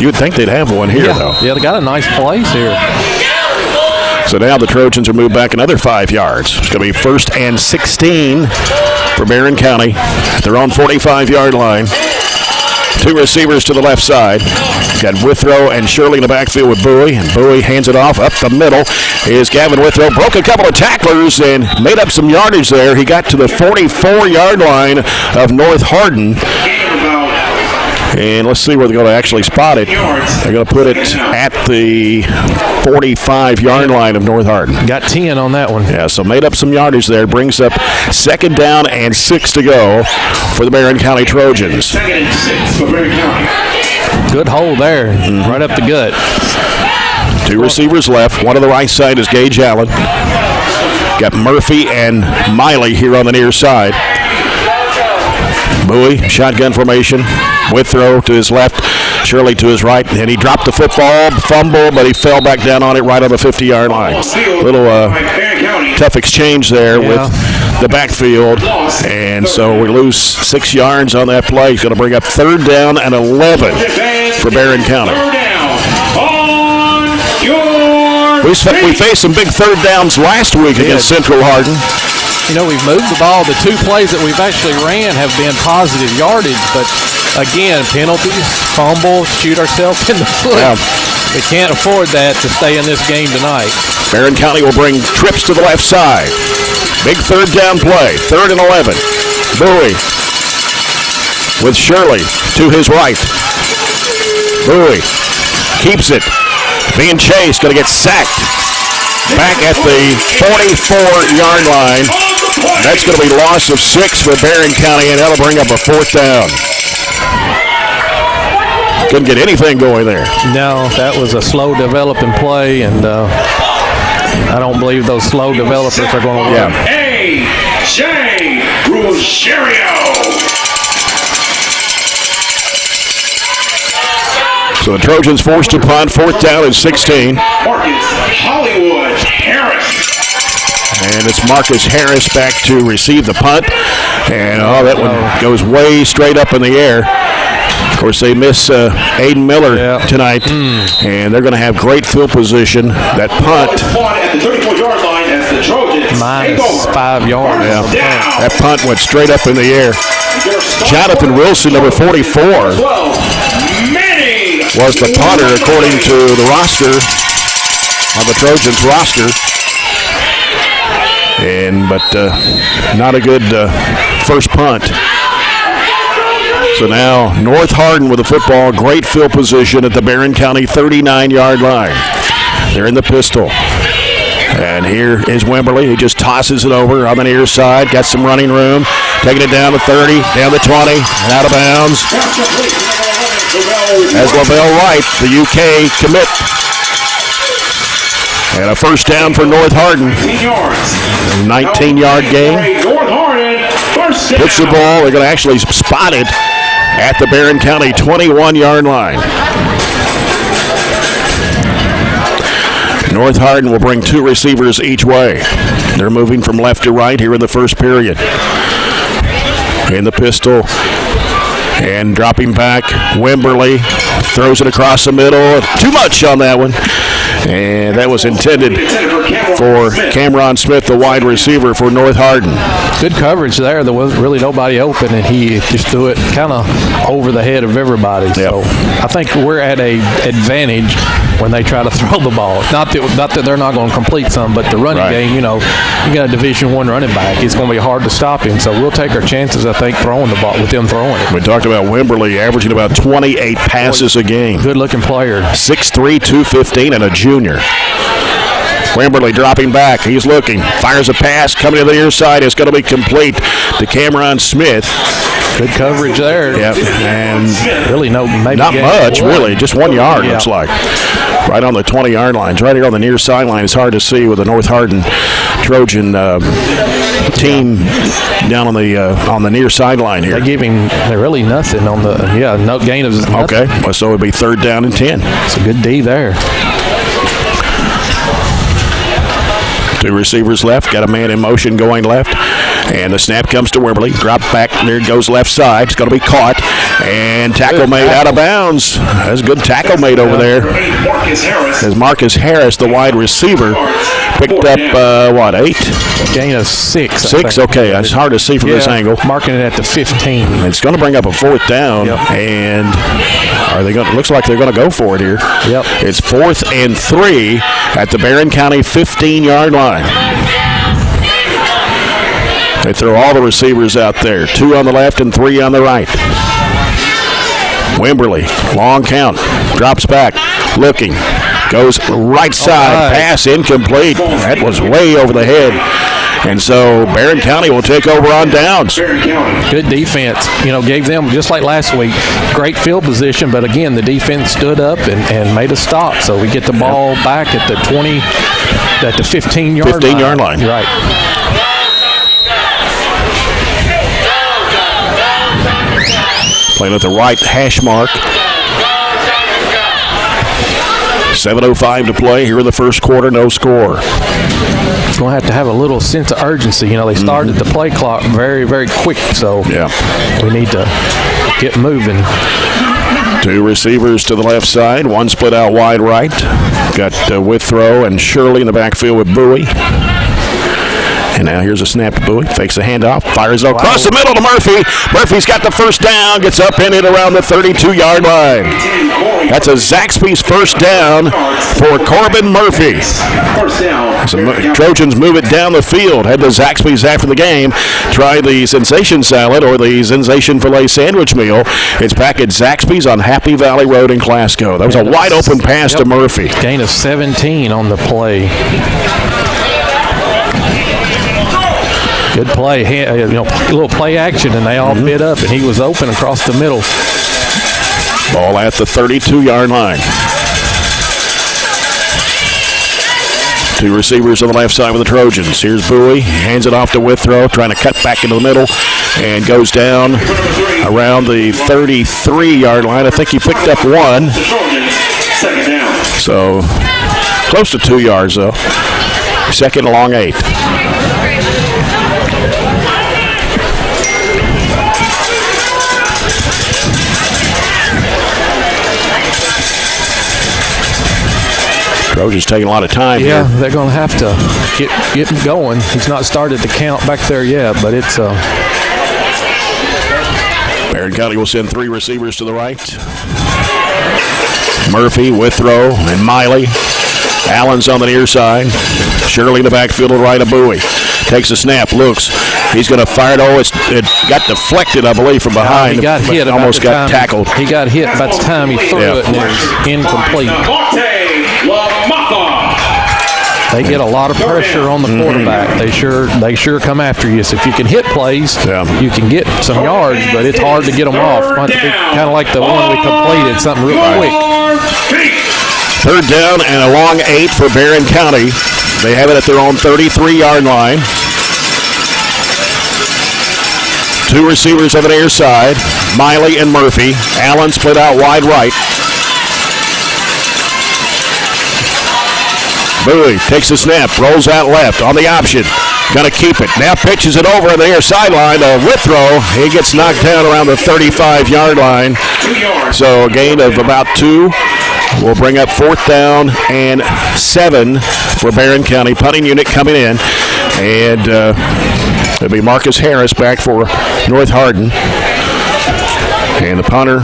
You would think they'd have one here, though. Yeah, they got a nice place here. So now the Trojans are moved back another 5 yards. It's going to be 1st and 16 for Barron County. They're on 45-yard line. 2 receivers to the left side. Got Withrow and Shirley in the backfield with Bowie, and Bowie hands it off up the middle. Is Gavin Withrow. Broke a couple of tacklers and made up some yardage there. He got to the 44-yard line of North Hardin. And let's see where they're going to actually spot it. They're going to put it at the 45-yard line of North Hardin. Got 10 on that one. Yeah, so made up some yardage there. Brings up 2nd down and 6 to go for the Barron County Trojans. 2nd and 6 for Barron County. Good hole there, right up the gut. 2 receivers left. One on the right side is Gage Allen. Got Murphy and Miley here on the near side. Bowie, shotgun formation. Withrow to his left, Shirley to his right, and he dropped the football, fumble, but he fell back down on it right on the 50-yard line. Little tough exchange there with the backfield, and so we lose 6 yards on that play. He's going to bring up 3rd down and 11 for Barron County. We faced some big 3rd downs last week against Central Hardin. You know, we've moved the ball. The 2 plays that we've actually ran have been positive yardage, but again, penalties, fumble, shoot ourselves in the foot. Yeah. We can't afford that to stay in this game tonight. Barron County will bring trips to the left side. Big 3rd down play, 3rd and 11. Bowie with Shirley to his right. Bowie keeps it. Being chased, going to get sacked. Back at the 44-yard line. That's going to be loss of 6 for Barron County, and that'll bring up a 4th down. Couldn't get anything going there. No, that was a slow developing play, and I don't believe those slow developers are going to win. A.J. Ruggiero. So the Trojans forced to punt, 4th down and 16. Marcus Hollywood Harris. And it's Marcus Harris back to receive the punt. And that one goes way straight up in the air. Of course, they miss Aiden Miller tonight, and they're going to have great field position. That punt. At the 34-yard line as the Trojans minus 5 yards. Yeah. That punt went straight up in the air. Jonathan Wilson, number 44, was the punter according to the roster, on the Trojans roster. But not a good first punt. So now North Hardin with the football, great field position at the Barron County 39-yard line. They're in the pistol. And here is Wimberly. He just tosses it over on the near side. Got some running room. Taking it down to 30, down to 20, and out of bounds. As Lavelle Wright, the UK commit. And a 1st down for North Hardin. 19-yard gain. Puts the ball. They're going to actually spot it at the Barron County 21-yard line. North Hardin will bring 2 receivers each way. They're moving from left to right here in the first period. In the pistol. And dropping back, Wimberly throws it across the middle. Too much on that one. And that was intended for Cameron Smith, the wide receiver for North Hardin. Good coverage there. There was really nobody open, and he just threw it kind of over the head of everybody. Yep. So I think we're at an advantage when they try to throw the ball. Not that they're not going to complete some, but the running game, you got a Division I running back. It's going to be hard to stop him. So we'll take our chances, I think, throwing the ball with them throwing it. We talked about Wimberly averaging about 28 passes a game. Good-looking player. 6'3", 215, and a junior. Wimberly dropping back. He's looking. Fires a pass. Coming to the near side. It's going to be complete to Cameron Smith. Good coverage there. Yep. And really not much, really. Just 1 yard, looks like. Right on the 20-yard line. Right here on the near sideline. It's hard to see with the North Hardin Trojan team down on the near sideline here. They're really nothing on the, no gain of nothing. Okay. Well, so it would be 3rd down and 10. It's a good D there. 2 receivers left. Got a man in motion going left. And the snap comes to Wimberly. Drop back. There goes left side. It's going to be caught. And tackle made out of bounds. That's a good tackle made over there. As Marcus Harris, the wide receiver, picked up, 8? Gain of 6. 6? Okay. That's hard to see from this angle. Marking it at the 15. It's going to bring up a 4th down. And are they going? Looks like they're going to go for it here. Yep. It's 4th and 3 at the Barron County 15-yard line. They throw all the receivers out there. 2 on the left and 3 on the right. Wimberly, long count, drops back, looking, goes right side, pass incomplete. That was way over the head. And so Barron County will take over on downs. Good defense. Gave them, just like last week, great field position. But again, the defense stood up and made a stop. So we get the ball back at the 15-yard line. Right. Playing at the right hash mark. 7:05 to play here in the first quarter. No score. It's going to have a little sense of urgency. They started the play clock very, very quick. So we need to get moving. 2 receivers to the left side. 1 split out wide right. Got Withrow and Shirley in the backfield with Bowie. And now here's a snap to Bowie. Fakes a handoff. Fires across the middle to Murphy. Murphy's got the first down. Gets up in it around the 32-yard line. That's a Zaxby's first down for Corbin Murphy. So Trojans move it down the field. Head to Zaxby's after the game. Try the Sensation Salad or the Sensation Filet Sandwich Meal. It's back at Zaxby's on Happy Valley Road in Glasgow. That was a wide open pass to Murphy. Gain of 17 on the play. Good play, a little play action, and they all bid up, and he was open across the middle. Ball at the 32-yard line. 2 receivers on the left side with the Trojans. Here's Bowie, hands it off to Withrow, trying to cut back into the middle, and goes down around the 33-yard line. I think he picked up 1. So close to 2 yards, though. Second and long 8. Trojans taking a lot of time here. Yeah, they're going to have to get him going. He's not started the count back there yet, but it's Barron County will send 3 receivers to the right. Murphy, Withrow, and Miley. Allen's on the near side. Shirley in the backfield to the right of Bowie. Takes a snap, looks. He's going to fire it. It got deflected, I believe, from behind. He got hit. Almost got tackled. He got hit by the time he threw it, and it was incomplete. They get a lot of pressure on the quarterback. They sure come after you. So if you can hit plays, you can get some yards, but it's hard to get them off. Kind of like the one we completed, something real quick. 3rd down and a long 8 for Barron County. They have it at their own 33-yard line. 2 receivers on the near side, Miley and Murphy. Allen split out wide right. Bowie takes the snap, rolls out left on the option. Going to keep it. Now pitches it over on the near sideline to Withrow. He gets knocked down around the 35-yard line. So a gain of about 2. We'll bring up 4th down and 7 for Barron County. Punting unit coming in. And it'll be Marcus Harris back for North Hardin. And the punter,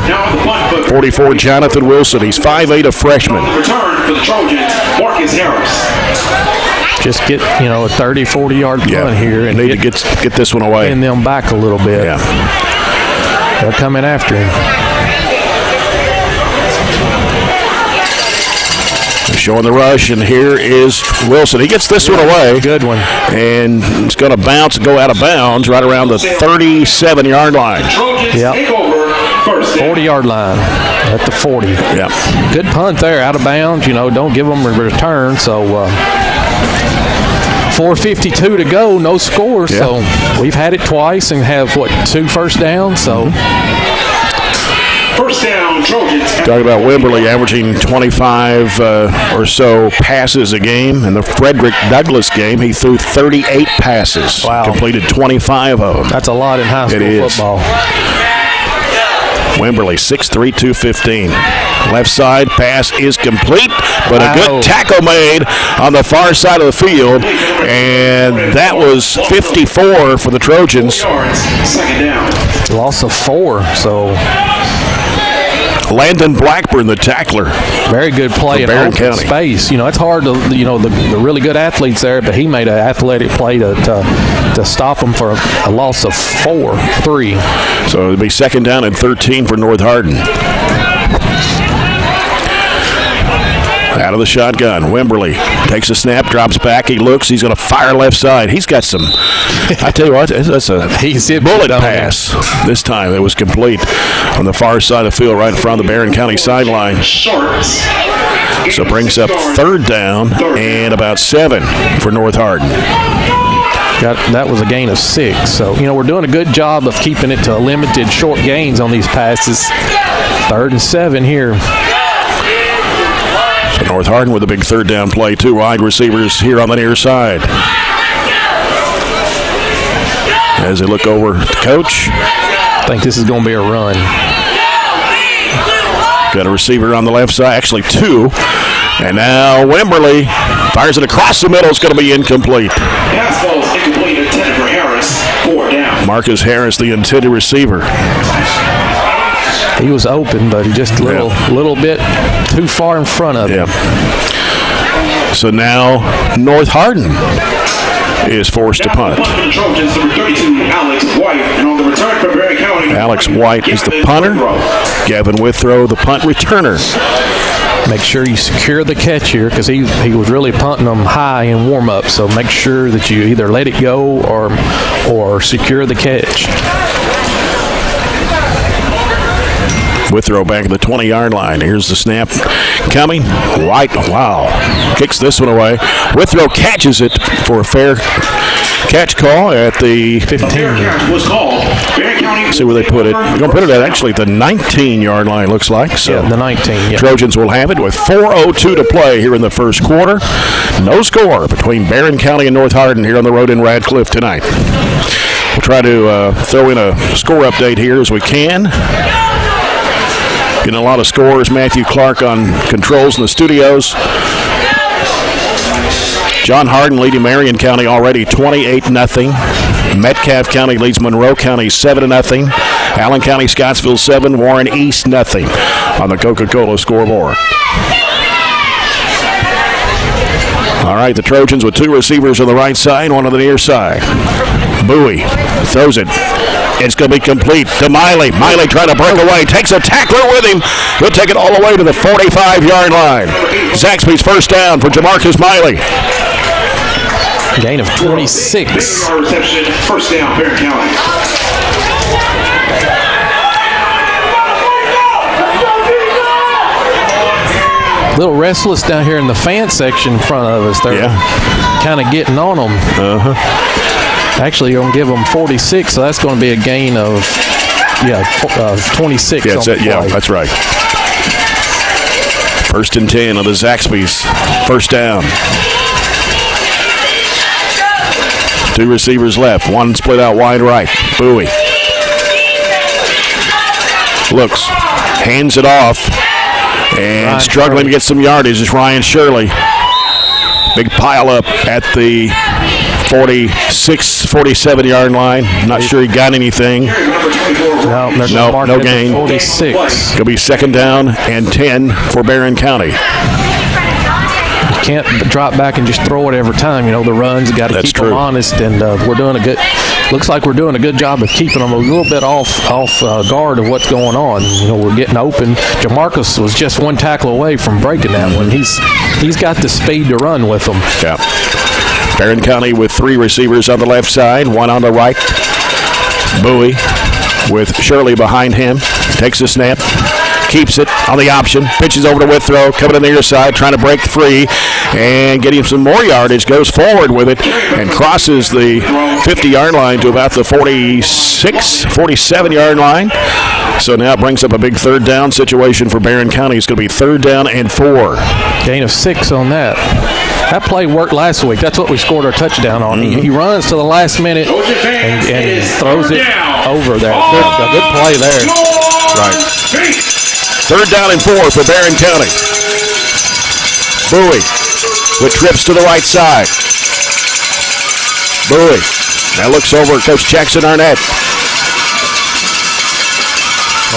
44, Jonathan Wilson. He's 5'8", a freshman. Return for the Trojans, Marcus Harris. Just get, a 30, 40-yard punt here. And need to get this one away. And them back a little bit. Yeah. They're coming after him. Showing the rush, and here is Wilson. He gets this one away. Good one. And it's going to bounce and go out of bounds right around the 37-yard line. Yep. 40-yard line at the 40. Yeah. Good punt there, out of bounds. Don't give them a return. So 4:52 to go, no score. Yeah. So we've had it twice and have, 2 first downs. So First down, Trojans. Talking about Wimberley averaging 25 or so passes a game. In the Frederick Douglass game, he threw 38 passes. Wow. Completed 25 of them. That's a lot in high school football. Wimberley, 6'3", 215. Left side pass is complete, but a good tackle made on the far side of the field, and that was 54 for the Trojans. Second down. Loss of 4, so Landon Blackburn, the tackler. very good play in Barron open County. space. It's hard to, the really good athletes there, but he made an athletic play to stop him for a loss of 3. So it'll be second down and 13 for North Hardin. Out of the shotgun, Wimberley takes a snap, drops back, he looks, he's going to fire left side. He's got some, I tell you what, that's a bullet pass. This time it was complete on the far side of the field, right in front of the Barron County sideline. Shorts. So brings up third down and about 7 for North Hardin. That was a gain of 6. So, we're doing a good job of keeping it to limited short gains on these passes. 3rd and 7 here. So North Hardin with a big third down play. 2 wide receivers here on the near side. As they look over at the coach. I think this is going to be a run. Got a receiver on the left side, actually 2. And now Wimberley fires it across the middle. It's going to be incomplete. Pass ball is incomplete, intended for Harris. 4 down. Marcus Harris, the intended receiver. He was open, but he just a little bit too far in front of him. So now North Hardin is forced to punt. Trojans, number 32, Alex White. And on the return for Barron County, Alex White is the punter. Gavin Withrow, the punt returner. Make sure you secure the catch here because he was really punting them high in warm-up. So make sure that you either let it go or secure the catch. Withrow back at the 20-yard line. Here's the snap coming. White, wow, kicks this one away. Withrow catches it for a fair catch call at the 15. was called. Barron County. See where they put it. They're going to put it at actually the 19-yard line, looks like. So the 19. Yeah. Trojans will have it with 4:02 to play here in the first quarter. No score between Barron County and North Hardin here on the road in Radcliffe tonight. We'll try to throw in a score update here as we can. Getting a lot of scores. Matthew Clark on controls in the studios. John Hardin leading Marion County already 28-0. Metcalfe County leads Monroe County 7-0. Allen County, Scottsville 7. Warren East 0 on the Coca-Cola scoreboard. All right, the Trojans with 2 receivers on the right side, 1 on the near side. Bowie throws it. It's going to be complete to Miley. Miley trying to break away. Takes a tackler with him. He'll take it all the way to the 45-yard line. Zaxby's first down for Jamarcus Miley. Gain of 26. Reception, first down, Barron County. A little restless down here in the fan section in front of us. They're kind of getting on them. Actually, you're going to give them 46, so that's going to be a gain of 26 on the play. Yeah, that's right. 1st and 10 of the Zaxby's. First down. 2 receivers left. 1 split out wide right. Bowie. Looks. Hands it off. And Ryan struggling to get some yardage is Ryan Shirley. Big pile up at the 46, 47-yard line. Not sure he got anything. No gain. 46. It'll be second down and 10 for Barron County. Can't drop back and just throw it every time. The runs got to keep them honest, and we're doing a good. Looks like we're doing a good job of keeping them a little bit off guard of what's going on. We're getting open. Jamarcus was just 1 tackle away from breaking that one. He's got the speed to run with them. Yeah. Barron County with 3 receivers on the left side, 1 on the right. Bowie with Shirley behind him. Takes the snap. keeps it on the option. Pitches over to Withrow, coming in the near side, trying to break free and getting some more yardage. Goes forward with it and crosses the 50-yard line to about the 46, 47-yard line. So now it brings up a big third down situation for Barron County. It's going to be 3rd down and 4. Gain of 6 on that. That play worked last week. That's what we scored our touchdown on. He runs to the last minute and throws it over there. Good play there. Right. 3rd down and 4 for Barron County. Bowie with trips to the right side. Bowie now looks over at Coach Jackson Arnett.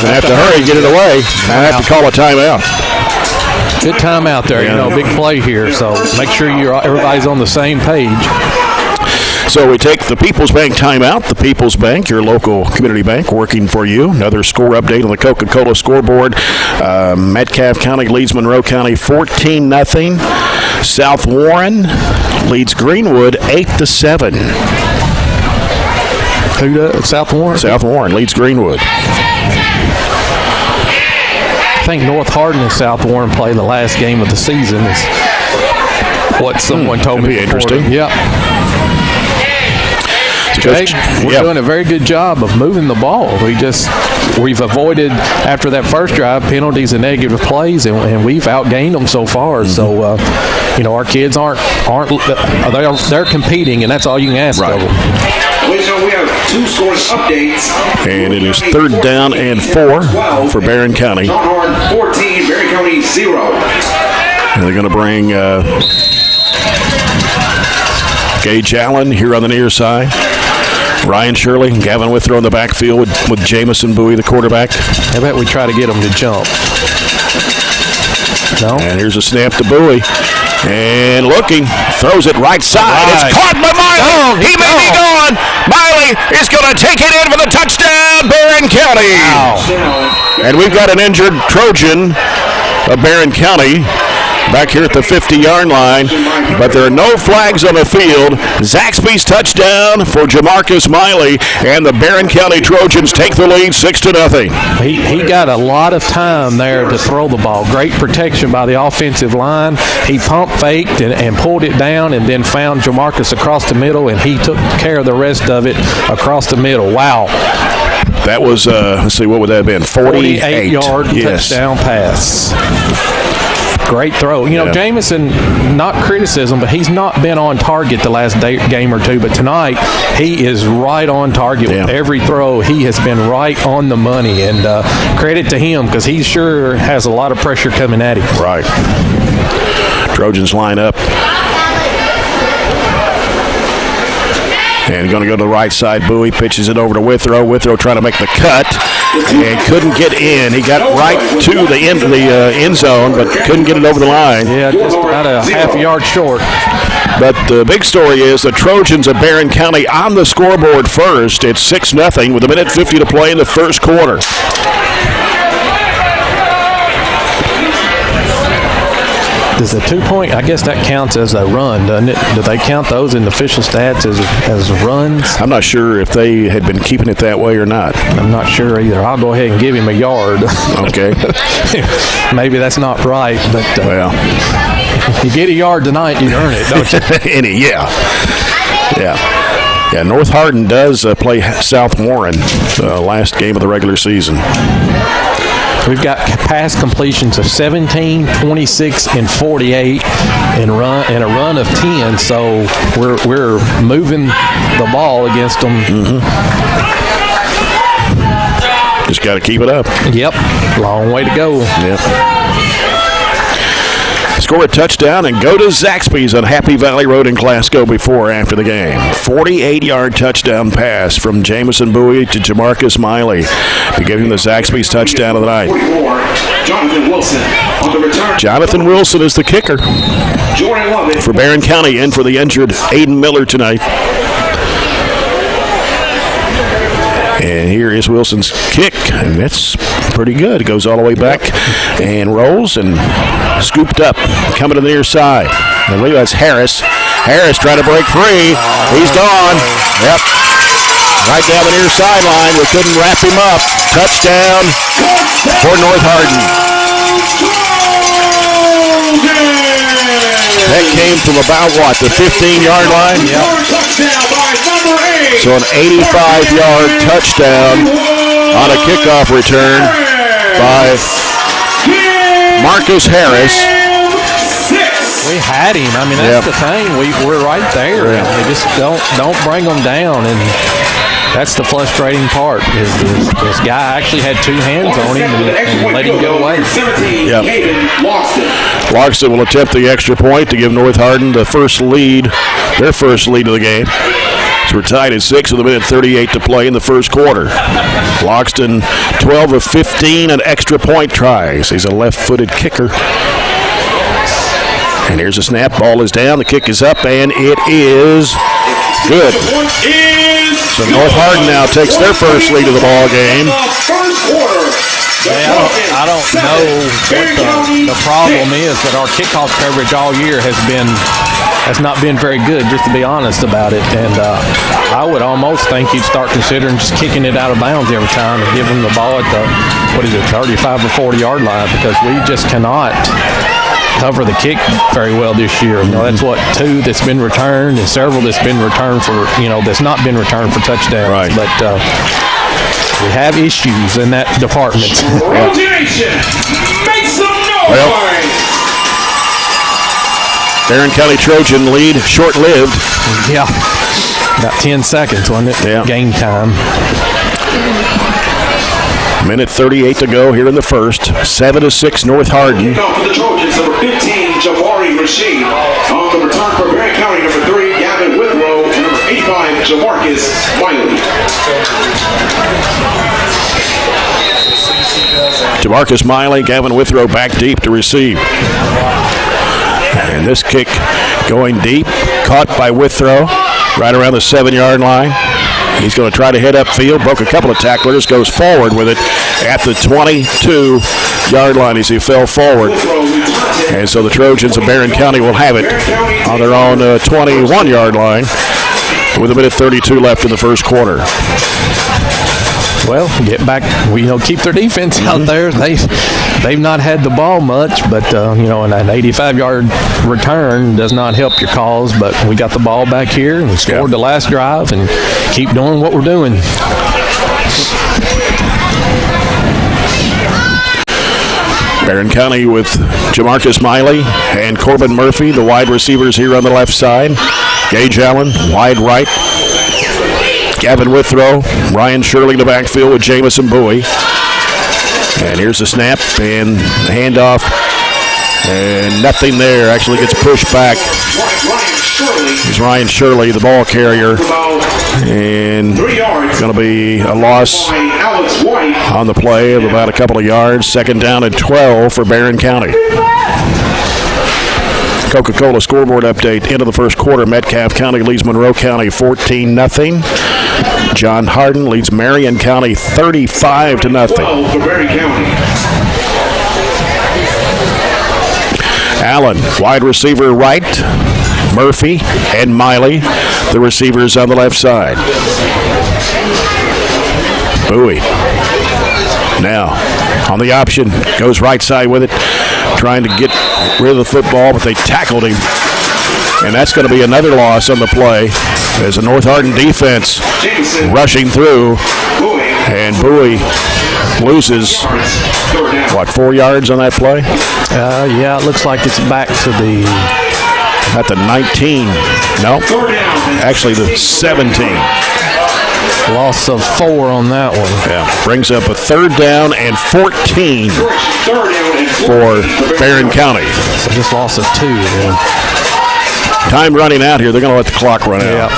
I have to hurry, get it away. I have to call a timeout. Good timeout there. Big play here. So make sure everybody's on the same page. So we take the People's Bank timeout. The People's Bank, your local community bank, working for you. Another score update on the Coca-Cola scoreboard. Metcalfe County leads Monroe County 14-0. South Warren leads Greenwood 8-7. Who does? South Warren? South Warren leads Greenwood. I think North Hardin and South Warren play the last game of the season. Is what someone told me. Be interesting. Yeah. Jake, we're doing a very good job of moving the ball. We've avoided, after that first drive, penalties and negative plays, and we've outgained them so far. So, our kids they're competing, and that's all you can ask of them. We have 2 score updates. And it is 3rd down and 4 for Barron County. 14, Barron County 0. And they're going to bring Gage Allen here on the near side. Ryan Shirley and Gavin Withrow in the backfield with Jamison Bowie, the quarterback. I bet we try to get them to jump. No. And here's a snap to Bowie. And looking, throws it right side. It's caught by Miley. He may be gone. Miley is going to take it in for the touchdown, Barron County. Wow. And we've got an injured Trojan of Barron County back here at the 50-yard line, but there are no flags on the field. Zaxby's touchdown for Jamarcus Miley, and the Barron County Trojans take the lead 6-0. He got a lot of time there to throw the ball. Great protection by the offensive line. He pump faked and pulled it down and then found Jamarcus across the middle, and he took care of the rest of it across the middle. Wow. That was, let's see, what would that have been? 48-yard touchdown pass. Great throw. Jamison, not criticism, but he's not been on target the last game or two. But tonight, he is right on target with every throw. He has been right on the money. And credit to him, because he sure has a lot of pressure coming at him. Right. Trojans line up. And going to go to the right side. Bowie pitches it over to Withrow. Withrow trying to make the cut and couldn't get in. He got right to the end zone, but couldn't get it over the line. Yeah, just about a half yard short. But the big story is the Trojans of Barron County on the scoreboard first. It's 6-0 with 1:50 to play in the first quarter. Does the 2-point, I guess that counts as a run, doesn't it? Do they count those in the official stats as runs? I'm not sure if they had been keeping it that way or not. I'm not sure either. I'll go ahead and give him a yard. Okay. Maybe that's not right, but you get a yard tonight, you earn it, don't you? Yeah, North Hardin does play South Warren last game of the regular season. We've got pass completions of 17, 26, and 48, and a run of 10. So we're moving the ball against them. Just got to keep it up. Yep, long way to go. Yep. Score a touchdown and go to Zaxby's on Happy Valley Road in Glasgow before or after the game. 48-yard touchdown pass from Jamison Bowie to Jamarcus Miley to give him the Zaxby's touchdown of the night. Jonathan Wilson on the return. Jonathan Wilson is the kicker for Barron County, in for the injured Aiden Miller tonight. And here is Wilson's kick, and that's pretty good. It goes all the way back and rolls and scooped up, coming to the near side. I believe that's Harris. Harris trying to break free. He's gone. Yep. Right down the near sideline. We couldn't wrap him up. Touchdown for North Hardin. That came from about, the 15-yard line? Yep. Touchdown by number 8. So an 85-yard touchdown on a kickoff return by Marcus Harris. We had him. I mean, that's the thing. We're right there. Yeah. We just don't bring them down, and that's the frustrating part. Is this guy actually had two hands on him and let him get away. Yep. Loxton will attempt the extra point to give North Hardin the first lead, their first lead of the game. So we're tied at 6 with a minute 38 to play in the first quarter. Loxton 12 of 15 and extra point tries. He's a left-footed kicker. And here's a snap. Ball is down. The kick is up, and it is good. So North Hardin now takes their first lead of the ball game. I don't know what the problem is, but our kickoff coverage all year has not been very good, just to be honest about it. And I would almost think you'd start considering just kicking it out of bounds every time and giving them the ball at the 35 or 40-yard line, because we just cannot cover the kick very well this year. That's 2 that's been returned and several that's been returned for, that's not been returned for touchdowns. Right. But we have issues in that department. Rotation. Make some noise. Barron County Trojan lead, short-lived. Yeah. About 10 seconds, wasn't it? Yeah. Game time. Minute 38 to go here in the first. 7-6 North Hardin. Kickoff for the Trojans, number 15, Jabari Rashid. On the return for Barron County, number 3, Gavin Withrow. And number 85, Jamarcus Wiley. Jamarcus Miley, Gavin Withrow back deep to receive. And this kick going deep, caught by Withrow right around the 7-yard line. He's going to try to hit upfield, broke a couple of tacklers, goes forward with it at the 22-yard line as he fell forward. And so the Trojans of Barron County will have it on their own 21-yard line with a minute 32 left in the first quarter. Well, get back. Keep their defense out there. They've not had the ball much, but and an 85-yard return does not help your cause. But we got the ball back here and we scored the last drive and keep doing what we're doing. Barron County with Jamarcus Miley and Corbin Murphy, the wide receivers here on the left side. Gage Allen, wide right. Gavin Withrow, Ryan Shirley in the backfield with Jamison Bowie. And here's the snap and the handoff. And nothing there. Actually gets pushed back. It's Ryan Shirley, the ball carrier. And going to be a loss on the play of about a couple of yards. Second down and 12 for Barron County. Coca-Cola scoreboard update. End of the first quarter. Metcalfe County leads Monroe County 14-0. John Hardin leads Marion County 35-0. Allen, wide receiver right. Murphy and Miley, the receivers on the left side. Bowie. Now, on the option, goes right side with it, trying to get rid of the football, but they tackled him. And that's going to be another loss on the play as the North Hardin defense rushing through. And Bowie loses, 4 yards on that play? Yeah, it looks like it's back to the... At the 19. No, actually the 17. Loss of 4 on that one. Yeah, brings up a third down and 14 for Barron County. So just loss of 2. Then. Time running out here. They're going to let the clock run out.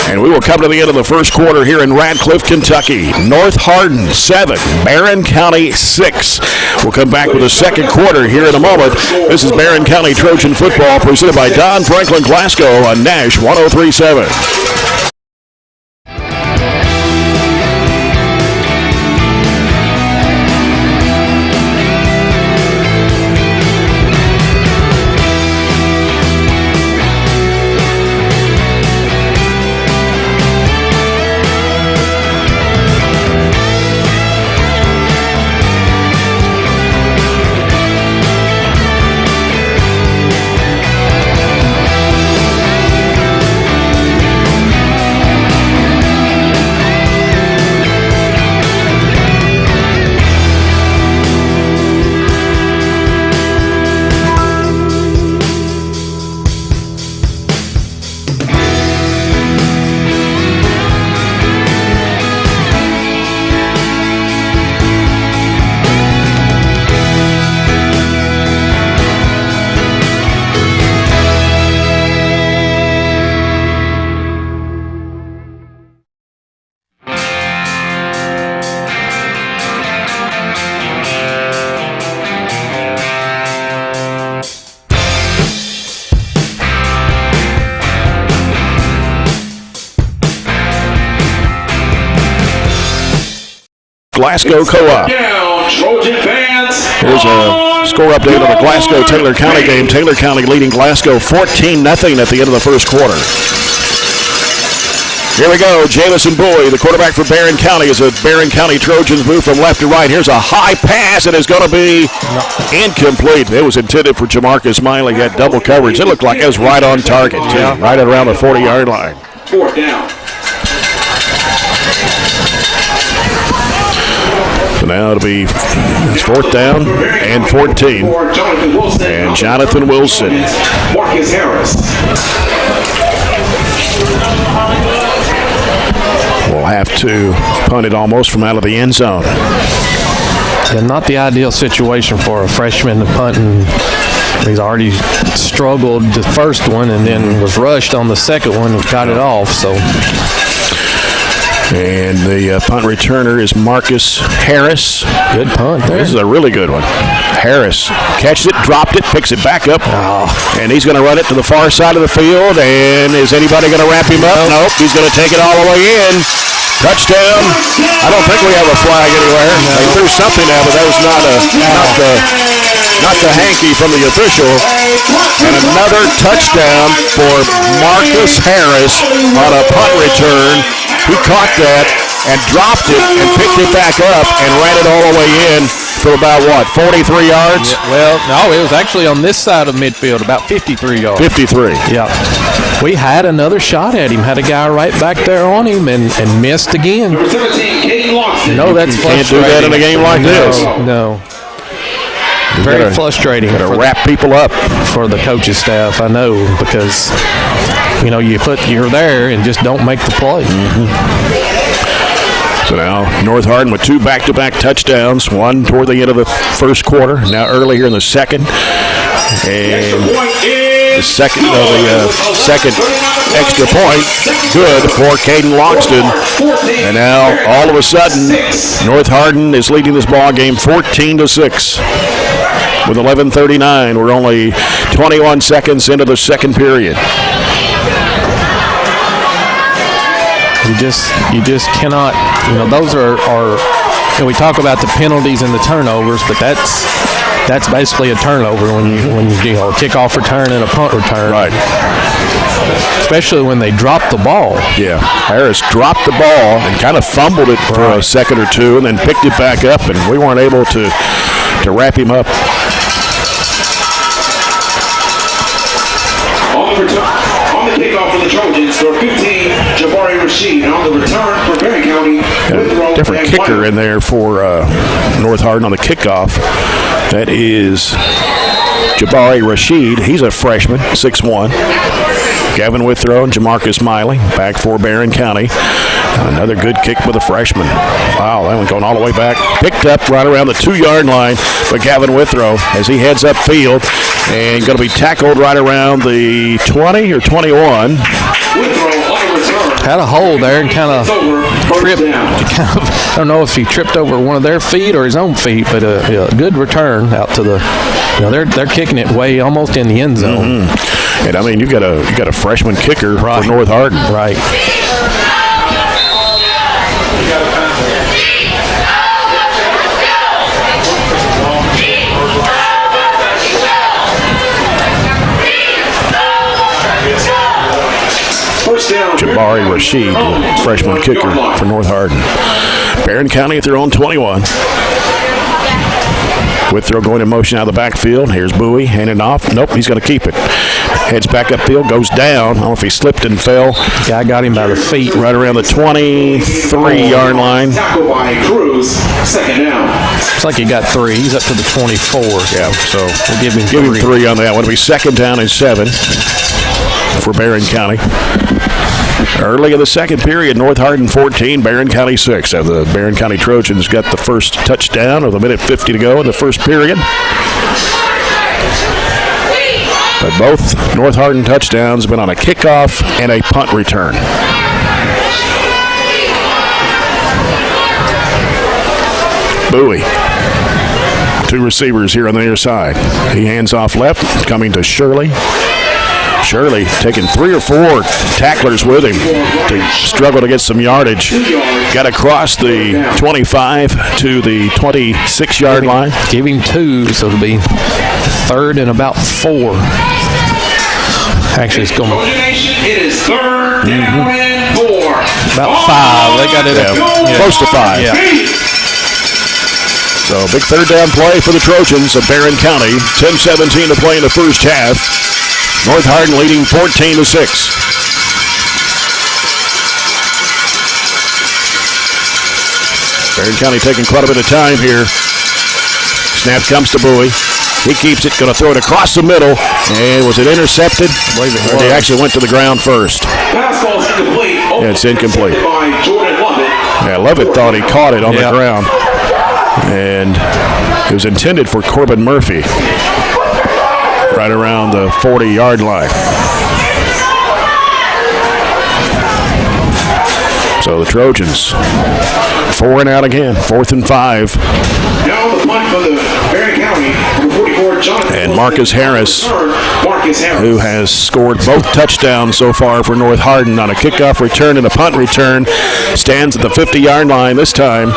And we will come to the end of the first quarter here in Radcliffe, Kentucky. North Hardin 7, Barron County 6. We'll come back with the second quarter here in a moment. This is Barron County Trojan football presented by Don Franklin Glasgow on Nash 103.7. Glasgow Co-op. Down, Trojan fans. Here's a score update on the Glasgow-Taylor County game. Taylor County leading Glasgow 14-0 at the end of the first quarter. Here we go. Jamison Bowie, the quarterback for Barron County, as the Barron County Trojans move from left to right. Here's a high pass, and it's going to be incomplete. It was intended for Jamarcus Miley. He had double coverage. It looked like it was right on target, too, right around the 40-yard line. Fourth down. So now it'll be fourth down and 14. And Jonathan Wilson. Marcus Harris. Will have to punt it almost from out of the end zone. Yeah, not the ideal situation for a freshman to punt, and he's already struggled the first one and then was rushed on the second one and got it off. So. And the punt returner is Marcus Harris. Good punt there. This is a really good one. Harris catches it, dropped it, picks it back up, and he's going to run it to the far side of the field. And is anybody going to wrap him up? Nope. He's going to take it all the way in. Touchdown. I don't think we have a flag anywhere. No. They threw something out, but that was not the hanky from the official. And another touchdown for Marcus Harris on a punt return. He caught that and dropped it and picked it back up and ran it all the way in for about, 43 yards? Yeah, well, no, it was actually on this side of midfield, about 53 yards. 53. Yeah. We had another shot at him, had a guy right back there on him and missed again. Number 17, No, that's you frustrating. can't do that in a game like this. No. Very frustrating. Got to wrap people up. For the coaching staff, I know, because, you're there and just don't make the play. So now North Hardin with two back-to-back touchdowns, one toward the end of the first quarter, now early here in the second. And the second extra point, good for Caden Loxton. And now all of a sudden, North Hardin is leading this ball game 14-6 with 11:39. We're only 21 seconds into the second period. You just cannot, those are we talk about the penalties and the turnovers, but that's basically a turnover when you a kickoff return and a punt return. Right. Especially when they drop the ball. Yeah. Harris dropped the ball and kind of fumbled it for a second or two and then picked it back up, and we weren't able to wrap him up. On the kickoff for the Trojans, number 15, Jabari Rashid. On the return for Barron County. Different kicker in there for North Hardin on the kickoff. That is Jabari Rashid. He's a freshman, 6'1". Gavin Withrow and Jamarcus Miley back for Barron County. Another good kick with a freshman. Wow, that one going all the way back. Picked up right around the 2-yard line by Gavin Withrow as he heads upfield and going to be tackled right around the 20 or 21. Had a hole there and kind of tripped. I don't know if he tripped over one of their feet or his own feet, but a good return out to the. They're kicking it way almost in the end zone. Mm-hmm. And I mean, you got a freshman kicker for North Hardin. Right. Jabari Rashid, freshman kicker for North Hardin. Barron County at their own 21. Withrow going in motion out of the backfield. Here's Bowie, handing off. Nope, he's going to keep it. Heads back upfield, goes down. I don't know if he slipped and fell. Yeah, I got him by the feet right around the 23-yard line. Tackle by Cruz, second down. Looks like he got 3. He's up to the 24. Yeah, so we'll give him 3 on that one. It'll be second down and 7 for Barron County. Early in the second period, North Hardin 14, Barron County 6. So the Barron County Trojans got the first touchdown with 1:50 to go in the first period. But both North Hardin touchdowns have been on a kickoff and a punt return. Bowie. 2 receivers here on the near side. He hands off left, coming to Shirley. Shirley taking 3 or 4 tacklers with him to struggle to get some yardage. Got across the 25 to the 26-yard line. Give him 2, so it'll be 3rd and about 4. Actually, it's going. It is 3rd down and 4. About 5. They got it close to 5. Yeah. So big 3rd down play for the Trojans of Barron County. 10-17 to play in the first half. North Hardin leading 14-6. Barron County taking quite a bit of time here. Snap comes to Bowie. He keeps it, going to throw it across the middle. And was it intercepted? I believe it was. They actually went to the ground first. Fastball's incomplete. Yeah, it's incomplete. By Jordan Lovett. Yeah, Lovett thought he caught it on the ground. And it was intended for Corbin Murphy. Right around the 40-yard line. So the Trojans 4 and out again, 4th and 5. Now the punt for the Barron County, number 44, Jonathan. And Marcus Harris, who has scored both touchdowns so far for North Hardin on a kickoff return and a punt return, stands at the 50-yard line this time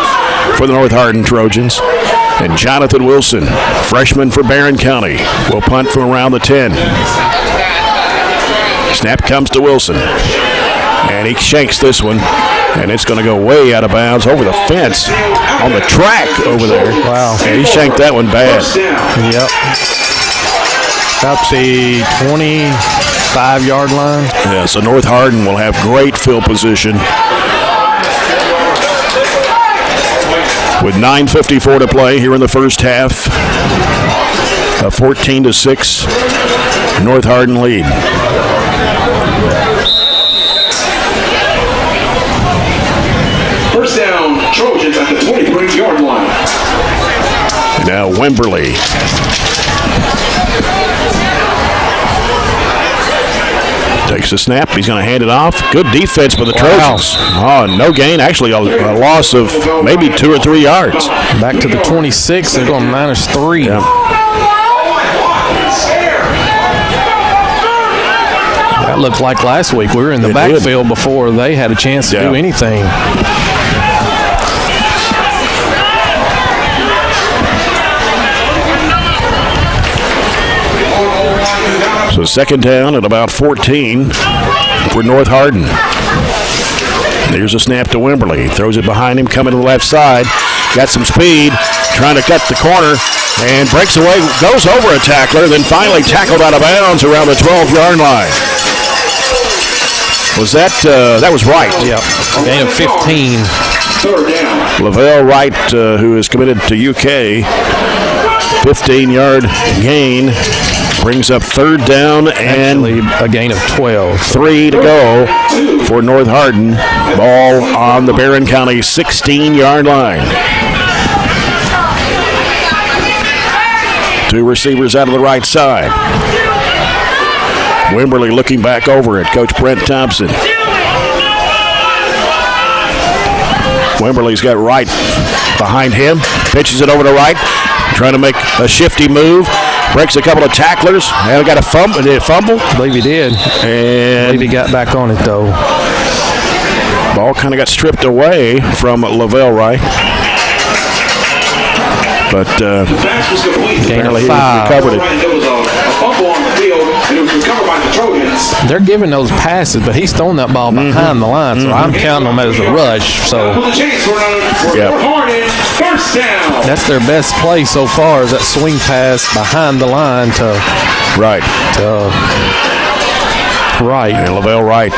for the North Hardin Trojans. And Jonathan Wilson, freshman for Barron County, will punt from around the 10. Snap comes to Wilson. And he shanks this one. And it's going to go way out of bounds over the fence on the track over there. Wow. And he shanked that one bad. Yep. About the 25-yard line. Yeah, so North Hardin will have great field position. With 9:54 to play here in the first half. A 14-6 North Hardin lead. First down, Trojans at the 23-yard line. And now Wimberly. Takes the snap. He's going to hand it off. Good defense by the Trojans. Oh, no gain. Actually, a loss of maybe 2 or 3 yards. Back to the 26. They're going -3. Yeah. That looked like last week. We were in the backfield before they had a chance to do anything. So second down at about 14 for North Hardin. There's a snap to Wimberly. Throws it behind him, coming to the left side. Got some speed, trying to cut the corner, and breaks away, goes over a tackler, then finally tackled out of bounds around the 12-yard line. Was that was Wright? Yep. Gain of 15. Lavelle Wright, who is committed to UK, 15-yard gain. Brings up third down and a gain of 12. 3 to go for North Hardin. Ball on the Barron County 16-yard line. 2 receivers out of the right side. Wimberly looking back over at Coach Brent Thompson. Wimberly's got Wright behind him. Pitches it over to Wright. Trying to make a shifty move. Breaks a couple of tacklers. And got a fumble. Did it fumble? I believe he did. And I believe he got back on it, though. Ball kind of got stripped away from Lavelle Wright. But apparently he recovered it. There was a fumble on the field, and it was recovered by the Trojans. They're giving those passes, but he's throwing that ball behind the line, so I'm counting them as a rush. So With a chance for North Hardin, first down. that's their best play so far, is that swing pass behind the line to Right. Right. And Lavelle Wright.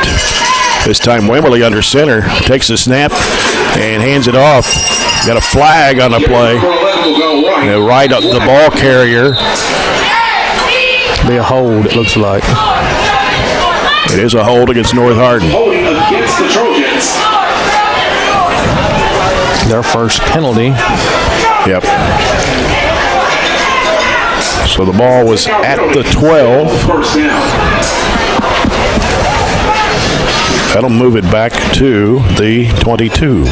This time Wimberly under center. Takes the snap and hands it off. Got a flag on the play. Right up the ball carrier. Be a hold, it looks like. It is a hold against North Hardin. Holding against the Trojans. Their first penalty. Yep. So the ball was at the 12. First down. That'll move it back to the 22.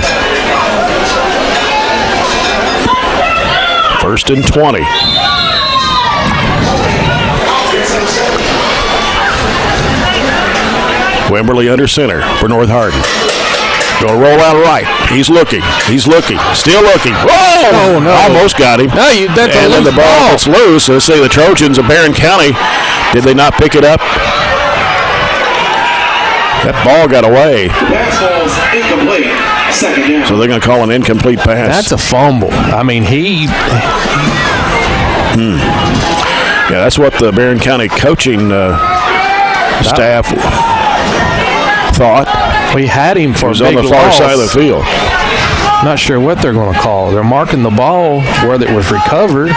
First and 20. Wimberly under center for North Hardin. Going to roll out right. He's looking. Still looking. Whoa! Oh, no. Almost got him. No, that's and then the ball gets loose. Let's see, the Trojans of Barron County, did they not pick it up? That ball got away. Pass ball's incomplete. Second down. So they're going to call an incomplete pass. That's a fumble. I mean, Yeah, that's what the Barron County coaching staff thought. We had him for He was a big on the far loss. side of the field. Not sure what they're going to call. They're marking the ball where it was recovered.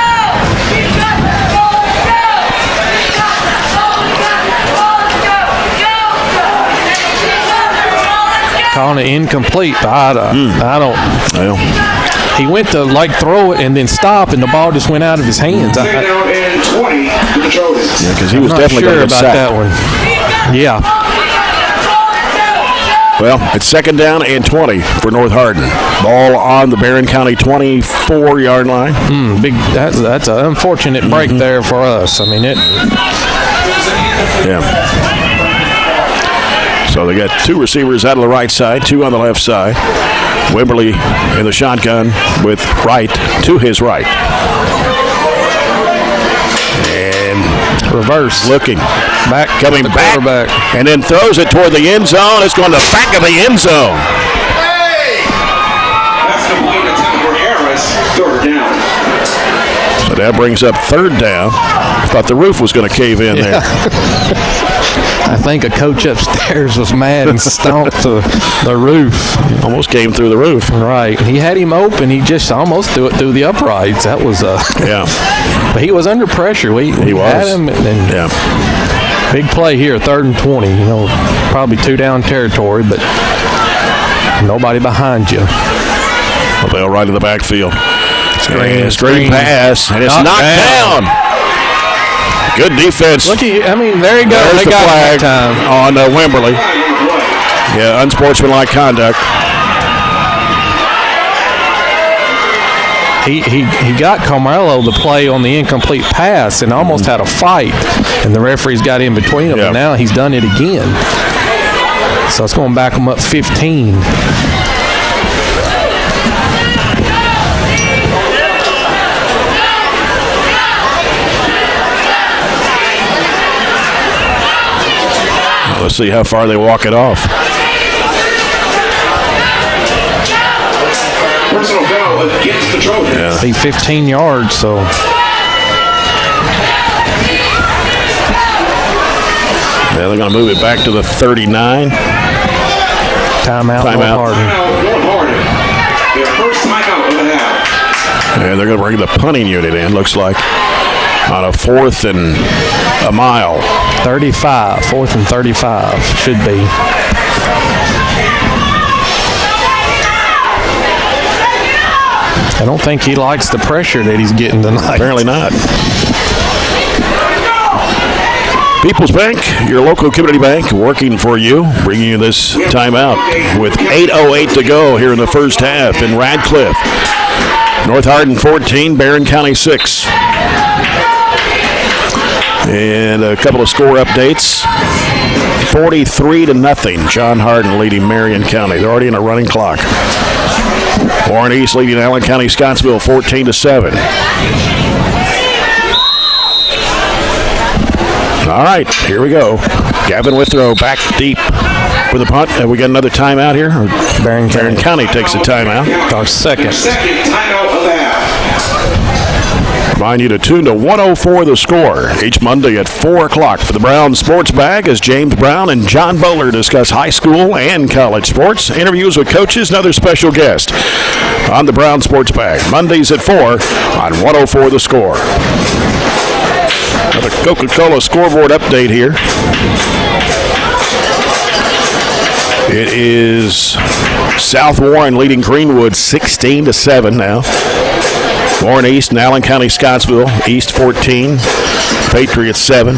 Calling it incomplete. I don't. Well, He went to throw it and then stop, and the ball just went out of his hands. Second down and 20 for the Trojans. yeah, because he was I'm not definitely sure going to about get that sacked. one. Yeah. Well, it's second down and 20 for North Hardin. Ball on the Barron County 24-yard line. That's an unfortunate break there for us. I mean, Yeah. So they got two receivers out of the right side, two on the left side. Wimberly in the shotgun with Wright to his right. And reverse. looking. Back. Coming the back. quarterback. And then throws it toward the end zone. It's going to the back of the end zone. That's complete attempt for Harris. Third down. So that brings up third down. I thought the roof was going to cave in there. I think a coach upstairs was mad and stomped the roof. Almost came through the roof. Right. He had him open. He just almost threw it through the uprights. That was Yeah. But he was under pressure. We He was. had him. And Yeah. big play here, 3rd and 20. Probably 2 down territory, but nobody behind you. Well, they'll right in the backfield. Screen pass, and it's knocked down. Good defense. Look at there you go. There's They the got it flag that time. on Wimberly. Yeah, unsportsmanlike conduct. He got Carmelo the play on the incomplete pass and almost had a fight, and the referees got in between them, Yeah. and now he's done it again. So it's going to back him up 15. Let's see how far they walk it off. Personal foul against the Trojans. Yeah. Be 15 yards, so Yeah, they're going to move it back to the 39. timeout. Timeout. North Hardin. North Hardin. Their first timeout of the half. Yeah, they're going to bring the punting unit in, looks like, on a 4th and a mile. 35, 4th and 35 should be. I don't think he likes the pressure that he's getting tonight. Apparently not. People's Bank, your local community bank, working for you, bringing you this timeout with 8:08 to go here in the first half in Radcliffe. North Hardin 14, Barron County 6. And a couple of score updates. 43-0. John Hardin leading Marion County. They're already in a running clock. Warren East leading Allen County Scottsville 14-7. All right, here we go. Gavin Withrow back deep with a punt. Have we got another timeout here? Or Barron County takes a timeout. Our second. Second timeout of the half. Remind you to tune to 104 The Score each Monday at 4 o'clock for the Brown Sports Bag as James Brown and John Bowler discuss high school and college sports, interviews with coaches, and other special guests on the Brown Sports Bag. Mondays at 4 on 104 The Score. Another Coca-Cola scoreboard update here. It is South Warren leading Greenwood 16-7 now. Warren East and Allen County Scottsville, East 14, Patriots 7.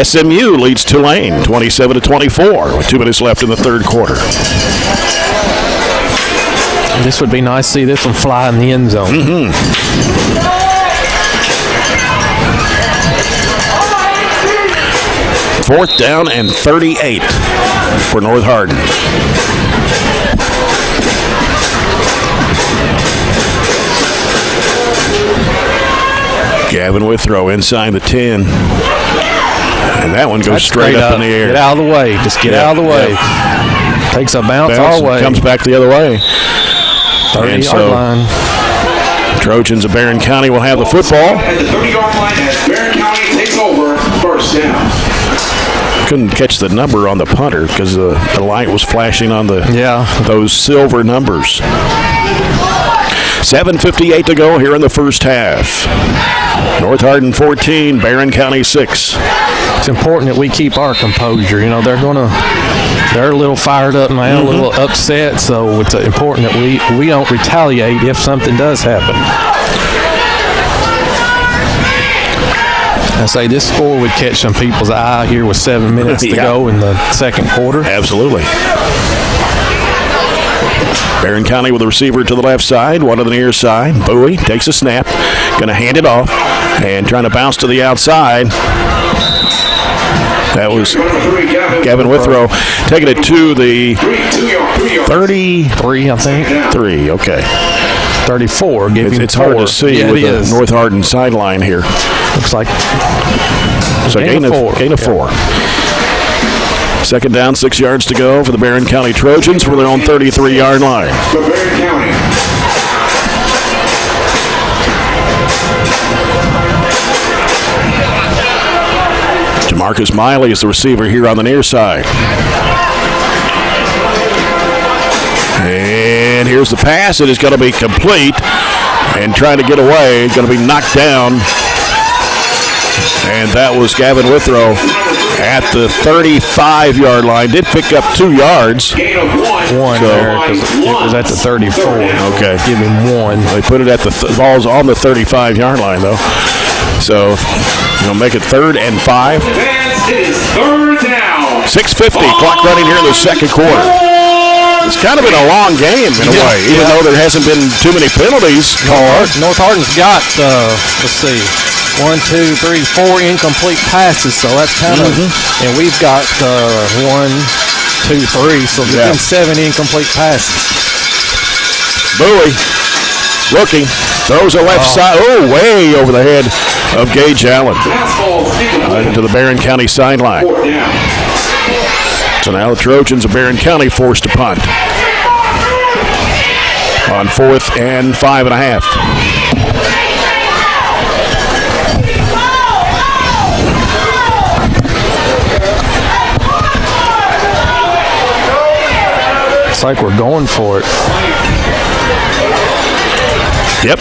SMU leads Tulane 27-24 with 2 minutes left in the third quarter. This would be nice to see this one fly in the end zone. 4th down and 38 for North Hardin. Gavin Withrow inside the 10. And that one goes straight up in the air. Get out of the way. Just get out of the way. Takes a bounce all the way. Comes back the other way. 30-yard line. Trojans of Barron County will have the football. At the 30-yard line as Barron County takes over, first down. Couldn't catch the number on the punter because the light was flashing on those silver numbers. 7:58 to go here in the first half. North Hardin 14, Barron County 6. It's important that we keep our composure. You know, they're a little fired up now, a little upset, so it's important that we don't retaliate if something does happen. I say this score would catch some people's eye here with 7 minutes to go in the second quarter. Absolutely. Barron County with the receiver to the left side, one to the near side. Bowie takes a snap, going to hand it off, and trying to bounce to the outside. That was Gavin Withrow taking it to the 33, I think. 3, okay. 34. It's hard to see with the North Hardin sideline here. Looks like gain of 4. Second down, 6 yards to go for the Barron County Trojans for their own 33-yard line. Barron County. Jamarcus Miley is the receiver here on the near side. And here's the pass. It is going to be complete. And trying to get away. Going to be knocked down. And that was Gavin Withrow at the 35-yard line. Did pick up 2 yards. One there because it was at the 34. Okay. Give him 1. They put it at the ball's on the 35-yard line, though. So, make it 3rd and 5. It is 3rd down. 6:50, clock running here in the second quarter. It's kind of been a long game in a way, even though there hasn't been too many penalties called. North Hardin's got, let's see, 1, 2, 3, 4 incomplete passes, so that's kind of, and we've got 1, 2, 3, so there's been 7 incomplete passes. Bowie looking, throws a left side, way over the head of Gage Allen into the Barron County sideline. So now the Trojans of Barron County forced to punt on 4th and 5.5. It's like we're going for it. Yep.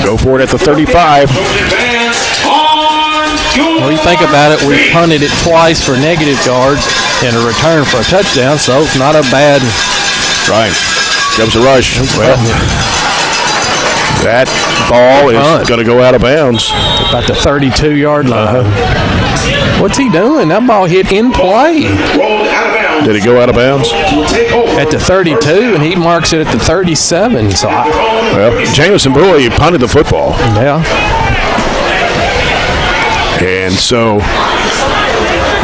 Go for it at the 35. When you think about it, we punted it twice for negative yards and a return for a touchdown, so it's not a bad. Right. Comes a rush. Well, that ball is going to go out of bounds. About the 32-yard line. What's he doing? That ball hit in play. Did it go out of bounds? At the 32, and he marks it at the 37. So, Jamison Bowie punted the football. Yeah. And so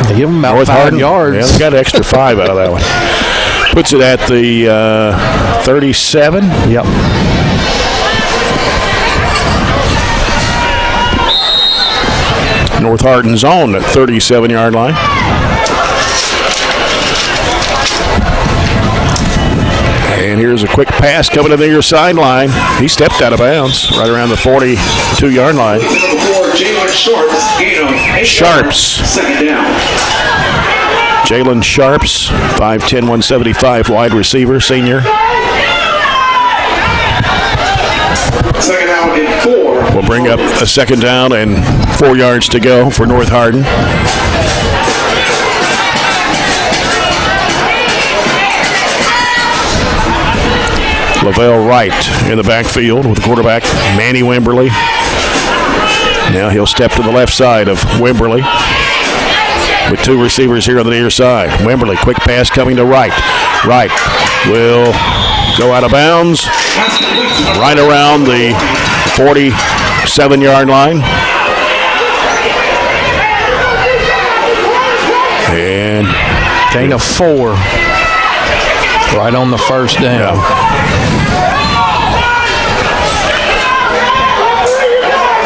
they give him about North 5 Hardin, yards. Yeah, they got an extra 5 out of that one. Puts it at the 37. Yep. North Hardin's on at 37-yard line. And here's a quick pass coming to the near sideline. He stepped out of bounds right around the 42-yard line. Sharps. Second down. Jalen Sharps, 5'10", 175, wide receiver, senior. Second down and 4. Will bring up a second down and 4 yards to go for North Hardin. Lavelle Wright in the backfield with the quarterback, Manny Wimberly. Now he'll step to the left side of Wimberly with 2 receivers here on the near side. Wimberly, quick pass coming to Wright. Wright will go out of bounds right around the 47-yard line. Gain of 4. Right on the first down.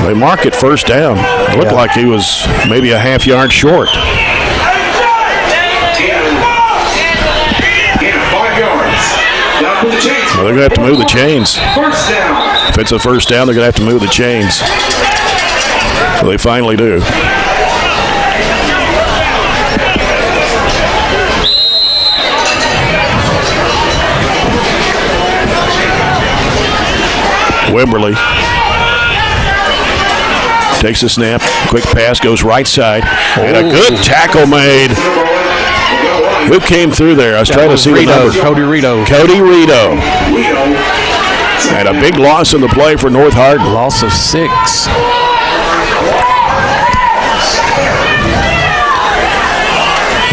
They mark it first down. It looked like he was maybe a half yard short. Well, they're going to have to move the chains. If it's a first down, they're going to have to move the chains. So they finally do. Wimberly takes a snap. Quick pass goes right side. And a good tackle made. Who came through there? I was trying to see the number. Cody Rito. Cody Rito. And a big loss in the play for North Hardin. Loss of 6.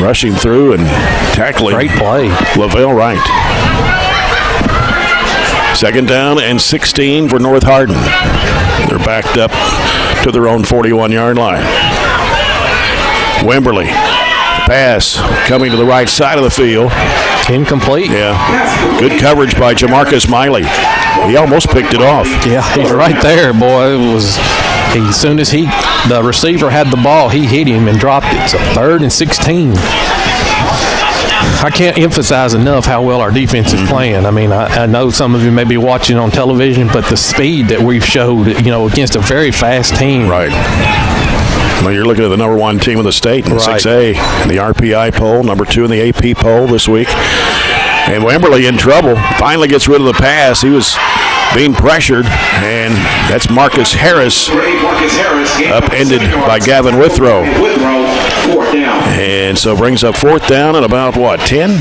Rushing through and tackling. Great play. Lavelle Wright. Second down and 16 for North Hardin. They're backed up to their own 41-yard line. Wimberly. Pass coming to the right side of the field. Incomplete. Yeah. Good coverage by Jamarcus Miley. He almost picked it off. Yeah, he's right there, boy. It was as soon as the receiver had the ball, he hit him and dropped it. So 3rd and 16. I can't emphasize enough how well our defense is playing. I mean, I know some of you may be watching on television, but the speed that we've showed, against a very fast team. Right. Well, you're looking at the number 1 team in the state in 6A, in the RPI poll, number 2 in the AP poll this week. And Wimberly in trouble. Finally gets rid of the pass. He was being pressured, and that's Marcus Harris, upended by Gavin Withrow. And so brings up 4th down at about, 10?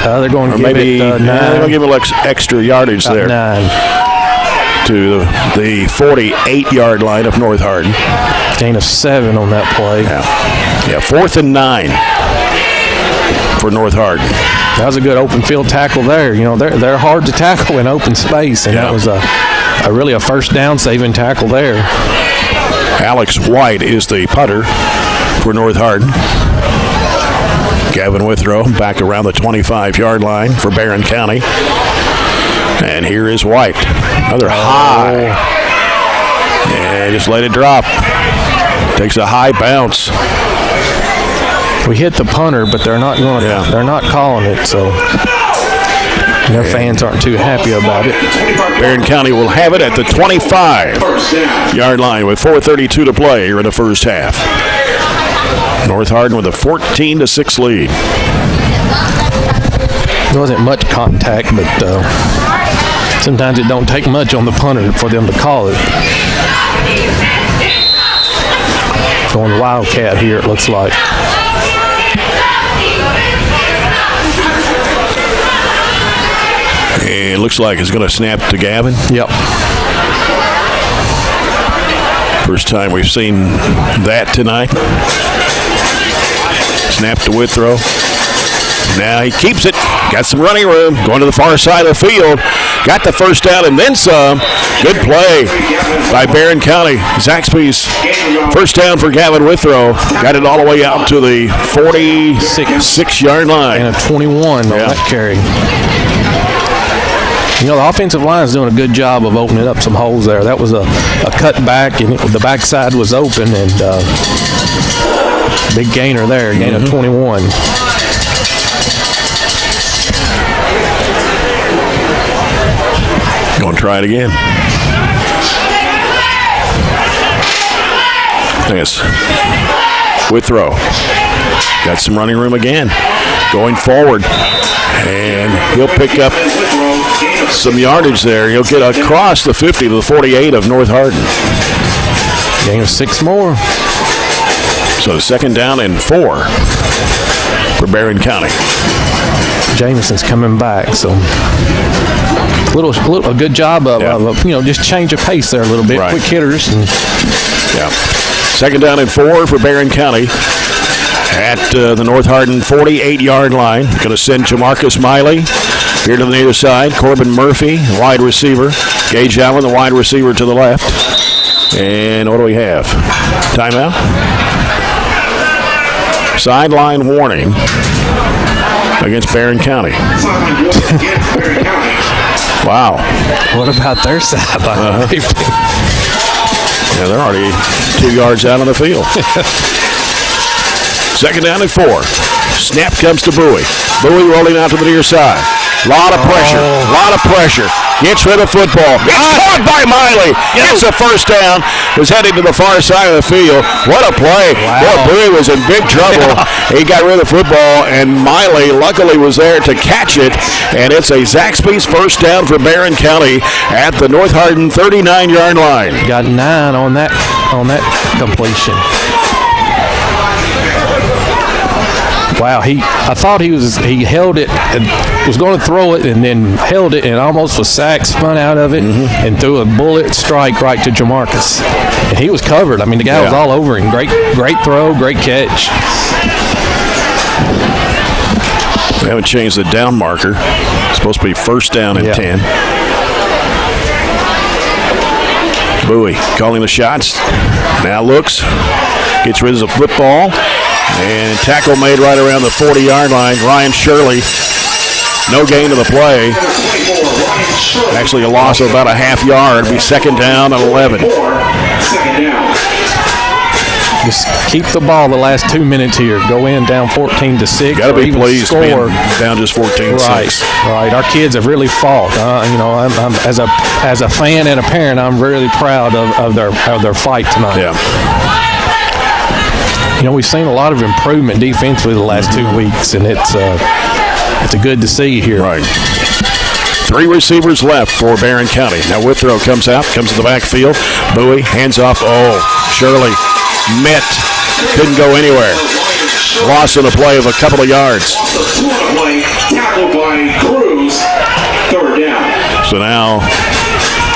They're going to give it 9. They're going to give it extra yardage there. 9. To the 48-yard line of North Hardin. Gain of 7 on that play. Yeah, 4th and 9 for North Hardin. That was a good open field tackle there. They're hard to tackle in open space, and that was a really a first down saving tackle there. Alex White is the punter for North Hardin. Gavin Withrow back around the 25-yard line for Barron County. And here is White. Another high. And just let it drop. Takes a high bounce. We hit the punter, but they're not going. They're not calling it, so their fans aren't too happy about it. Barron County will have it at the 25-yard line with 4:32 to play here in the first half. North Hardin with a 14-6 lead. There wasn't much contact, but sometimes it don't take much on the punter for them to call it. Going Wildcat here, it looks like. And it looks like it's going to snap to Gavin. Yep. First time we've seen that tonight. Snap to Withrow. Now he keeps it. Got some running room. Going to the far side of the field. Got the first down and then some. Good play by Barron County. Zaxby's first down for Gavin Withrow. Got it all the way out to the 46-yard line. And a 21 on that carry. The offensive line is doing a good job of opening up some holes there. That was a cut back, and the backside was open, and big gainer there, gain of 21. Going to try it again. Yes. Withrow. Got some running room again. Going forward. And he'll pick up some yardage there. He'll get across the 50 to the 48 of North Hardin. Gain of 6 more. So second down and 4 for Barron County. Jameson's coming back, so a good job of just change of pace there a little bit. Right. Quick hitters. Second down and 4 for Barron County at the North Hardin 48-yard line. Going to send Jamarcus Miley here to the near side. Corbin Murphy, wide receiver. Gage Allen, the wide receiver to the left. And what do we have? Timeout? Sideline warning against Barron County. Wow. What about their sideline? Yeah, they're already 2 yards out on the field. Second down and 4. Snap comes to Bowie. Bowie rolling out to the near side. Lot of pressure. Gets rid of football. Gets caught by Miley. Gets a first down. Was heading to the far side of the field. What a play. Wow. Boy, Bowie was in big trouble. He got rid of the football, and Miley luckily was there to catch it. And it's a Zaxby's first down for Barron County at the North Hardin 39-yard line. Got 9 on that completion. Wow, I thought he held it and was going to throw it and then held it and almost was sacked, spun out of it, and threw a bullet strike right to Jamarcus. And he was covered. I mean, the guy was all over him. Great throw, great catch. We haven't changed the down marker. It's supposed to be first down and 10. Bowie calling the shots. Now looks, gets rid of the football. And tackle made right around the 40-yard line. Ryan Shirley, no gain to the play. Actually a loss of about a half yard. It'll be second down and 11. Just keep the ball the last 2 minutes here. Go in down 14-6. Got to be pleased being down just 14-6. Right. Our kids have really fought. I'm as a fan and a parent, I'm really proud of their fight tonight. Yeah. We've seen a lot of improvement defensively the last 2 weeks, and it's good to see here. Right. 3 receivers left for Barron County. Now Withrow comes out, comes to the backfield. Bowie, hands off. Shirley met. Couldn't go anywhere. Loss in the play of a couple of yards. Tackled by Cruz. Third down. So now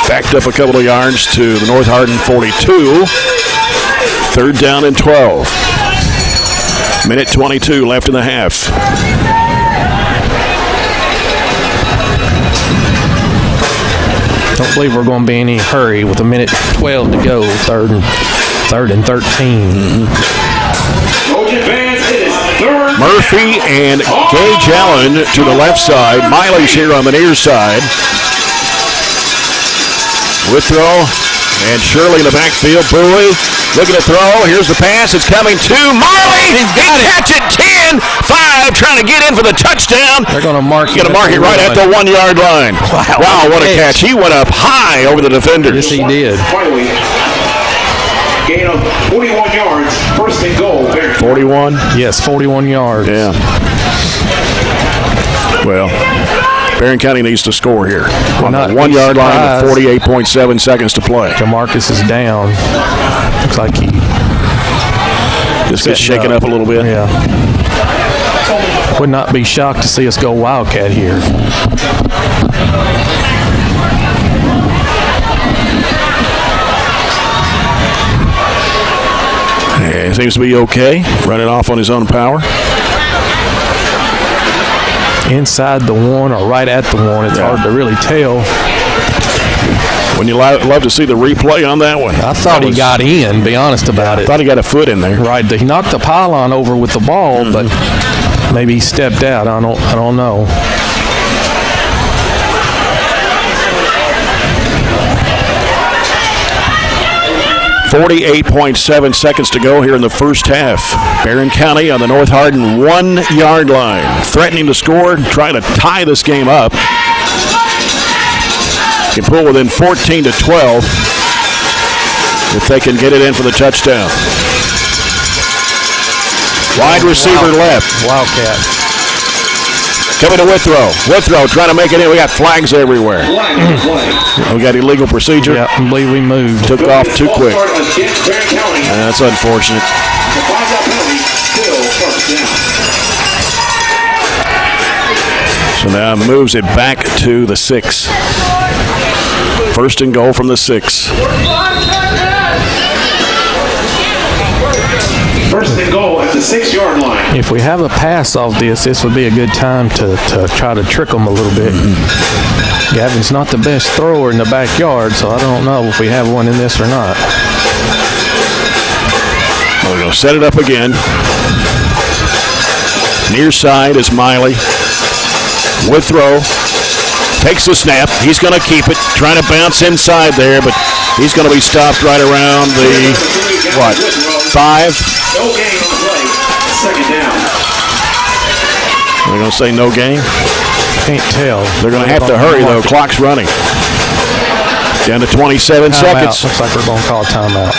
backed up a couple of yards to the North Hardin 42. Third down and 12. Minute 22 left in the half. Don't believe we're going to be in any hurry with a minute 12 to go. Third and 13. Murphy and Gage Allen to the left side. Miley's here on the near side. Withrow and Shirley in the backfield. Bowie looking to throw. Here's the pass. It's coming to Miley. He catch it. 10-5, trying to get in for the touchdown. They're going to mark it. Right at the 1-yard line. Wow, what a catch. He went up high over the defenders. Yes, he did. Finally, gain of 41 yards. First and goal. 41? Yes, 41 yards. Yeah. Well, Barron County needs to score here. On the 1-yard line with 48.7 seconds to play. Jamarcus is down. Looks like he just gets shaken up a little bit. Yeah. Would not be shocked to see us go Wildcat here. Yeah, he seems to be okay. Running off on his own power. Inside the 1 or right at the 1. It's hard to really tell. When you love to see the replay on that one. I thought he got in, be honest about it. I thought he got a foot in there. Right. He knocked the pylon over with the ball, but maybe he stepped out. I don't know. .7 seconds to go here in the first half. Barron County on the North Hardin 1-yard line. Threatening to score, trying to tie this game up. Can pull within 14-12 if they can get it in for the touchdown. Wide receiver left. Wildcat. Coming to Withrow. Withrow trying to make it in. We got flags everywhere. We got illegal procedure. Yeah, I believe we moved. Took off too quick. That's unfortunate. So now moves it back to the 6. First and goal from the 6. First and goal at the 6-yard line. If we have a pass off this would be a good time to try to trick them a little bit. Gavin's not the best thrower in the backyard, so I don't know if we have one in this or not. We're going to set it up again. Near side is Miley. With throw. Takes the snap. He's going to keep it. Trying to bounce inside there, but he's going to be stopped right around the, 5? No gain on the play. Second down. They're going to say no gain? Can't tell. They're going to have to hurry, though. Clock's running. Down to 27 seconds. Looks like we're going to call a timeout.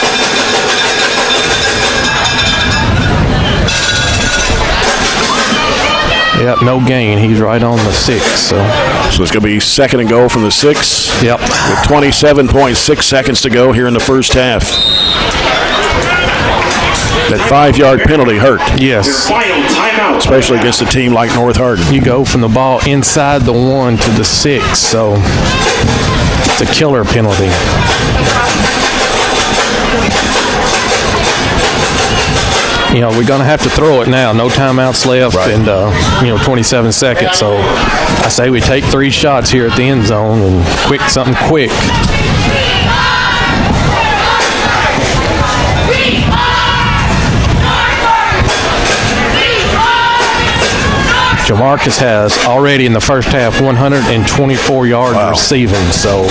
Yep, no gain. He's right on the 6. So it's going to be second and goal from the 6. Yep. With 27.6 seconds to go here in the first half. That 5-yard penalty hurt. Yes. Your final timeout. Especially against a team like North Hardin. You go from the ball inside the 1 to the 6, so it's a killer penalty. You know, we're going to have to throw it now. No timeouts left, right. And, 27 seconds. So I say we take 3 shots here at the end zone and something quick. Jamarcus has already in the first half 124 yards receiving. So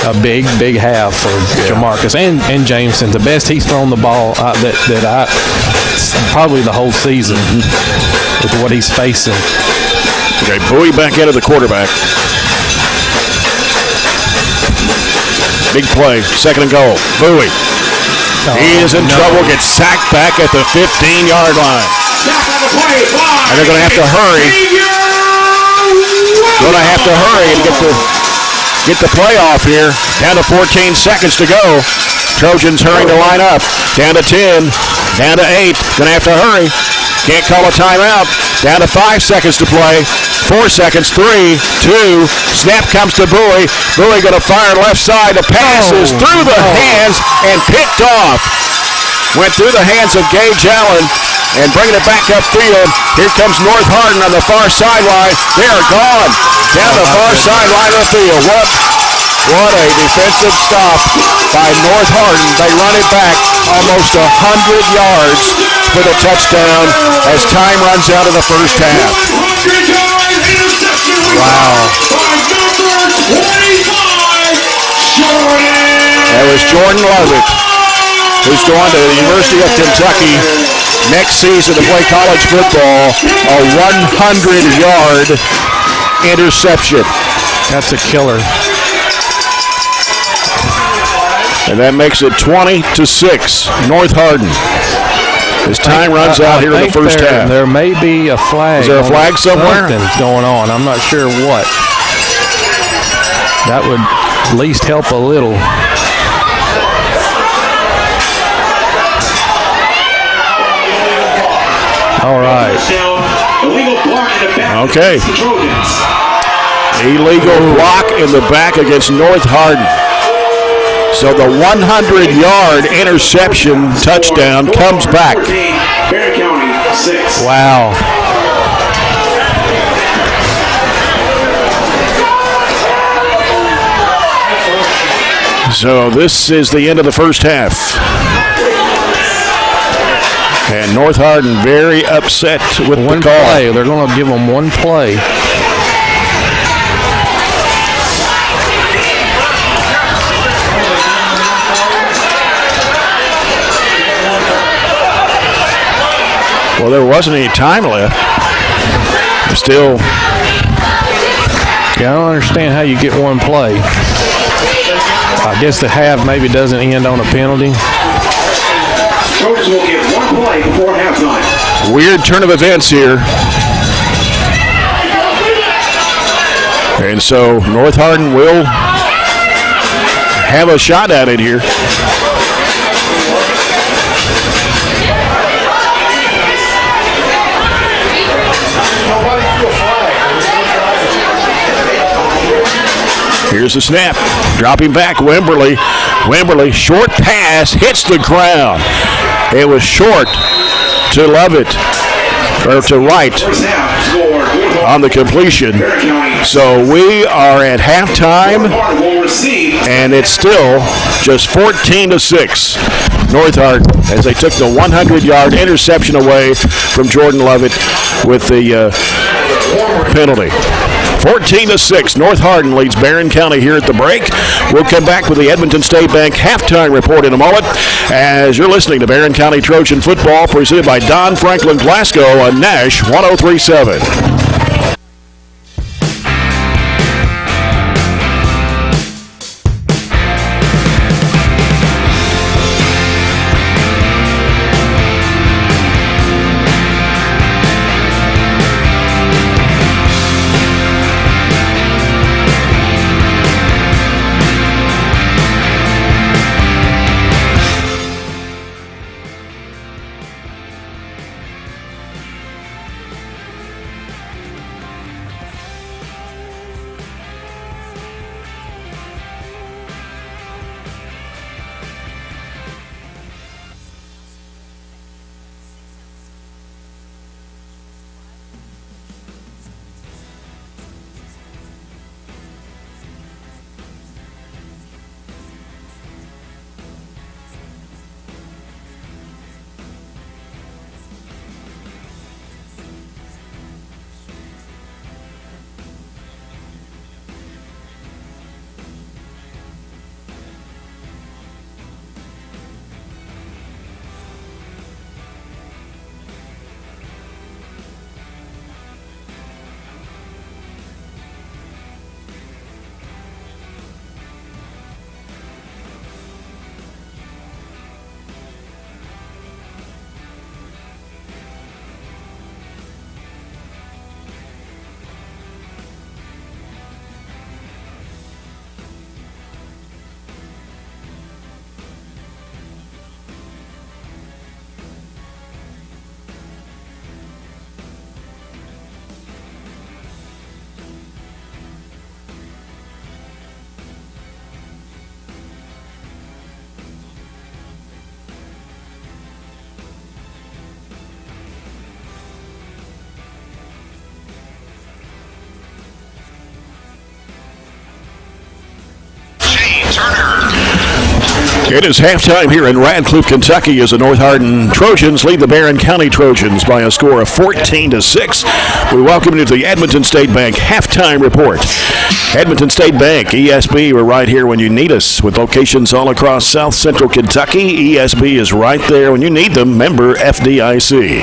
a big half for Jamarcus and Jameson. The best he's thrown the ball probably the whole season with what he's facing. Okay, Bowie back into the quarterback. Big play, second and goal. Bowie. He is in trouble, gets sacked back at the 15-yard line. And they're going to have to hurry. And get the play off here. Down to 14 seconds to go. Trojans hurrying to line up. Down to 10. Down to 8. Going to have to hurry. Can't call a timeout. Down to 5 seconds to play. 4 seconds. 3, 2. Snap comes to Bowie. Bowie going to fire left side. The pass is through the hands and picked off. Went through the hands of Gage Allen and bringing it back upfield. Here comes North Hardin on the far sideline. They are gone down the far sideline of the field. What a defensive stop by North Hardin. They run it back almost 100 yards for the touchdown as time runs out of the first half. Wow. That was Jordan Lovett, who's going to the University of Kentucky next season to play college football. A 100-yard interception. That's a killer. And that makes it 20-6, North Hardin. As time runs out here in the first half. There may be a flag. Is there a flag somewhere? Something's going on. I'm not sure what. That would at least help a little. All right. Okay. Illegal block in the back against North Hardin. So the 100-yard interception touchdown comes back. Barron County 6. Wow. So this is the end of the first half. And North Hardin very upset with the call. Play. They're going to give them one play. Well, there wasn't any time left. Still. Yeah, I don't understand how you get one play. I guess the half maybe doesn't end on a penalty. Trojans will get one play before halftime. Weird turn of events here. And so North Hardin will have a shot at it here. Here's the snap. Dropping back, Wimberly. Wimberly, short pass, hits the ground. It was short to Lovett, or to Wright on the completion. So we are at halftime, and it's still just 14-6. North Hardin as they took the 100-yard interception away from Jordan Lovett with the penalty. 14-6, North Hardin leads Barron County here at the break. We'll come back with the Edmonton State Bank halftime report in a moment as you're listening to Barron County Trojan football presented by Don Franklin Glasgow on Nash 103.7. It is halftime here in Radcliffe, Kentucky, as the North Hardin Trojans lead the Barron County Trojans by a score of 14-6. We welcome you to the Edmonton State Bank halftime report. Edmonton State Bank, ESB, we're right here when you need us with locations all across South Central Kentucky. ESB is right there when you need them. Member FDIC.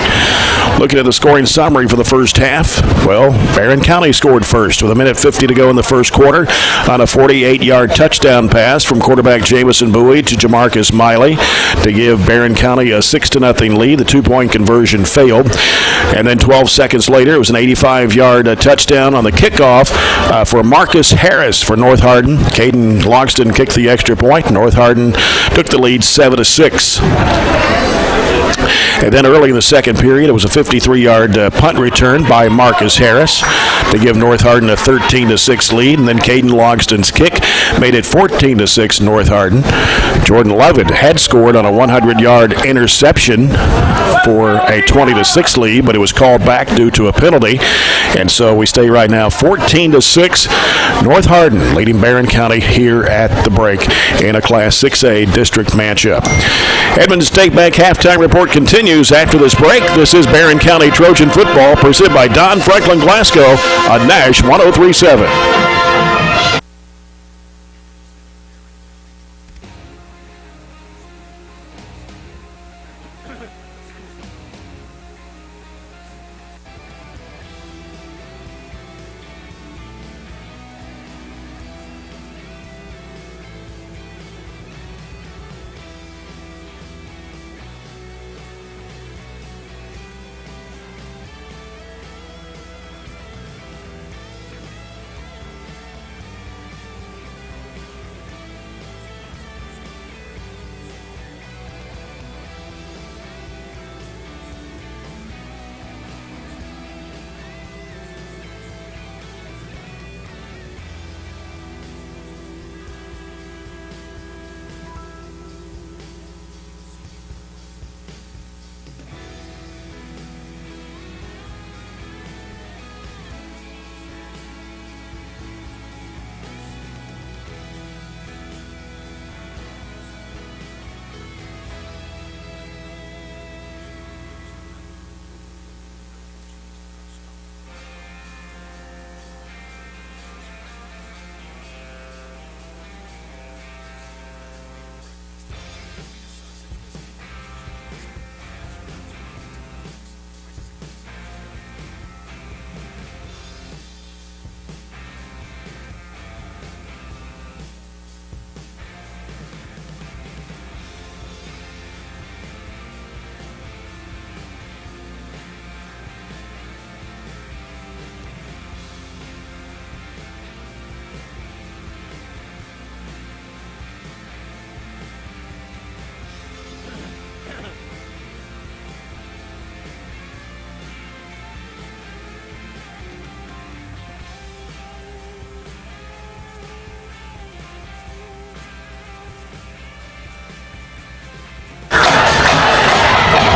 Looking at the scoring summary for the first half, well, Barron County scored first with 1:50 to go in the first quarter on a 48-yard touchdown pass from quarterback Jamison Bowie to Jamarcus Miley to give Barron County a 6-0 lead. The two-point conversion failed. And then 12 seconds later, it was an 85-yard touchdown on the kickoff for Marcus Harris for North Hardin. Caden Logston kicked the extra point. North Hardin took the lead 7-6. And then early in the second period, it was a 53-yard punt return by Marcus Harris to give North Hardin a 13-6 lead. And then Caden Logston's kick made it 14-6 North Hardin. Jordan Lovett had scored on a 100-yard interception for a 20-6 lead, but it was called back due to a penalty. And so we stay right now 14-6. North Hardin leading Barron County here at the break in a Class 6A district matchup. Edmonton State Bank halftime report continues after this break. This is Barron County Trojan football presented by Don Franklin Glasgow on Nash 103.7.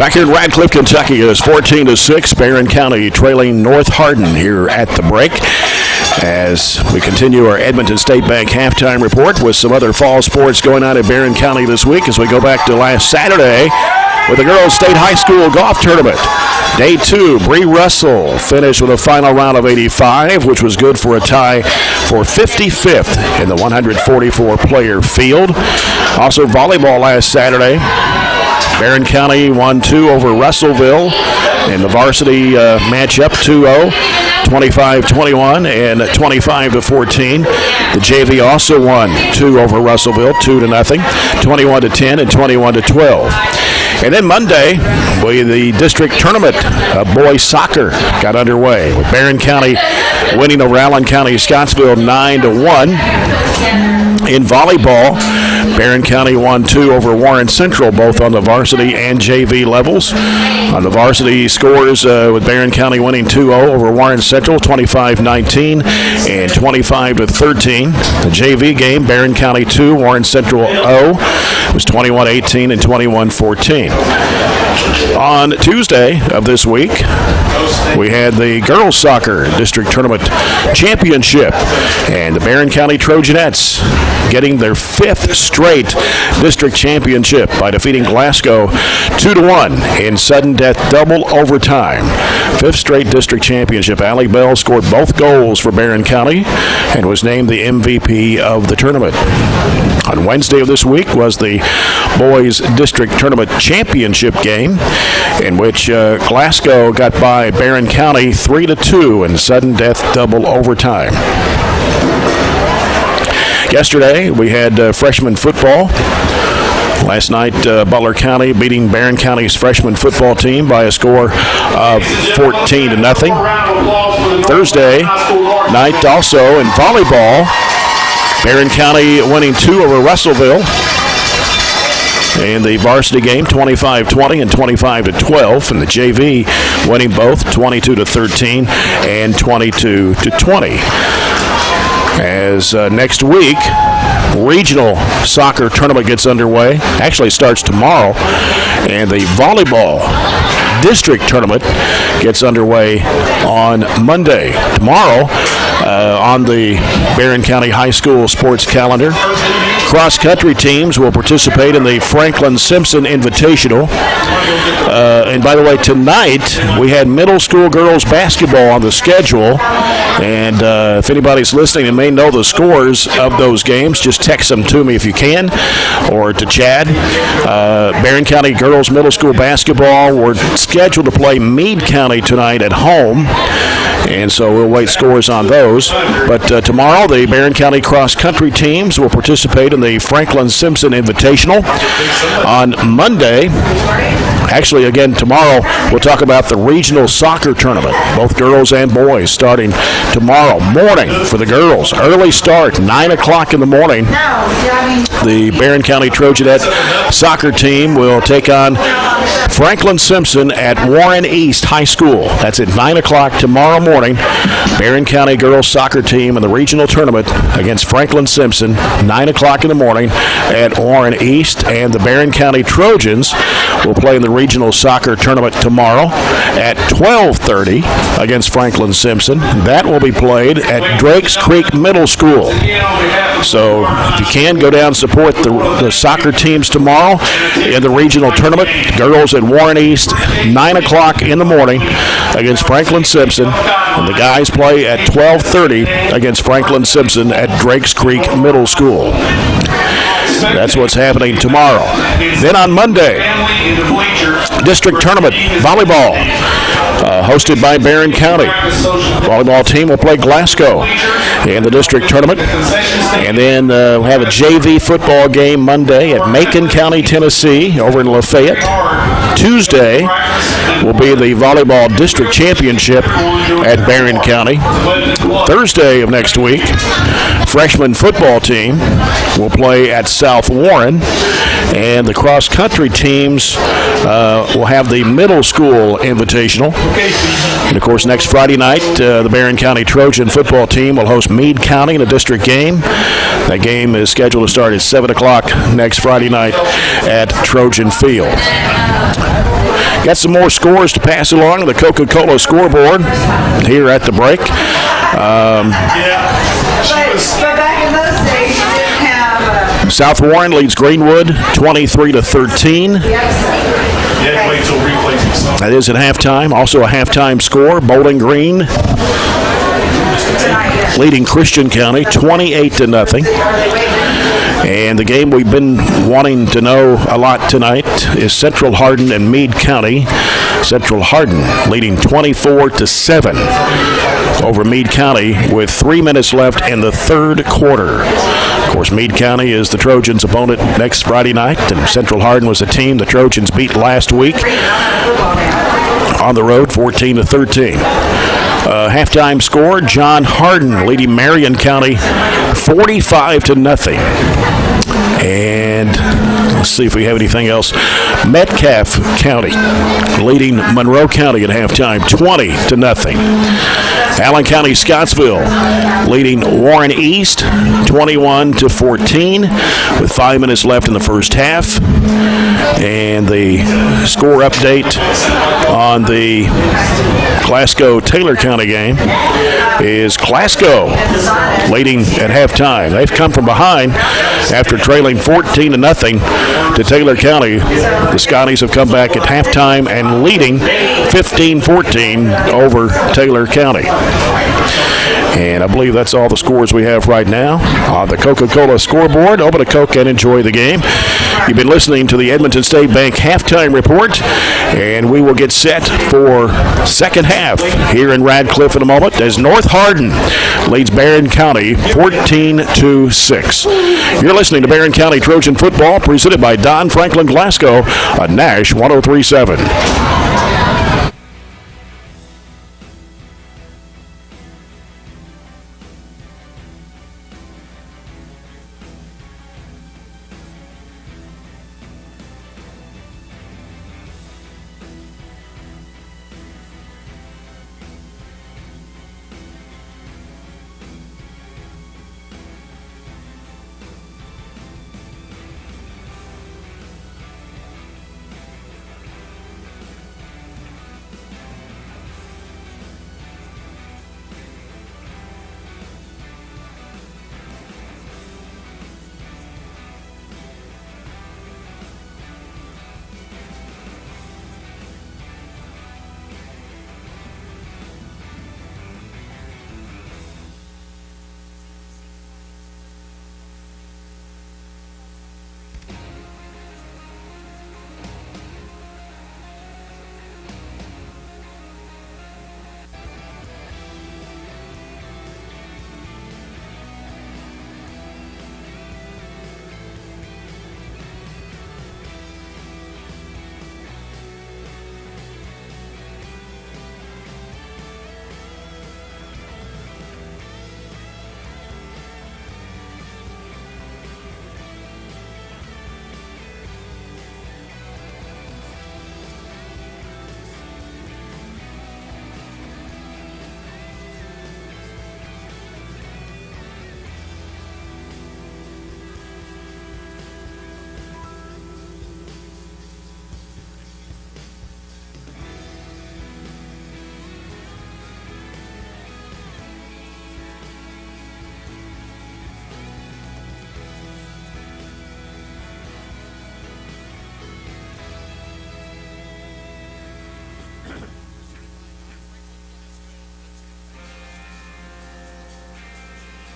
Back here in Radcliffe, Kentucky, it is 14-6. Barron County trailing North Hardin here at the break. As we continue our Edmonton State Bank halftime report with some other fall sports going on in Barron County this week, as we go back to last Saturday with the Girls State High School Golf Tournament. Day 2, Bree Russell finished with a final round of 85, which was good for a tie for 55th in the 144-player field. Also volleyball last Saturday. Barron County won 2 over Russellville in the varsity matchup, 2-0. 25-21 and 25-14. The JV also won 2 over Russellville, 2-0, 21-10 and 21-12. And then Monday, the district tournament of boys soccer got underway with Barron County winning over Allen County Scottsville 9-1. In volleyball, Barron County won 2 over Warren Central, both on the varsity and JV levels. On the varsity scores, with Barron County winning 2-0 over Warren Central, 25-19 and 25-13. The JV game, Barron County 2, Warren Central 0, was 21-18 and 21-14. On Tuesday of this week, we had the girls soccer district tournament championship, and the Barron County Trojanettes getting their 5th straight district championship by defeating Glasgow 2-1 in sudden death double overtime. 5th straight district championship. Allie Bell scored both goals for Barron County and was named the MVP of the tournament. On Wednesday of this week was the boys district tournament championship game, in which Glasgow got by Barron County 3-2 in sudden death double overtime. Yesterday, we had freshman football. Last night, Butler County beating Barron County's freshman football team by a score of 14-0. Thursday night also in volleyball, Barron County winning 2 over Russellville. In the varsity game, 25-20 and 25-12, and the JV winning both 22-13 and 22-20. As next week, regional soccer tournament gets underway. Actually starts tomorrow, and the volleyball district tournament gets underway on Monday. Tomorrow, on the Barron County High School sports calendar, cross-country teams will participate in the Franklin Simpson Invitational. And by the way, tonight we had middle school girls basketball on the schedule. And if anybody's listening and may know the scores of those games, just text them to me if you can, or to Chad. Barron County girls middle school basketball, we're scheduled to play Meade County tonight at home. And so we'll wait scores on those. But tomorrow, the Barron County cross-country teams will participate in the Franklin Simpson Invitational. On Monday, actually, again, tomorrow, we'll talk about the regional soccer tournament, both girls and boys, starting tomorrow morning for the girls. Early start, 9 o'clock in the morning. The Barron County Trojanette soccer team will take on Franklin Simpson at Warren East High School. That's at 9 o'clock tomorrow morning. Barron County girls soccer team in the regional tournament against Franklin Simpson, 9 o'clock in the morning at Warren East. And the Barron County Trojans will play in the regional soccer tournament tomorrow at 12:30 against Franklin Simpson. That will be played at Drakes Creek Middle School. So if you can, go down and support the soccer teams tomorrow in the regional tournament. Girls at Warren East, 9 o'clock in the morning against Franklin Simpson. And the guys play at 12:30 against Franklin Simpson at Drakes Creek Middle School. That's what's happening tomorrow. Then on Monday, district tournament volleyball, hosted by Barron County. Volleyball team will play Glasgow in the district tournament. And then we'll have a JV football game Monday at Macon County, Tennessee, over in Lafayette. Tuesday will be the volleyball district championship at Barron County. Thursday of next week, freshman football team will play at South Warren, and the cross-country teams will have the middle school invitational. And, of course, next Friday night, the Barron County Trojan football team will host Meade County in a district game. That game is scheduled to start at 7 o'clock next Friday night at Trojan Field. Got some more scores to pass along to the Coca-Cola scoreboard here at the break. But back in those days, you didn't have South Warren leads Greenwood 23-13. That is at halftime. Also a halftime score. Bowling Green leading Christian County 28-0. And the game we've been wanting to know a lot tonight is Central Hardin and Meade County. Central Hardin leading 24-7 over Meade County with 3 minutes left in the third quarter. Of course, Meade County is the Trojans' opponent next Friday night, and Central Hardin was a team the Trojans beat last week on the road 14-13. Halftime score, John Hardin leading Marion County 45-0. And let's see if we have anything else. Metcalfe County leading Monroe County at halftime 20-0. Allen County Scottsville leading Warren East 21-14 with 5 minutes left in the first half. And the score update on the Glasgow-Taylor County game is Glasgow leading at halftime. They've come from behind after trailing 14-0 to Taylor County. The Scotties have come back at halftime and leading 15-14 over Taylor County. And I believe that's all the scores we have right now on the Coca-Cola scoreboard. Open a Coke and enjoy the game. You've been listening to the Edmonton State Bank halftime report, and we will get set for second half here in Radcliffe in a moment as North Hardin leads Barron County 14-6. You're listening to Barron County Trojan football presented by Don Franklin Glasgow on Nash 103.7.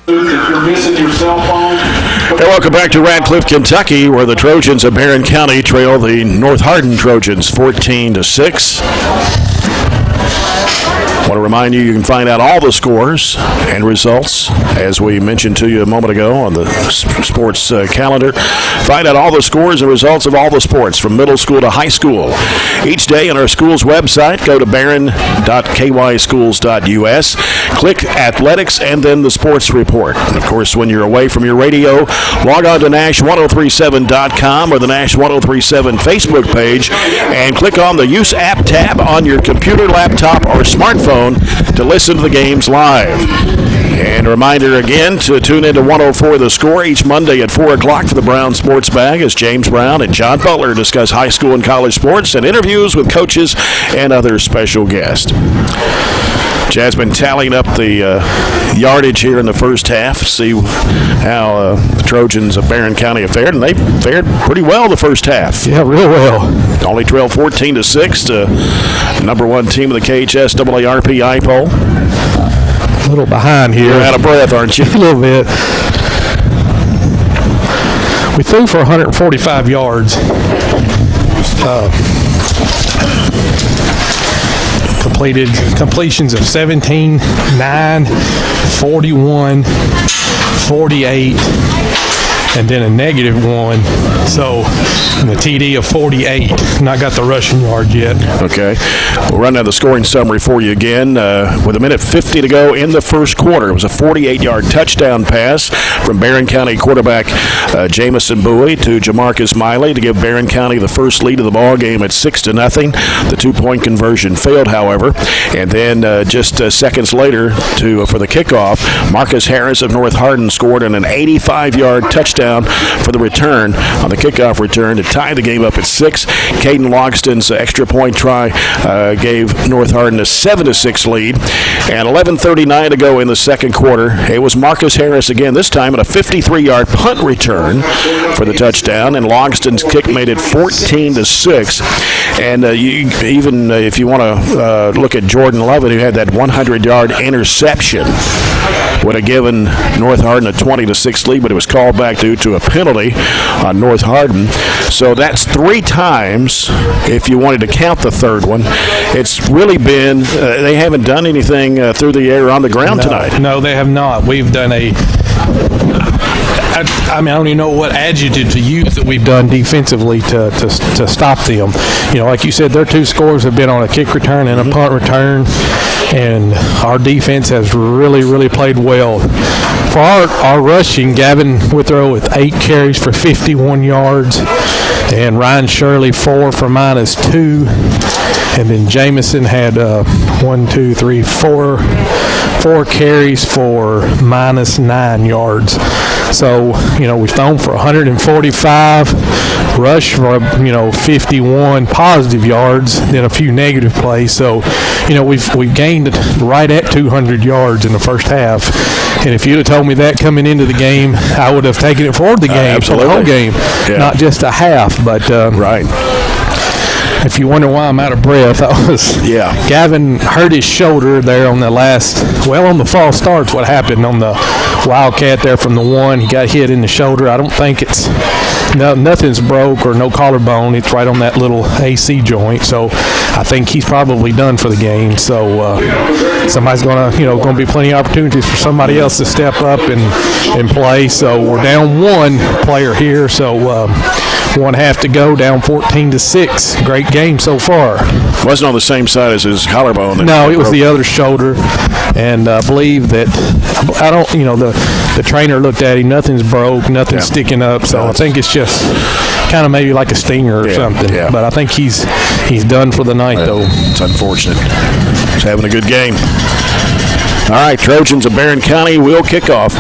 If you're missing your cell phone. Hey, welcome back to Radcliffe, Kentucky, where the Trojans of Barron County trail the North Hardin Trojans 14-6. I want to remind you, you can find out all the scores and results, as we mentioned to you a moment ago on the sports calendar. Find out all the scores and results of all the sports from middle school to high school. Each day on our school's website, go to barron.kyschools.us, click Athletics, and then the Sports Report. And of course, when you're away from your radio, log on to Nash1037.com or the Nash 1037 Facebook page and click on the Use App tab on your computer, laptop, or smartphone phone to listen to the games live. And a reminder again to tune into 104 The Score each Monday at 4 o'clock for the Brown Sports Bag as James Brown and John Butler discuss high school and college sports and interviews with coaches and other special guests. Chad's been tallying up the yardage here in the first half, see how the Trojans of Barron County have fared, and they fared pretty well the first half. Yeah, real well. Only trailed 14-6 to number one team of the KHS AARP poll. A little behind here. You're out of breath, aren't you? A little bit. We threw for 145 yards. Completions of 17, 9, 41, 48, and then a -1. So, and the TD of 48. Not got the rushing yard yet. Okay. We'll run down the scoring summary for you again. With 1:50 to go in the first quarter, it was a 48-yard touchdown pass from Barron County quarterback Jamison Bowie to Jamarcus Miley to give Barron County the first lead of the ball game at 6-0. The 2-point conversion failed, however. And then just seconds later for the kickoff, Marcus Harris of North Hardin scored on an 85-yard touchdown for the return on the kickoff return to tie the game up at 6. Caden Logston's extra point try gave North Hardin a 7-6 lead. And 11:39 to go in the second quarter. It was Marcus Harris again, this time at a 53-yard punt return for the touchdown. And Logston's kick made it 14-6. And even if you want to look at Jordan Lovett, who had that 100-yard interception, would have given North Hardin a 20-6 lead, but it was called back due to a penalty on North Hardin. So that's 3 times, if you wanted to count the third one. It's really been, they haven't done anything through the air or on the ground tonight. No, they have not. We've done I don't even know what adjective to use that we've done defensively to stop them. You know, like you said, their 2 scores have been on a kick return and a punt return, and our defense has really, really played well. For our rushing, Gavin Withrow with 8 carries for 51 yards, and Ryan Shirley 4 for -2, and then Jamison had 4 carries for -9 yards. So, you know, we've thrown for 145, rushed for, 51 positive yards, then a few negative plays. So, you know, we've gained right at 200 yards in the first half. And if you'd have told me that coming into the game, I would have taken it for the game, for the whole game, not just a half. But right. If you wonder why I'm out of breath, Gavin hurt his shoulder there on the on the false start's what happened on the Wildcat there from the 1. He got hit in the shoulder. I don't think nothing's broke or no collarbone. It's right on that little AC joint. So I think he's probably done for the game. So somebody's going to be plenty of opportunities for somebody else to step up and play. So we're down 1 player here. So 1 half to go, down 14-6. Great game so far. Wasn't on the same side as his collarbone. No, it was the other shoulder, and I believe that the trainer looked at him. Nothing's broke, nothing's sticking up. So I think it's just kind of maybe like a stinger or something. Yeah. But I think he's done for the night though. It's unfortunate. He's having a good game. All right, Trojans of Barron County will kick off,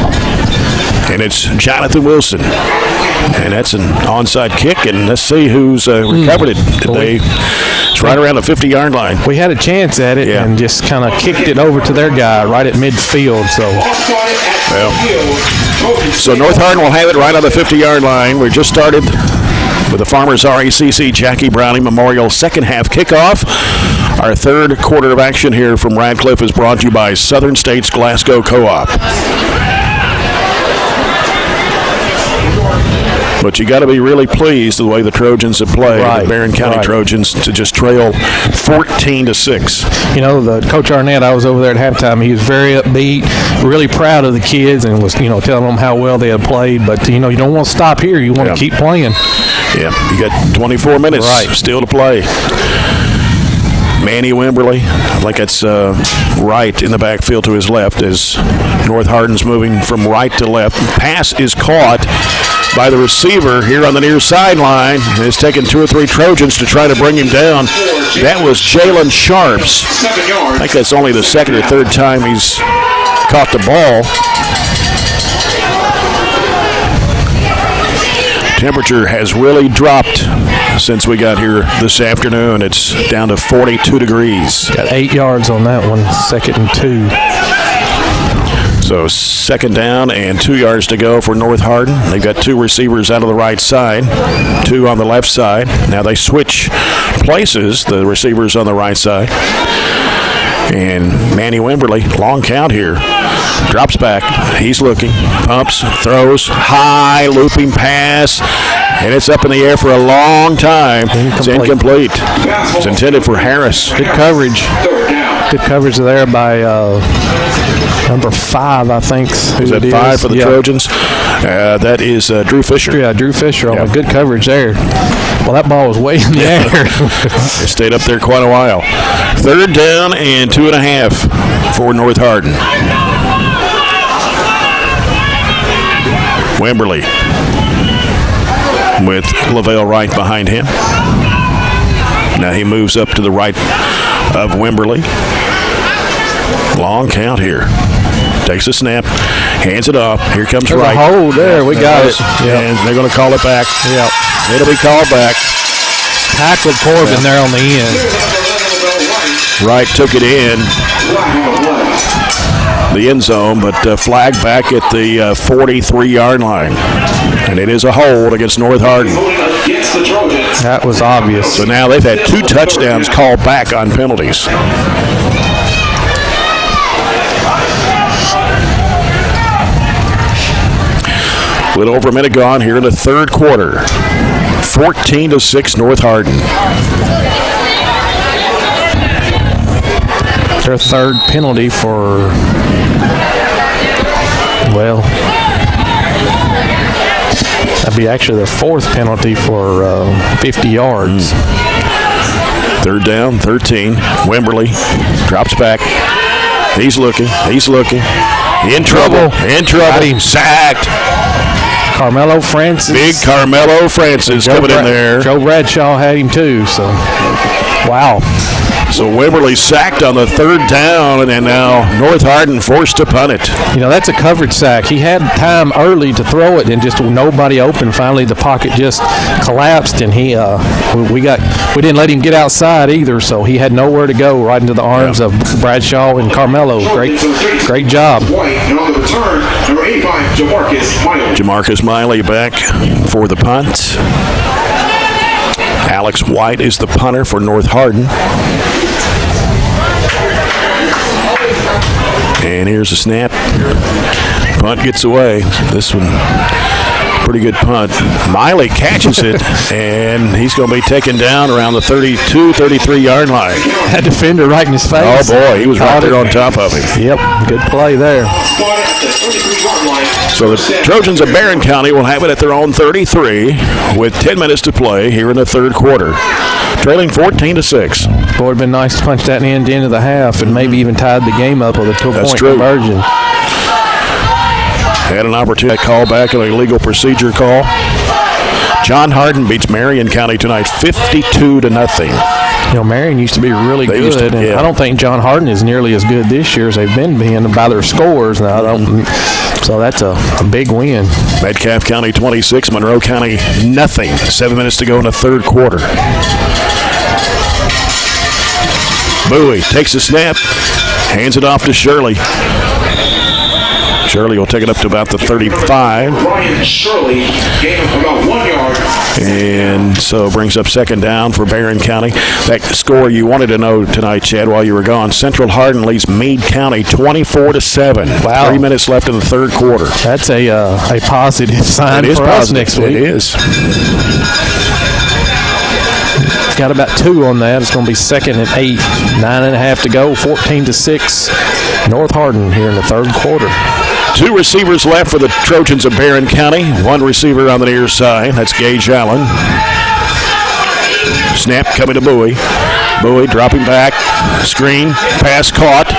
and it's Jonathan Wilson. And that's an onside kick, and let's see who's recovered it today. It's right around the 50-yard line. We had a chance at it and just kind of kicked it over to their guy right at midfield. So North Hardin will have it right on the 50-yard line. We just started with the Farmers RACC Jackie Browning Memorial second half kickoff. Our third quarter of action here from Radcliffe is brought to you by Southern States Glasgow Co-op. But you got to be really pleased with the way the Trojans have played. The Barron County Trojans to just trail 14-6. You know, the Coach Arnett, I was over there at halftime. He was very upbeat, really proud of the kids, and was telling them how well they had played. But you don't want to stop here. You want to keep playing. Yeah, you got 24 minutes still to play. Manny Wimberly, I think it's right in the backfield to his left as North Hardin's moving from right to left. Pass is caught by the receiver here on the near sideline. It's taken 2 or 3 Trojans to try to bring him down. That was Jalen Sharps. I think that's only the second or third time he's caught the ball. Temperature has really dropped since we got here this afternoon. It's down to 42 degrees. Got 8 yards on that one, 2nd and 2. So 2nd down and 2 yards to go for North Hardin. They've got 2 receivers out of the right side, 2 on the left side. Now they switch places, the receivers on the right side. And Manny Wimberly, long count here, drops back. He's looking, pumps, throws, high, looping pass, and it's up in the air for a long time. It's incomplete. It's intended for Harris. Good coverage. Good coverage there by number 5, I think. Is that 5 for the Trojans? That is Drew Fisher. Yeah, Drew Fisher on a good coverage there. Well, that ball was way in the air. It stayed up there quite a while. 3rd down and 2.5 for North Hardin. Wimberly with LaVale Wright behind him. Now he moves up to the right of Wimberly. Long count here. Takes a snap, hands it off. Here comes There's Wright. A hold there. We got it. And they're going to call it back. Yep. It'll be called back. Tackled Corbin there on the end. Wright took it in the end zone, but flagged back at the 43-yard line. And it is a hold against North Hardin. That was obvious. So now they've had 2 touchdowns called back on penalties. A little over a minute gone here in the 3rd quarter. 14-6 North Hardin. Their 3rd penalty for, well, that'd be actually their 4th penalty for 50 yards. 3rd down, 13. Wimberly drops back. He's looking. In trouble. Got him. Sacked. Carmelo Francis. Big Carmelo Francis coming in there. Joe Bradshaw had him too, so wow. So Wimberly sacked on the 3rd down, and now North Hardin forced to punt it. You know, that's a coverage sack. He had time early to throw it, and just nobody open. Finally, the pocket just collapsed, and we didn't let him get outside either, so he had nowhere to go. Right into the arms of Bradshaw and Carmelo. Great job. And on the return, number 85, Jamarcus Miley back for the punt. Alex White is the punter for North Hardin. And here's a snap. Punt gets away. This one, pretty good punt. Miley catches it, and he's going to be taken down around the 32, 33-yard line. That defender right in his face. Oh, boy, he was right there on top of him. Yep, good play there. So the Trojans of Barron County will have it at their own 33 with 10 minutes to play here in the 3rd quarter. Trailing 14-6. Boy, it'd been nice to punch that in at the end of the half and maybe even tied the game up with a 2-point conversion. Had an opportunity to call back an illegal procedure call. John Hardin beats Marion County tonight 52-0. You know, Marion used to be really good, and I don't think John Hardin is nearly as good this year as they've been being by their scores. Now, so that's a big win. Metcalfe County 26, Monroe County nothing. 7 minutes to go in the 3rd quarter. Bowie takes a snap, hands it off to Shirley. Shirley will take it up to about the 35. Ryan Shirley gave him about 1 yard. And so brings up 2nd down for Barron County. That score you wanted to know tonight, Chad, while you were gone. Central Hardin leads Meade County 24-7. Wow. 3 minutes left in the 3rd quarter. That's a positive sign for us next week. It is. Got about 2 on that. It's going to be 2nd and 8. 9.5 to go. 14-6. North Hardin here in the 3rd quarter. 2 receivers left for the Trojans of Barron County. 1 receiver on the near side. That's Gage Allen. Snap coming to Bowie. Bowie dropping back. Screen. Pass caught.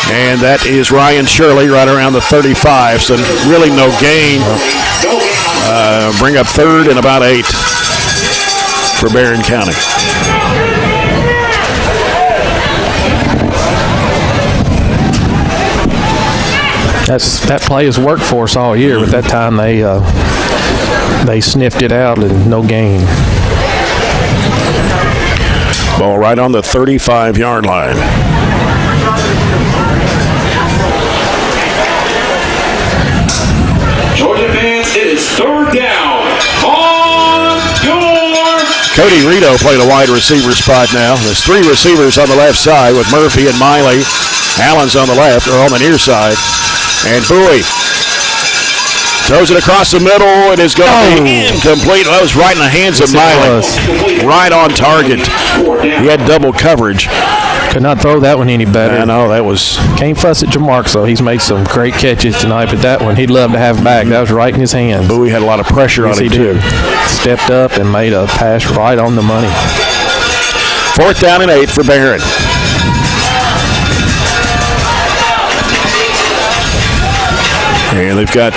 And that is Ryan Shirley right around the 35. So really no gain Bring up third and about 8 for Barron County. That play has worked for us all year, but that time they sniffed it out and no gain. Ball right on the 35-yard line. Georgia fans, it is third down. On your Cody Rito playing a wide receiver spot now. There's 3 receivers on the left side with Murphy and Miley. Allen's on the left, or on the near side. And Bowie throws it across the middle. It is going to be incomplete. That was right in the hands of Miley. Right on target. He had double coverage. Could not throw that one any better. I know, that was... Can't fuss at Jamark, so he's made some great catches tonight, but that one he'd love to have back. That was right in his hands. Bowie had a lot of pressure on him, too. Stepped up and made a pass right on the money. 4th down and 8 for Barron. And they've got...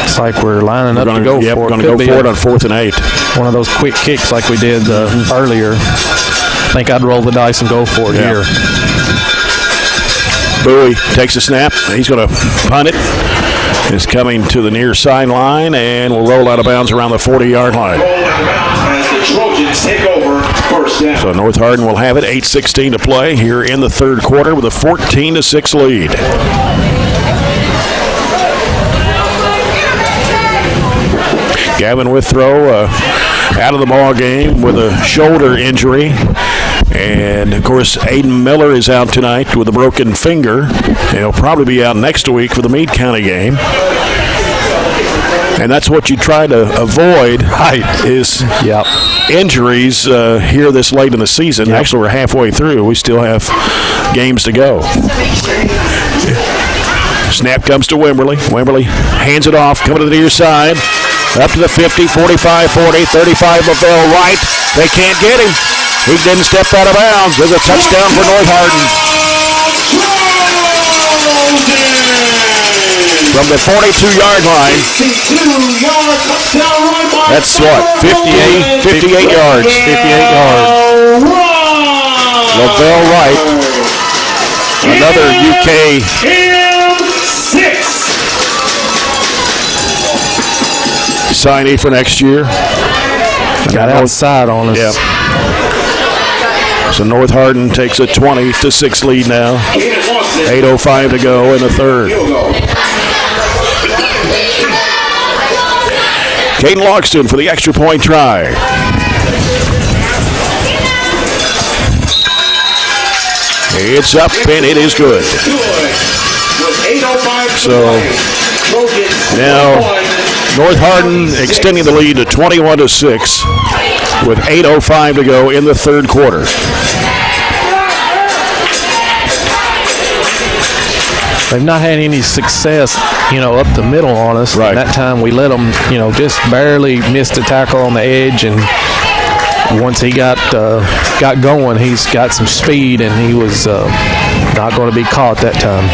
It's like we're lining up to go for it. We're going to go for it on 4th and 8. One of those quick kicks like we did earlier. I think I'd roll the dice and go for it here. Bowie takes a snap. He's going to punt it. It's coming to the near sideline and will roll out of bounds around the 40-yard line. as the Trojans take over first down. So North Hardin will have it. 8:16 to play here in the third quarter with a 14-6 lead. Gavin Withrow out of the ball game with a shoulder injury. And, of course, Aiden Miller is out tonight with a broken finger. He'll probably be out next week for the Meade County game. And that's what you try to avoid is injuries here this late in the season. Actually, we're halfway through. We still have games to go. Snap comes to Wimberly. Wimberly hands it off, coming to the near side. Up to the 50, 45, 40, 35, Lavelle right. They can't get him. He didn't step out of bounds. There's a touchdown for North Hardin. From the 42-yard line. That's what, 58 yards. 58 yards. Lavelle Wright. Another UK. Signee for next year. Got outside on us. Yeah. So North Hardin takes a 20-6 lead now. 8:05 to go in the third. Caden Logston for the extra point try. It's up and it is good. So now North Hardin extending the lead to 21-6 with 8:05 to go in the third quarter. They've not had any success, up the middle on us. Right. And that time we let them, just barely missed a tackle on the edge. And once he got going, he's got some speed, and he was not going to be caught that time.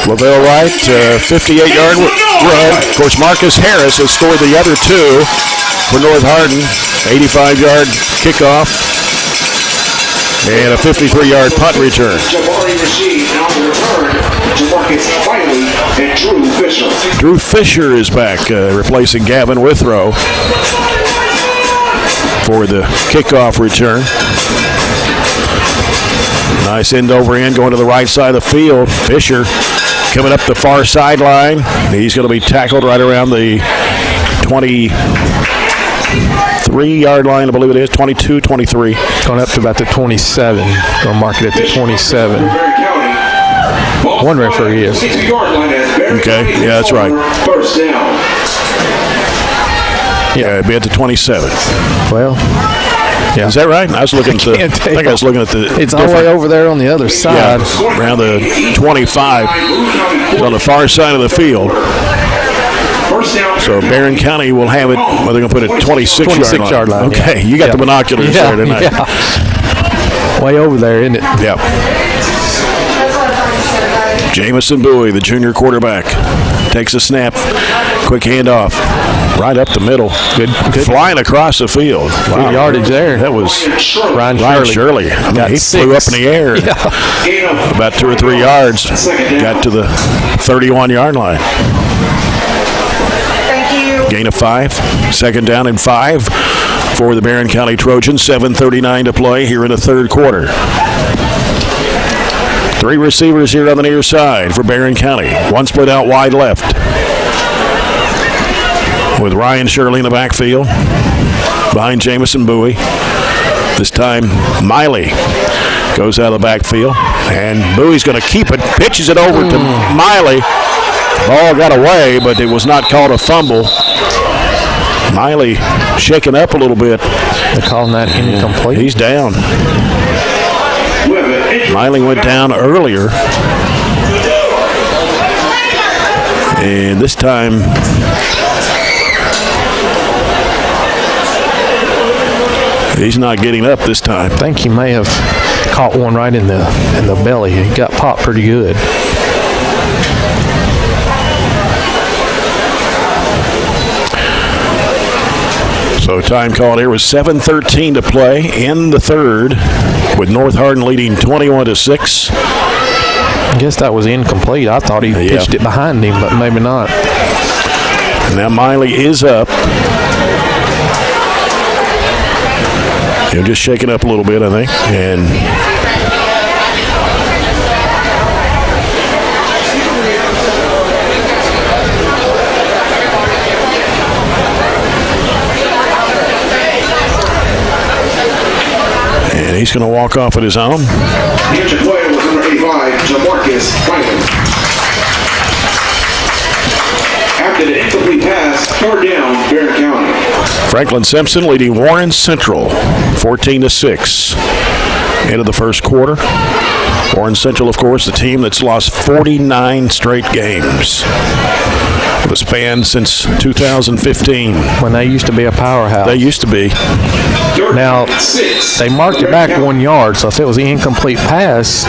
Lavelle Wright, 58-yard run. Of course, Marcus Harris has scored the other two for North Hardin. 85-yard kickoff and a 53-yard punt return. Drew Fisher is back, replacing Gavin Withrow for the kickoff return. Nice end over end going to the right side of the field. Fisher coming up the far sideline. He's going to be tackled right around the 23-yard line, I believe it is, 22, 23. Going up to about the 27. Going to mark it at the 27. One referee is. Okay, yeah, that's right. First down. Yeah, it'd be at the 27. Well, yeah. Is that right? I was looking at the. I think I was looking at the. It's all the way over there on the other side. Yeah, around the 25. It's on the far side of the field. So Barron County will have it. Well, they're going to put it 26-yard line. line. Okay, you got the binoculars there tonight. Yeah. Way over there, isn't it? Yep. Jamison Bowie, the junior quarterback, takes a snap. Quick handoff. Right up the middle. Good. Flying across the field. Wow. Good yardage there. That was Ryan Shirley. I mean, he flew up in the air. Yeah. About 2 or 3 yards. Got to the 31-yard line. Thank you. Gain of 5. Second down and 5 for the Barron County Trojans. 7:39 to play here in the third quarter. 3 receivers here on the near side for Barron County. One split out wide left, with Ryan Shirley in the backfield behind Jamison Bowie. This time Miley goes out of the backfield, and Bowie's going to keep it, pitches it over to Miley. Ball got away, but it was not called a fumble. Miley shaken up a little bit. They're calling that incomplete. He's down. Miley went down earlier, and this time he's not getting up this time. I think he may have caught one right in the belly. He got popped pretty good. So time called here was 7:13 to play in the third, with North Hardin leading 21-6. I guess that was incomplete. I thought he pitched it behind him, but maybe not. Now Miley is up. He'll just shake it up a little bit, I think. And he's going to walk off at his own. The injured player was number 85, Jamarcus Wyman. After the incomplete pass, third down, Barron County. Franklin Simpson leading Warren Central 14-6 into the first quarter. Warren Central, of course, the team that's lost 49 straight games. The span since 2015. When they used to be a powerhouse. They used to be. Now, they marked it back 1 yard, so if it was an incomplete pass,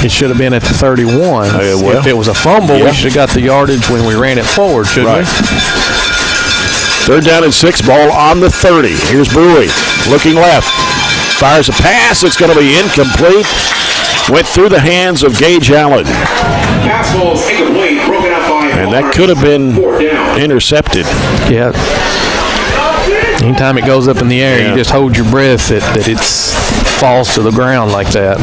it should have been at the 31. If it was a fumble, we should have got the yardage when we ran it forward, shouldn't we? Third down and 6, ball on the 30. Here's Bowie, looking left. Fires a pass. It's going to be incomplete. Went through the hands of Gage Allen. Pass ball is incomplete, broken up by And that could have been intercepted. Yeah. Anytime it goes up in the air, you just hold your breath that it falls to the ground like that.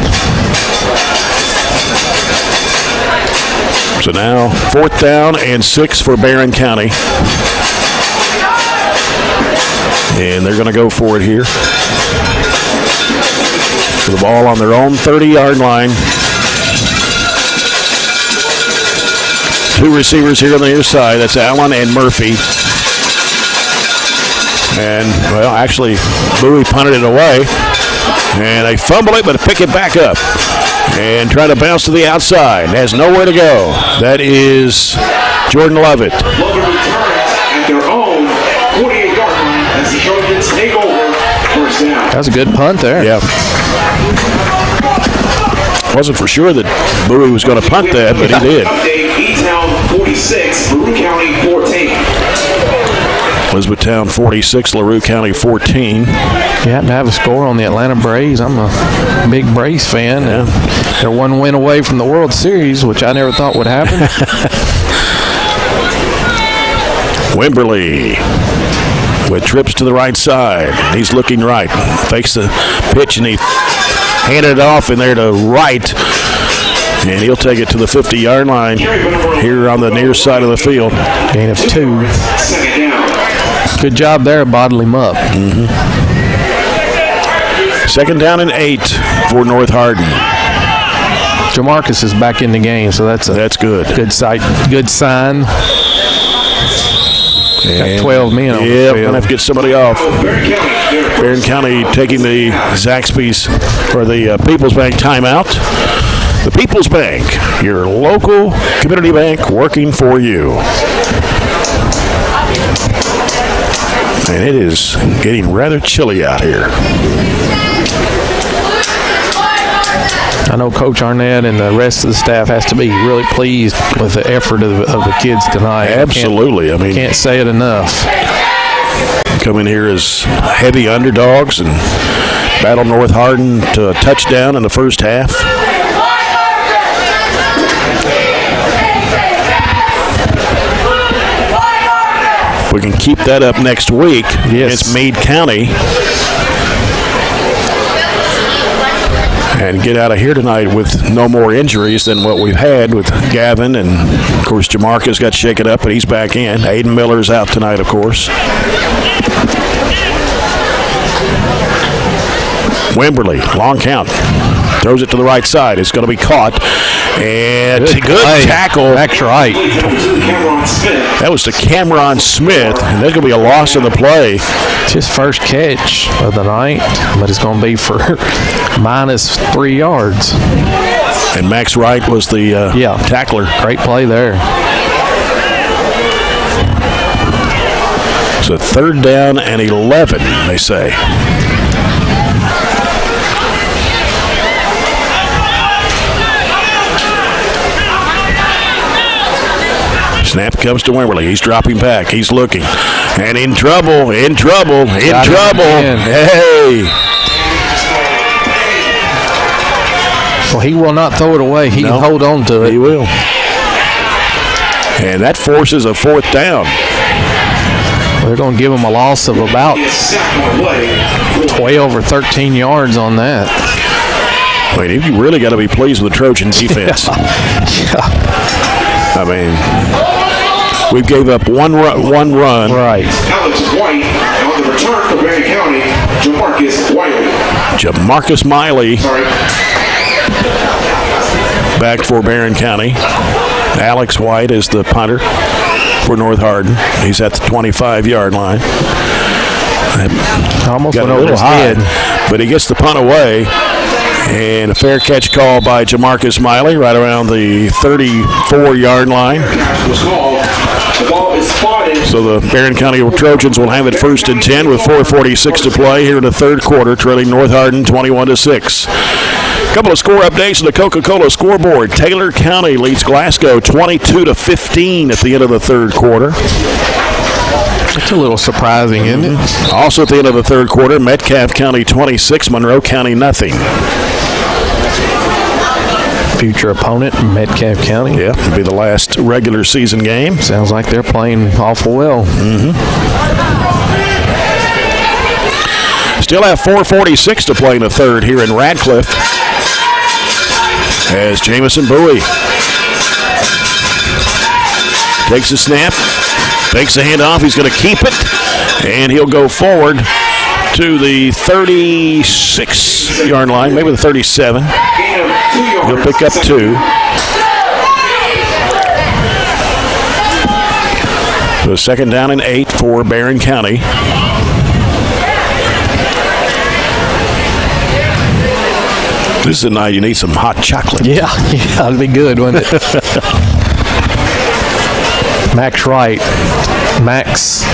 So now 4th down and 6 for Barron County. And they're going to go for it here. For the ball on their own 30-yard line. 2 receivers here on the near side. That's Allen and Murphy. And, well, actually, Bowie punted it away. And they fumble it, but pick it back up. And try to bounce to the outside. Has nowhere to go. That is Jordan Lovett. Lovett returns at their own 48-yard line as the Trojans take over first down. That was a good punt there. Yeah. Wasn't for sure that Bowie was going to punt that, but he did. Update, E-Town 46, LaRue County 14. Elizabethtown 46, LaRue County 14. You happen to have a score on the Atlanta Braves. I'm a big Braves fan. Yeah. They're 1 win away from the World Series, which I never thought would happen. Wimberly with trips to the right side. He's looking right. Fakes the pitch, and he handed it off in there to right. And he'll take it to the 50-yard line here on the near side of the field. Gain of 2. Second down. Good job there, bottled him up. Second down and 8 for North Hardin. Jamarcus is back in the game, so that's good. Good sign. Got 12 men on the field. field. Gonna have to get somebody off. Barron County taking the Zaxby's or the People's Bank timeout. The People's Bank, your local community bank working for you. And it is getting rather chilly out here. I know Coach Arnett and the rest of the staff has to be really pleased with the effort of the kids tonight. Absolutely. Can't say it enough. Come in here as heavy underdogs and battle North Hardin to a touchdown in the first half. We can keep that up next week against Meade County and get out of here tonight with no more injuries than what we've had with Gavin, and of course Jamarcus got shaken up and he's back in. Aiden Miller's out tonight, of course. Wimberly, long count, throws it to the right side. It's going to be caught, and good tackle. Max Wright. That was to Cameron Smith, and there's going to be a loss in the play. It's his first catch of the night, but it's going to be for -3 yards. And Max Wright was the tackler. Great play there. So 3rd down and 11, they say. Snap comes to Wimberly. He's dropping back. He's looking. And in trouble. Hey. Well, he will not throw it away. He can hold on to it. He will. And that forces a 4th down. They're going to give him a loss of about 12 or 13 yards on that. I mean, you really got to be pleased with the Trojan defense. I mean, we gave up one run. Right. Alex White on the return for Barron County. Jamarcus Miley. Back for Barron County. Alex White is the punter for North Hardin. He's at the 25-yard line. Almost got went a little over his high, head. but he gets the punt away. And a fair catch call by Jamarcus Miley right around the 34-yard line. So the Barron County Trojans will have it 1st and 10 with 4:46 to play here in the 3rd quarter, trailing North Hardin 21-6. Couple of score updates on the Coca-Cola scoreboard. Taylor County leads Glasgow 22-15 at the end of the 3rd quarter. It's a little surprising, isn't it? Also at the end of the 3rd quarter, Metcalfe County 26, Monroe County nothing. Future opponent, Metcalfe County. Yeah, it'll be the last regular season game. Sounds like they're playing awful well. Still have 4:46 to play in the 3rd here in Radcliffe. As Jamison Bowie takes a snap, takes the handoff. He's going to keep it, and he'll go forward to the 36-yard line, maybe the 37. He'll pick up 2. So 2nd down and 8 for Barron County. This is a night you need some hot chocolate. Yeah, that'd be good, wouldn't it? Max Wright. Max,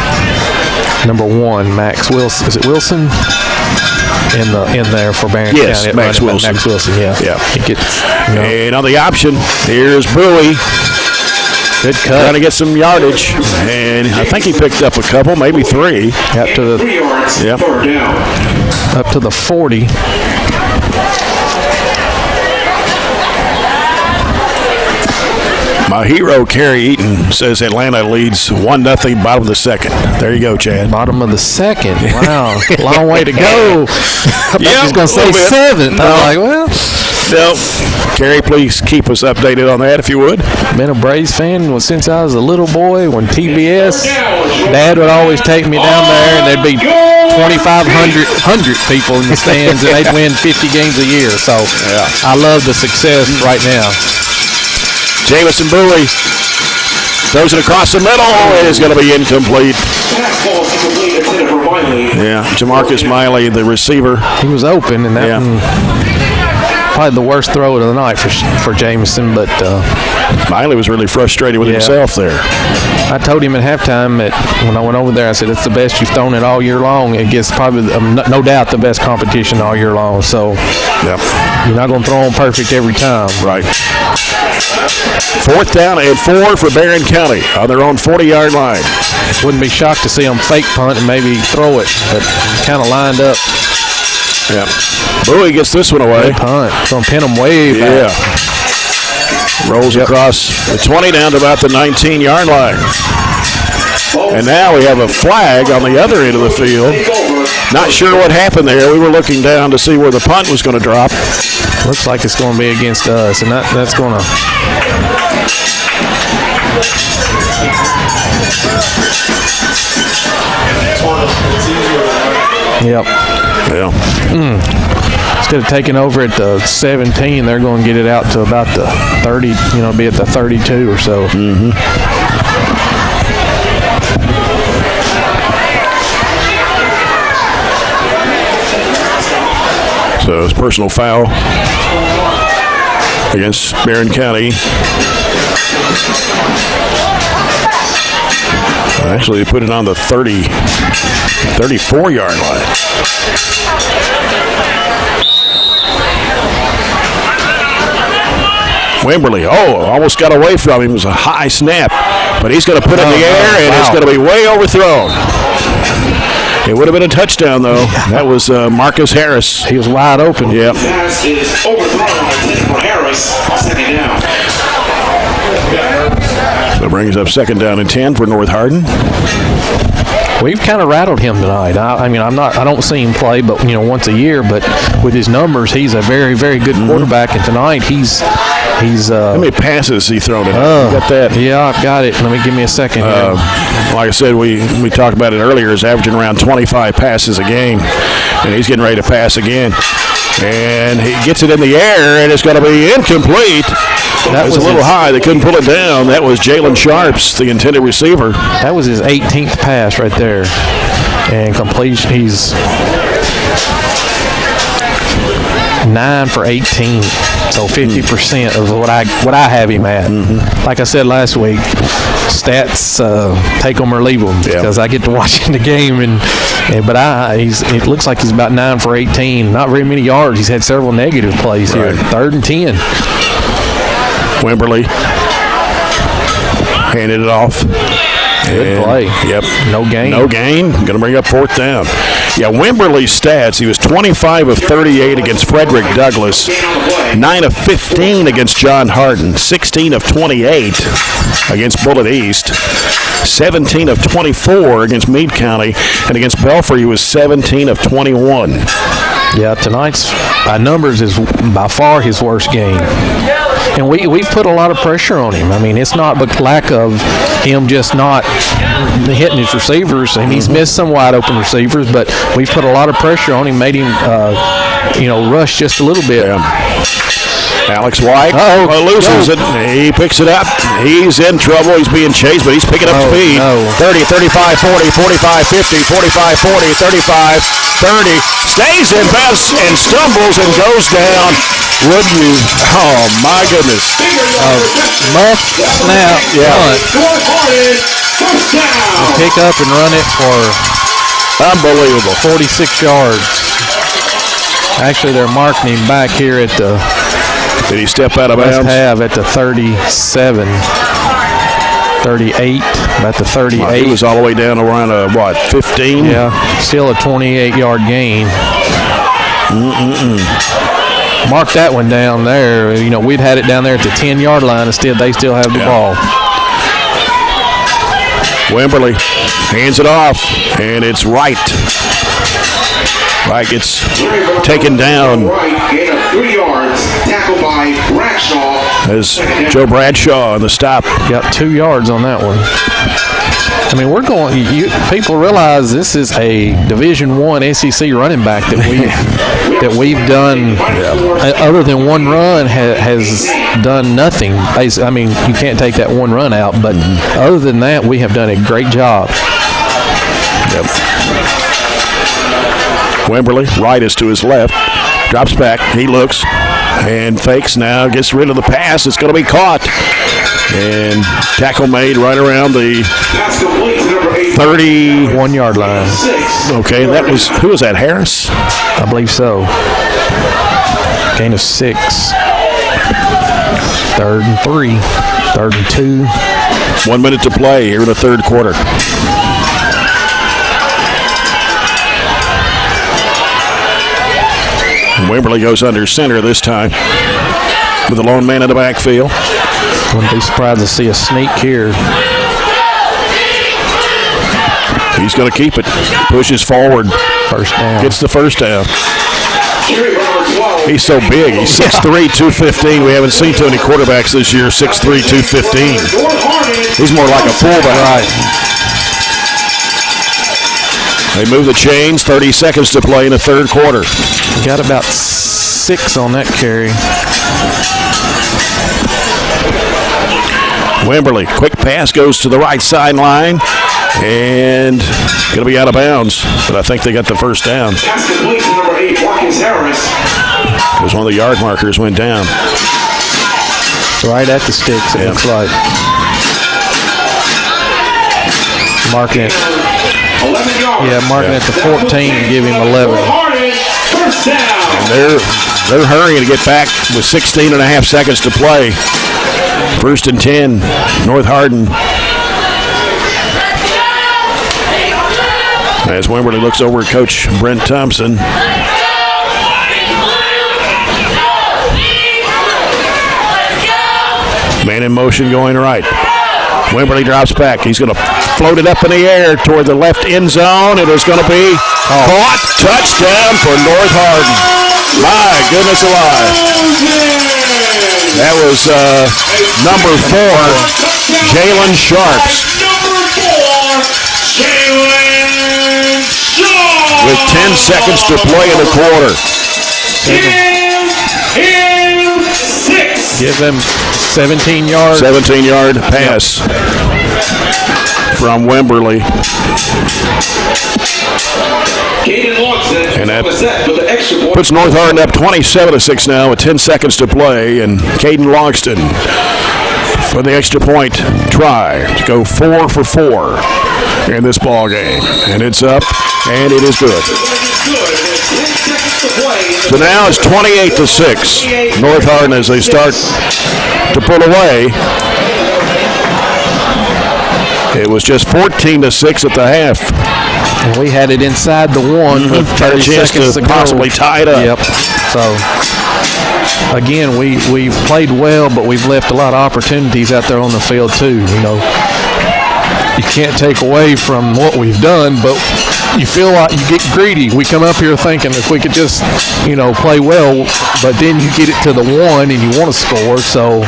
number 1. Max Wilson. Is it Wilson? In there for Barron County. Yes, Max Wilson. Max Wilson, yeah. And on the option, here's Bowie. Good cut. Trying to get some yardage. And I think he picked up a couple, maybe 3. Up to the 3 yards, 3rd down. Up to the 40. My hero, Kerry Eaton, says Atlanta leads 1-0, bottom of the 2nd. There you go, Chad. Bottom of the 2nd. Wow. Long way to go. Yeah, he's going to say 7th. No. I'm like, well. No. Kerry, please keep us updated on that if you would. Been a Braves fan since I was a little boy. When TBS, Dad would always take me down there, and there'd be 2,500 people in the stands, and they'd win 50 games a year. So I love the success right now. Jamison Bowie throws it across the middle. It is going to be incomplete. Yeah, Jamarcus Miley, the receiver. He was open, and that one, probably the worst throw of the night for Jamison. But Miley was really frustrated with himself there. I told him at halftime that when I went over there, I said, it's the best you've thrown it all year long. It gets probably, no doubt, the best competition all year long. So, You're not going to throw them perfect every time. Right. 4th down and 4 for Barron County on their own 40-yard line. Wouldn't be shocked to see them fake punt and maybe throw it, but kind of lined up. Yeah. Bowie gets this one away. Good punt. It's going to pin them way back. Yeah. Rolls across the 20 down to about the 19-yard line. And now we have a flag on the other end of the field. Not sure what happened there. We were looking down to see where the punt was going to drop. Looks like it's going to be against us, and that's going to. Yep. Yeah. Instead of taking over at the 17, they're going to get it out to about the 30, be at the 32 or so. So it's personal foul against Barron County. Actually, they put it on the 34-yard line. Wimberly, almost got away from him. It was a high snap, but he's going to put it in the air, and it's going to be way overthrown. It would have been a touchdown, though. That was Marcus Harris. He was wide open. Yep. Pass is overthrown for Harris. 2nd down. So it brings up 2nd down and 10 for North Hardin. We've kind of rattled him tonight. I don't see him play, but once a year. But with his numbers, he's a very, very good quarterback. And tonight, he's. How many passes he thrown in? You got that? Yeah, I've got it. Give me a second. Like I said, we talked about it earlier. He's averaging around 25 passes a game, and he's getting ready to pass again. And he gets it in the air, and it's going to be incomplete. That was a little high. They couldn't pull it down. That was Jalen Sharps, the intended receiver. That was his 18th pass right there. And completion, he's 9 for 18. So 50% of what I have him at. Like I said last week, stats take them or leave them because I get to watching the game but it looks like he's about 9 for 18. Not very many yards. He's had several negative plays here. 3rd and 10. Wimberly handed it off. Good play. Yep. No gain. Going to bring up 4th down. Yeah, Wimberly's stats, he was 25 of 38 against Frederick Douglass, 9 of 15 against John Hardin, 16 of 28 against Bullitt East, 17 of 24 against Meade County, and against Belfry he was 17 of 21. Yeah, tonight's by numbers is by far his worst game. And we put a lot of pressure on him. It's not the lack of him just not hitting his receivers. And he's missed some wide open receivers, but we've put a lot of pressure on him, made him, rush just a little bit. Yeah. Alex White loses it. He picks it up. He's in trouble. He's being chased, but he's picking up speed. 30, 35, 40, 45, 50, 45, 40, 35, 30. Stays in bounds and stumbles and goes down. Would you? Oh, my goodness. Muff, snap, punt. Pick up and run it for unbelievable 46 yards. Actually, they're marking him back here at the. Did he step out of bounds? Must have at the 37, 38, about the 38. Well, he was all the way down around, 15? Yeah, still a 28-yard gain. Mark that one down there. We'd had it down there at the 10-yard line. Instead, they still have the ball. Wimberly hands it off, and it's Wright. Wright gets taken down. Right, gain of 3 yards, tackled by Bradshaw. As Joe Bradshaw on the stop. Got 2 yards on that one. We're going. People realize this is a Division I SEC running back that we've done. Other than one run, has done nothing. You can't take that one run out, but other than that, we have done a great job. Yep. Wimberly, right is to his left, drops back. He looks and fakes now. Gets rid of the pass. It's going to be caught. And tackle made right around the 31-yard line. Okay, who was that, Harris? I believe so. Gain of 6. 3rd and 3. 3rd and 2. 1 minute to play here in the third quarter. Wimberley goes under center this time with a lone man in the backfield. Wouldn't be surprised to see a sneak here. He's going to keep it. Pushes forward. First down. Gets the first down. He's so big. He's 6'3", 215. We haven't seen too many quarterbacks this year, 6'3", 215. He's more like a fullback. Right. They move the chains. 30 seconds to play in the third quarter. Got about 6 on that carry. Wimberley, quick pass goes to the right sideline and going to be out of bounds. But I think they got the first down. Pass complete to number 8, Marcus Harris. Because one of the yard markers went down. Right at the sticks, it looks like. Marking it. 11 yards. Yeah, marking at the 14 and give him 11. First down. And they're hurrying to get back with 16 and a half seconds to play. 1st and 10, North Hardin. As Wimberley looks over at Coach Brent Thompson. Man in motion going right. Wimberley drops back. He's going to float it up in the air toward the left end zone. It is going to be caught. Touchdown for North Hardin. My goodness alive. That was number 4, Jalen Sharps. With 10 seconds to play in the quarter. Give them 17 yards. 17-yard pass from Wimberley. And that puts North Hardin up 27-6 now with 10 seconds to play. And Caden Longston for the extra point try to go 4 for 4 in this ball game. And it's up, and it is good. So now it's 28-6. North Hardin as they start to pull away. It was just 14-6 at the half. And we had it inside the 1 with 30 seconds to possibly tie it up. Yep. So again, we've played well, but we've left a lot of opportunities out there on the field too. You know, you can't take away from what we've done, but you feel like you get greedy. We come up here thinking if we could just, play well, but then you get it to the 1 and you want to score. So,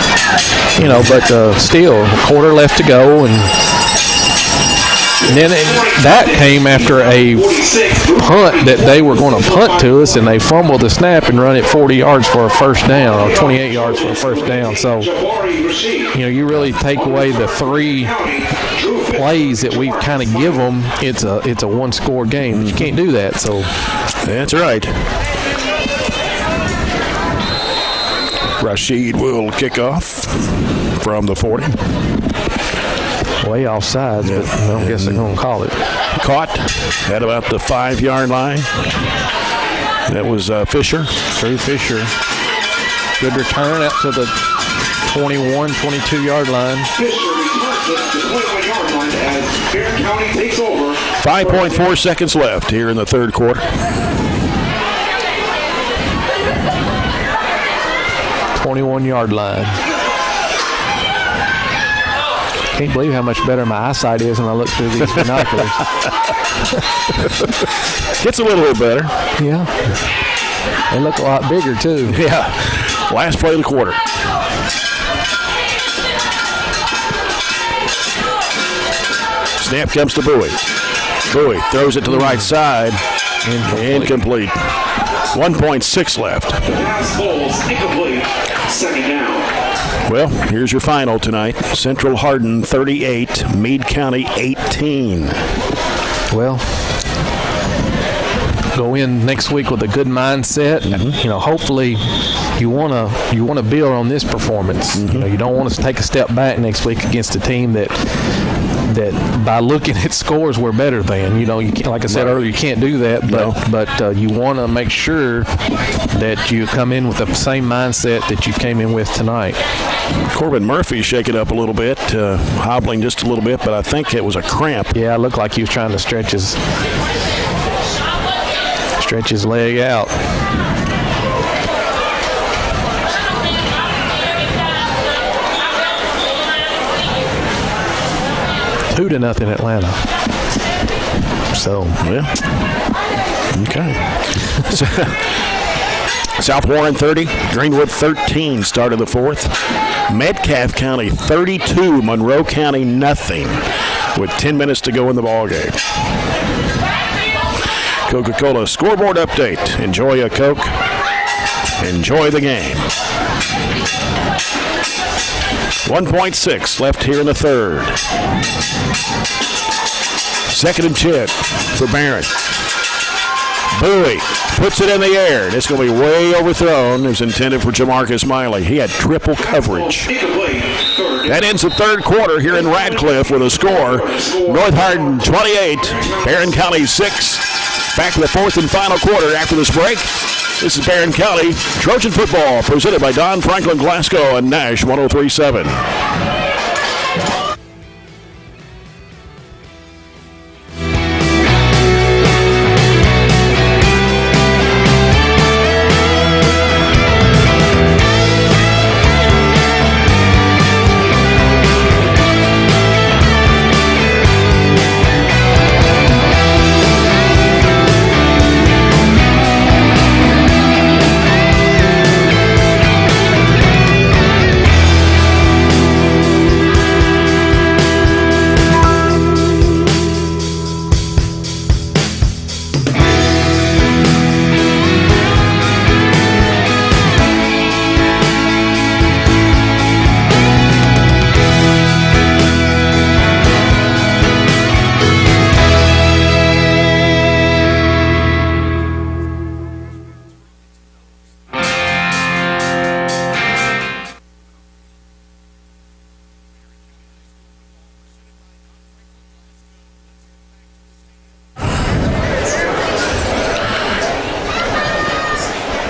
but still, a quarter left to go, and then that came after a punt that they were going to punt to us, and they fumbled the snap and run it 40 yards for a first down, or 28 yards for a first down. So, you really take away the 3 plays that we kind of give them. It's a one-score game. But you can't do that. So that's right. Rashid will kick off from the 40. Way offsides, but I don't guess they're going to call it. Caught at about the 5-yard line. That was Fisher. Drew Fisher. Good return out to the 21, 22-yard line. Fisher returns to the 21-yard line as Barron County takes over. 5.4 seconds left here in the third quarter. 21-yard line. Can't believe how much better my eyesight is when I look through these binoculars. Gets a little bit better. Yeah. They look a lot bigger, too. Yeah. Last play of the quarter. Snap comes to Bowie. Bowie throws it to the right side. Incomplete. 1.6 left. The pass falls incomplete. Second down. Well, here's your final tonight. Central Hardin 38, Meade County 18. Well, go in next week with a good mindset. Mm-hmm. Hopefully you want to build on this performance. Mm-hmm. You don't want us to take a step back next week against a team that that by looking at scores we're better than. You can't, like I said earlier, you can't do that. But you want to make sure that you come in with the same mindset that you came in with tonight. Corbin Murphy shaking up a little bit, hobbling just a little bit, but I think it was a cramp. Yeah, it looked like he was trying to stretch his leg out. 2-0 Atlanta. So, yeah. Okay. South Warren 30, Greenwood 13 started the fourth. Metcalfe County 32, Monroe County nothing, with 10 minutes to go in the ball game. Coca-Cola scoreboard update. Enjoy a Coke. Enjoy the game. 1.6 left here in the third. 2nd and 10 for Barren. Bowie puts it in the air, and it's going to be way overthrown. It was intended for Jamarcus Miley. He had triple coverage. That ends the third quarter here in Radcliffe with a score. North Hardin 28, Barron County 6. Back to the fourth and final quarter after this break. This is Barron County Trojan football presented by Don Franklin Glasgow and Nash 103.7.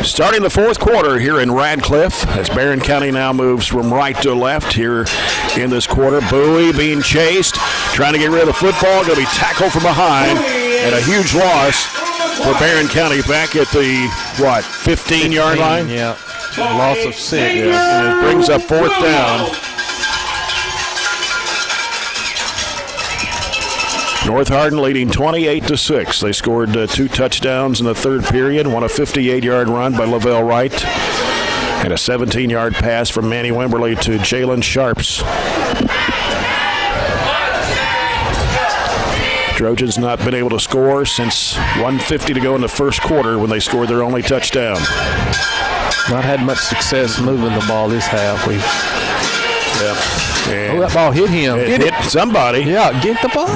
Starting the fourth quarter here in Radcliffe, as Barron County now moves from right to left here in this quarter. Bowie being chased, trying to get rid of the football, going to be tackled from behind, and a huge loss for Barron County back at the, 15-yard line? Yeah, loss of 6. Yeah. And it brings up fourth down. North Hardin leading 28-6. They scored 2 touchdowns in the third period. Won a 58-yard run by Lavelle Wright and a 17-yard pass from Manny Wimberly to Jalen Sharps. Trojans not been able to score since 1:50 to go in the first quarter when they scored their only touchdown. Not had much success moving the ball this half. That ball hit him. It hit somebody. Yeah, get the ball.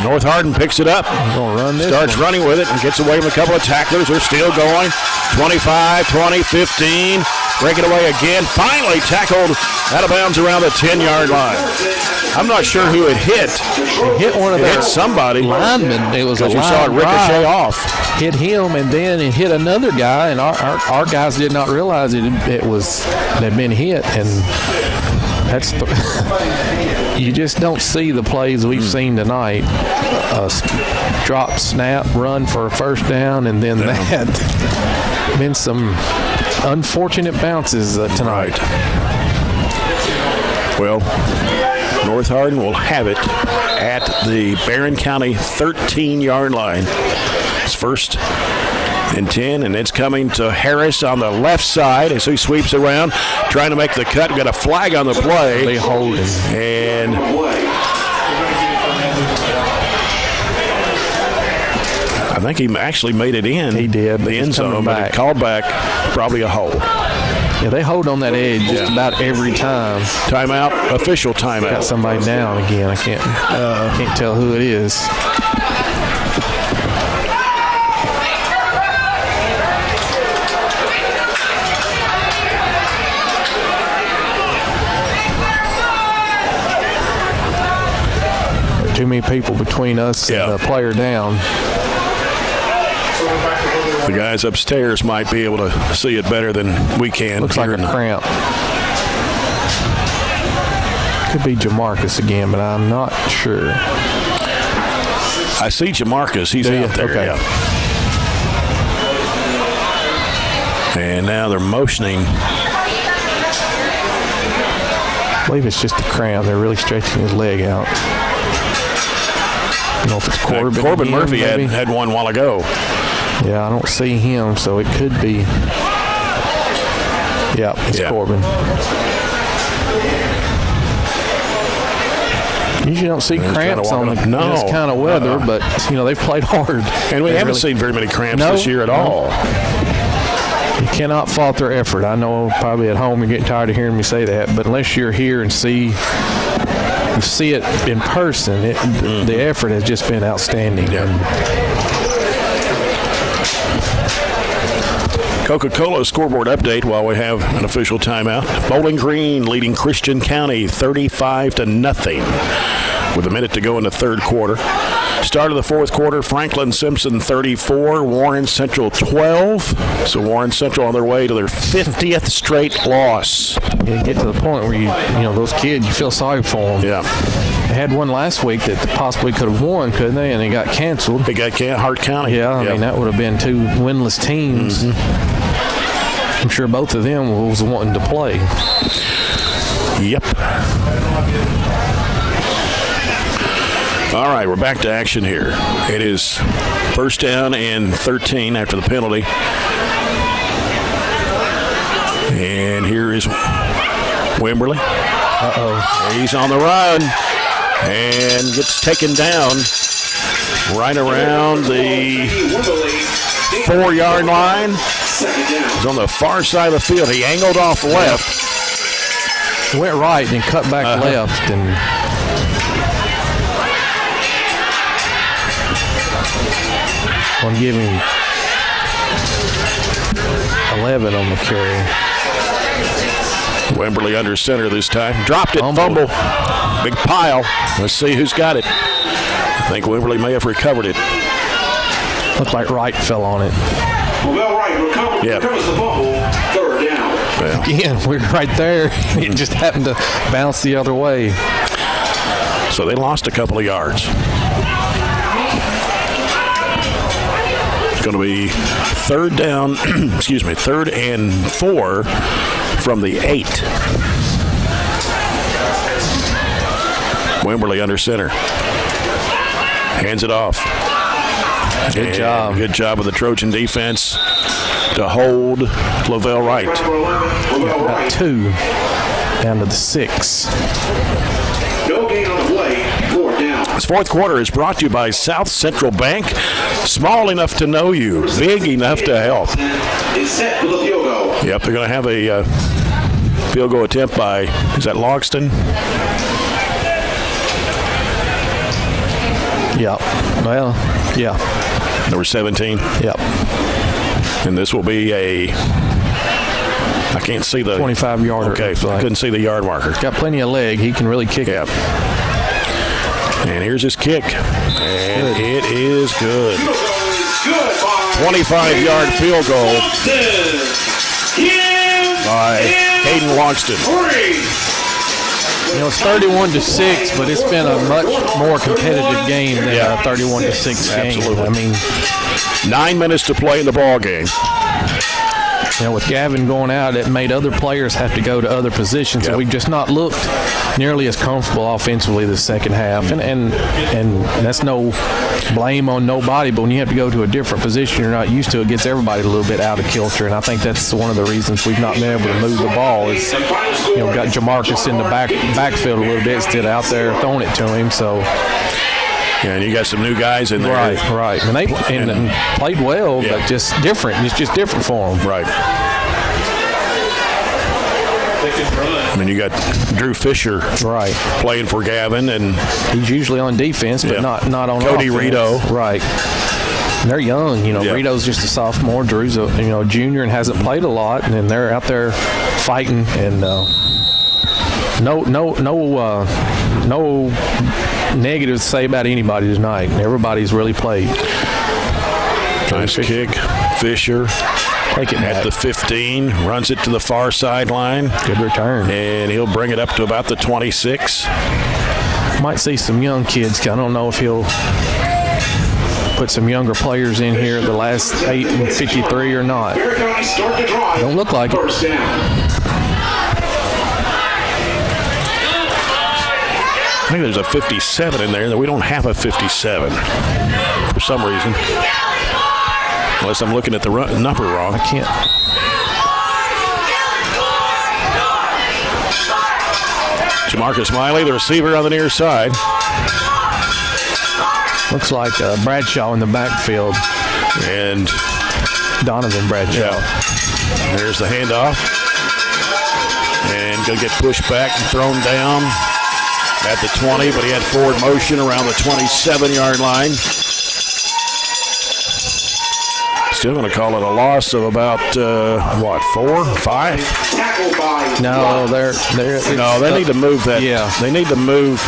North Hardin picks it up. Gonna run this starts one. running with it and gets away from a couple of tacklers. They're still going. 25, 20, 15. Break it away again. Finally tackled out of bounds around the 10-yard line. I'm not sure who it hit. It hit one of hit somebody. Linemen. It was a line. You saw it ricochet off. Hit him, and then it hit another guy, and our guys did not realize it had been hit, and that's you just don't see the plays we've seen tonight. Drop, snap, run for a first down, and then that. Been some unfortunate bounces tonight. Well, North Hardin will have it at the Barron County 13-yard line. It's 1st and 10, and it's coming to Harris on the left side as he sweeps around, trying to make the cut. Got a flag on the play. They hold him. And I think he actually made it in. He did. The end zone, but it called back, probably a hold. Yeah, they hold on that edge just about every time. Timeout, official timeout. Got somebody down again. I can't tell who it is. too many people between us and the player down. The guys upstairs might be able to see it better than we can. Looks like a cramp. Could be Jamarcus again, but I'm not sure. I see Jamarcus. He's out there. Okay. Yeah. And now they're motioning. I believe it's just a cramp. They're really stretching his leg out. I don't know if it's Corbin. Corbin Murphy had one a while ago. Yeah, I don't see him, so it could be. Yeah, it's Corbin. Usually don't see cramps on this kind of weather, but they've played hard. And we haven't seen very many cramps this year at all. You cannot fault their effort. I know probably at home you're getting tired of hearing me say that, but unless you're here and see it in person, the effort has just been outstanding. Coca-Cola scoreboard update while we have an official timeout. Bowling Green leading Christian County 35-0 with a minute to go in the third quarter. Start of the fourth quarter, Franklin Simpson 34, Warren Central 12. So Warren Central on their way to their 50th straight loss. You get to the point where you those kids, you feel sorry for them. Yeah. They had one last week that possibly could have won, couldn't they? And it got canceled. They got Hart County. Yeah, I mean, that would have been two winless teams. I'm sure both of them was wanting to play. Yep. All right, we're back to action here. It is first down and 13 after the penalty. And here is Wimberly. He's on the run and gets taken down right around the 4-yard line. He's on the far side of the field. He angled off left. Went right and cut back left. And I'm giving 11 on the carry. Wimberly under center this time. Dropped it, fumble. Big pile. Let's see who's got it. I think Wimberly may have recovered it. Looked like Wright fell on it. Well, Wright recovers the fumble. Third down. Yeah. Again, we're right there. It just happened to bounce the other way. So they lost a couple of yards. It's going to be third down, third and 4 from the 8. Wimberly under center. Hands it off. Good job. Good job of the Trojan defense to hold Lavelle Wright. Got 2 down to the 6. No gain on the play. 4 down. This fourth quarter is brought to you by South Central Bank. Small enough to know you, big enough to help. Is set for the field goal. Yep, they're going to have a field goal attempt by, is that Logston? Yep. Well, yeah. Number 17. Yep. And this will be I can't see the 25-yarder. Okay, I couldn't see the yard marker. Got plenty of leg. He can really kick it. And here's his kick. And it is good. 25-yard field goal by Caden Logston. It's 31-6, but it's been a much more competitive game than a 31-6 game. Absolutely. I mean, 9 minutes to play in the ball game. With Gavin going out, it made other players have to go to other positions. So we've just not looked nearly as comfortable offensively the second half. And that's no blame on nobody, but when you have to go to a different position you're not used to, it gets everybody a little bit out of kilter. And I think that's one of the reasons we've not been able to move the ball is, got Jamarcus in the backfield a little bit instead of out there throwing it to him. So. Yeah, and you got some new guys in there. Right. And they played well, but just different. It's just different for them. Right. I mean, you got Drew Fisher playing for Gavin, and he's usually on defense, but not on Cody offense. Rito. Right. And they're young. Rito's just a sophomore. Drew's a junior and hasn't played a lot, and then they're out there fighting. And no negative to say about anybody tonight. Everybody's really played. Nice kick. Fisher Take it at back. the 15, runs it to the far sideline. Good return. And he'll bring it up to about the 26. Might see some young kids. I don't know if he'll put some younger players in here at the last 8 and 53 or not. Barron County start the drive. Don't look like it. First down. I think there's a 57 in there. That we don't have a 57 for some reason. Unless I'm looking at the number wrong. I can't. Jamarcus Miley, the receiver on the near side. Looks like Bradshaw in the backfield. And Donovan Bradshaw. there's the handoff. And going to get pushed back and thrown down at the 20, but he had forward motion around the 27-yard line. Still going to call it a loss of about, 4, 5? Tackled by No, they're No, they need to move that. Yeah. They need to move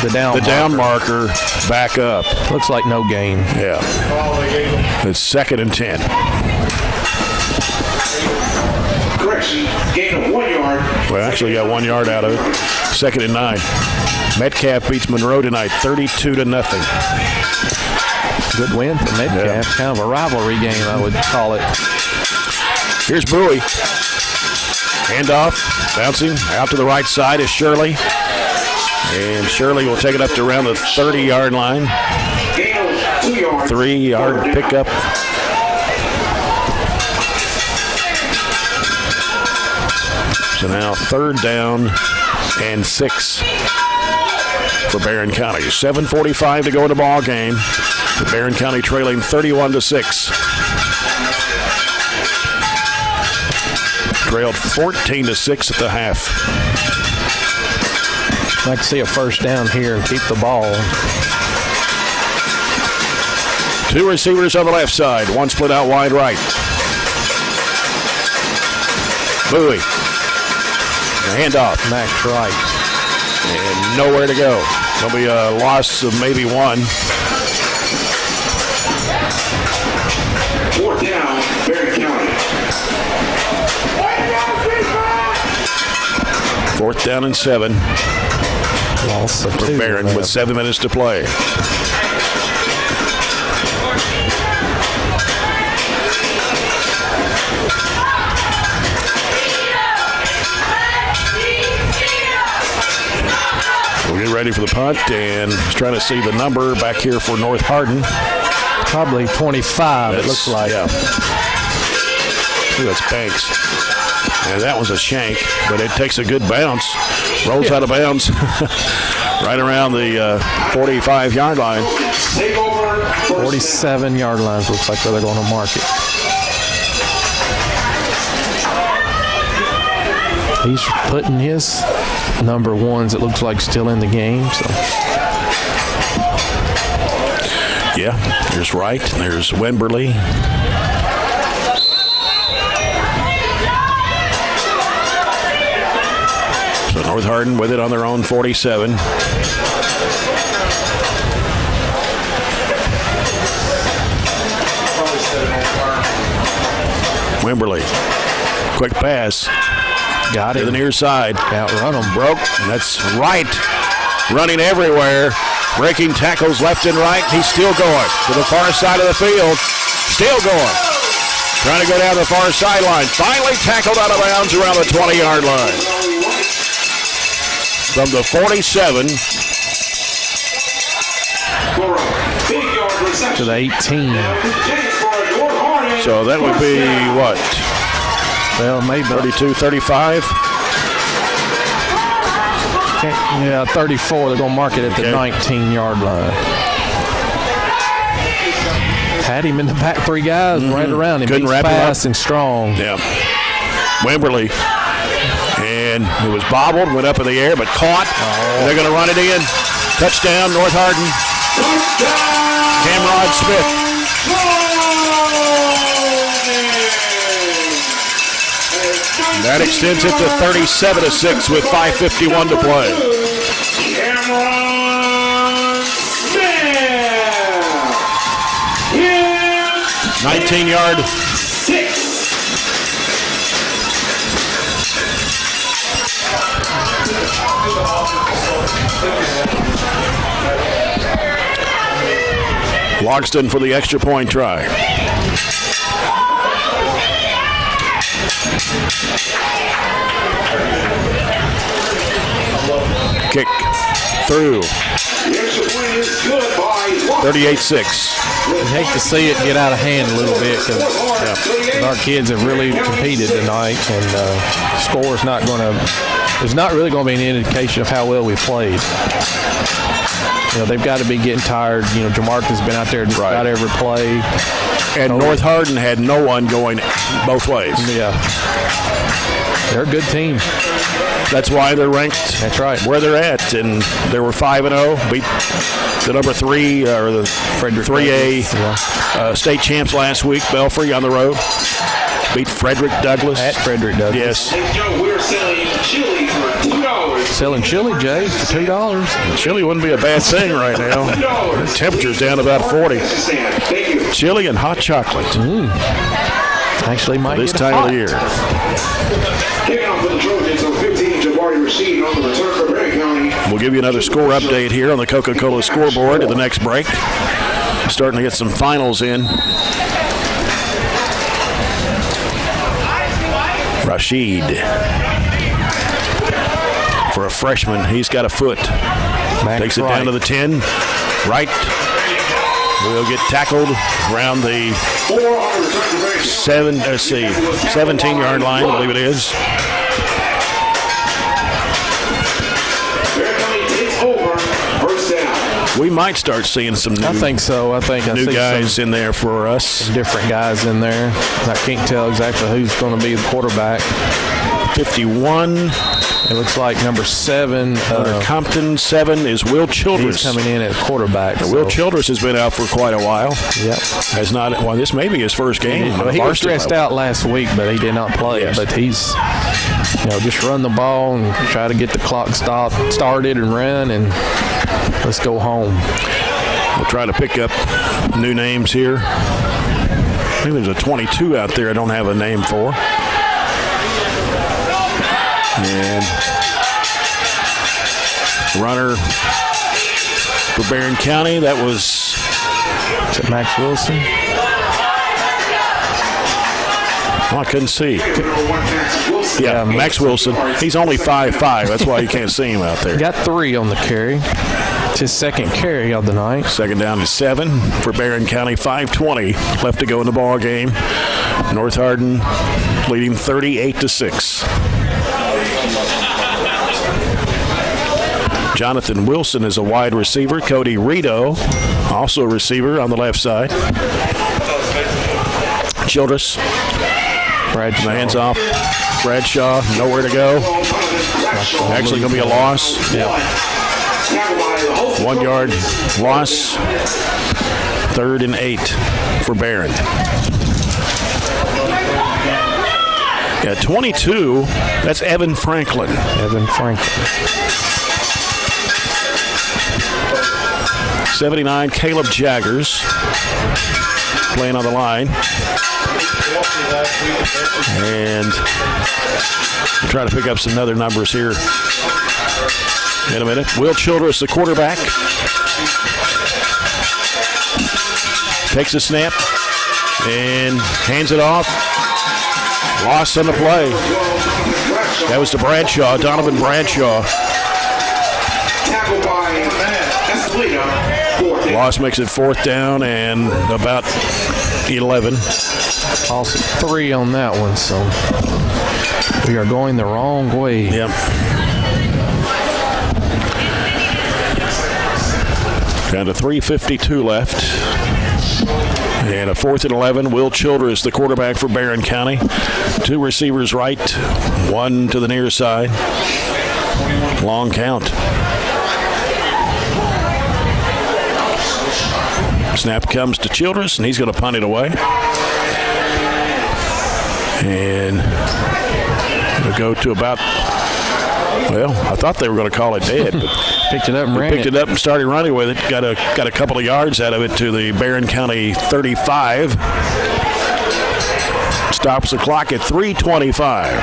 the down marker back up. Looks like no gain. Yeah. It's 2nd and 10. correction, gain of 1 yard. Well, actually got 1 yard out of it. 2nd and 9. Metcalf beats Monroe tonight, 32-0. Good win for Metcalf. Yeah. Kind of a rivalry game, I would call it. Here's Bowie. Handoff, bouncing out to the right side is Shirley. And Shirley will take it up to around the 30-yard line. Gain of 2 yards. 3-yard pickup. So now 3rd down and 6 for Barron County. 7:45 to go in the ball game. The Barron County trailing 31-6. Trailed 14-6 at the half. I'd like to see a first down here and keep the ball. 2 receivers on the left side. 1 split out wide right. Bowie. Handoff. Max right. And nowhere to go. There'll be a loss of maybe 1. 4th down, Barron County. 4th down and 7 Loss of for 2. Barron with 7 minutes to play. We'll get ready for the punt and trying to see the number back here for North Hardin. Probably 25, it looks like. Yeah. Ooh, that's Banks. And that was a shank, but it takes a good bounce. Rolls out of bounds right around the 45-yard line. Take over. 47-yard lines looks like where they're going to mark it. He's putting his number ones, it looks like, still in the game. So yeah, there's Wright, there's Wimberly. So North Hardin with it on their own 47. Wimberly, quick pass. got To the it. near side. Outrun him. Broke. And that's Wright running everywhere. Breaking tackles left and right. He's still going to the far side of the field. Still going. Trying to go down the far sideline. Finally tackled out of bounds around the 20-yard line. From the 47 Big yard reception. To the 18. So that would be what? Well, maybe 32, 35? Yeah, 34. They're going to mark it at the 19-yard line. Had him in the back, 3 guys right around him. Couldn't He's wrap him up. fast and strong. Yeah. Wimberly. And it was bobbled, went up in the air, but caught. And they're going to run it in. Touchdown, North Hardin. Camrod Smith. That extends it to 37-6 with 5:51 to play. Cameron 19-yard. 6. Logston for the extra point try. Kick through. The extra point is good by 38-6. I hate to see it get out of hand a little bit because our kids have really competed tonight, and score's not going to. There's not really going to be any indication of how well we played. You know, they've got to be getting tired. You know, Jamarcus has been out there just about every play. And North Hardin had no one going both ways. Yeah. They're a good team. That's why they're ranked. That's right. Where they're at, and they were 5-0. Beat the number 3 or the Frederick 3A state champs last week. Belfry on the road. Beat Frederick Douglass. At Frederick Douglass. Yes. Joe, we're selling chili for $2. Selling chili, Jay, for $2. Chili wouldn't be a bad thing right now. The temperature's down about 40. Thank you. Chili and hot chocolate. Actually, might This get time hot. of the year. Kicking off for the Trojans on 15, Jabari Rashid on the return for Barron County. We'll give you another score update here on the Coca-Cola scoreboard at the next break. Starting to get some finals in. Rashid. For a freshman, he's got a foot. Takes it down to the 10. Right. Will get tackled around the 17-yard line, I believe it is. Barron County takes over. First down. We might start seeing some new, I think so. I new see guys in there for us. some different guys in there. I can't tell exactly who's going to be the quarterback. 51. It looks like number 7. Compton 7 is Will Childress. He's coming in at quarterback. Will Childress has been out for quite a while. Yep. Has not. Well, this may be his first game. Well, he was stressed out last week, but he did not play. Yes. But he's, just run the ball and try to get the clock started and run, and let's go home. We'll try to pick up new names here. I think there's a 22 out there I don't have a name for. And runner for Barron County, that was Is it Max Wilson? Oh, I couldn't see. Number 1, Max Wilson. Yeah, Max Wilson. He's only 5'5". That's why you can't see him out there. Got 3 on the carry. It's his second carry of the night. Second down to 7 for Barron County. 5:20 left to go in the ball game. North Hardin leading 38-6. Jonathan Wilson is a wide receiver. Cody Rito, also a receiver on the left side. Childress. Bradshaw. Hands off. Bradshaw, nowhere to go. Actually going to be a loss. 1 yard loss. 3rd and 8 for Barron. Yeah, 22. That's Evan Franklin. Evan Franklin. 79, Caleb Jaggers playing on the line. And we'll try to pick up some other numbers here in a minute. Will Childress, the quarterback. Takes a snap and hands it off. Lost on the play. That was to Bradshaw, Donovan Bradshaw. Tackled by Escalita. Loss makes it 4th down and about 11. Also 3 on that one, so we are going the wrong way. Yep. Down to 3:52 left. And a 4th and 11. Will Childress, the quarterback for Barron County. 2 receivers right, 1 to the near side. Long count. Snap comes to Childress, and he's going to punt it away. And it'll go to about, well, I thought they were going to call it dead, but Picked it up and ran Picked it up and started running with it. Got a couple of yards out of it to the Barron County 35. Stops the clock at 3:25.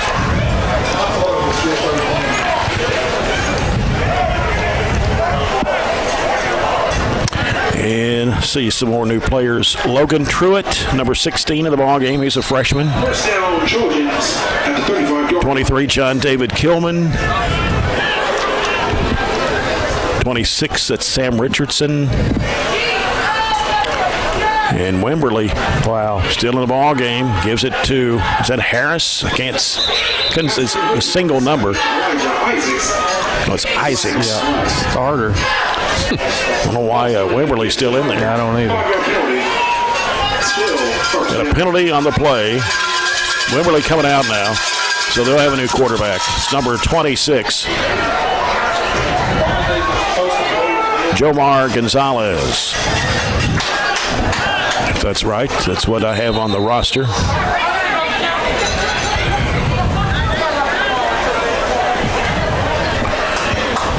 And see some more new players. Logan Truitt, number 16 in the ball game. He's a freshman. First down, Trojans at the 35-yard. 23, John David Kilman. 26, that's Sam Richardson. And Wimberley, Wow. still in the ball game, gives it to, is that Harris? Couldn't see a single number. No, it's Isaacs. Yeah. Starter. I don't know why Wimberley's still in there. I don't either. Got a penalty on the play. Wimberley coming out now, so they'll have a new quarterback. It's number 26. Jomar Gonzalez. If that's right, that's what I have on the roster.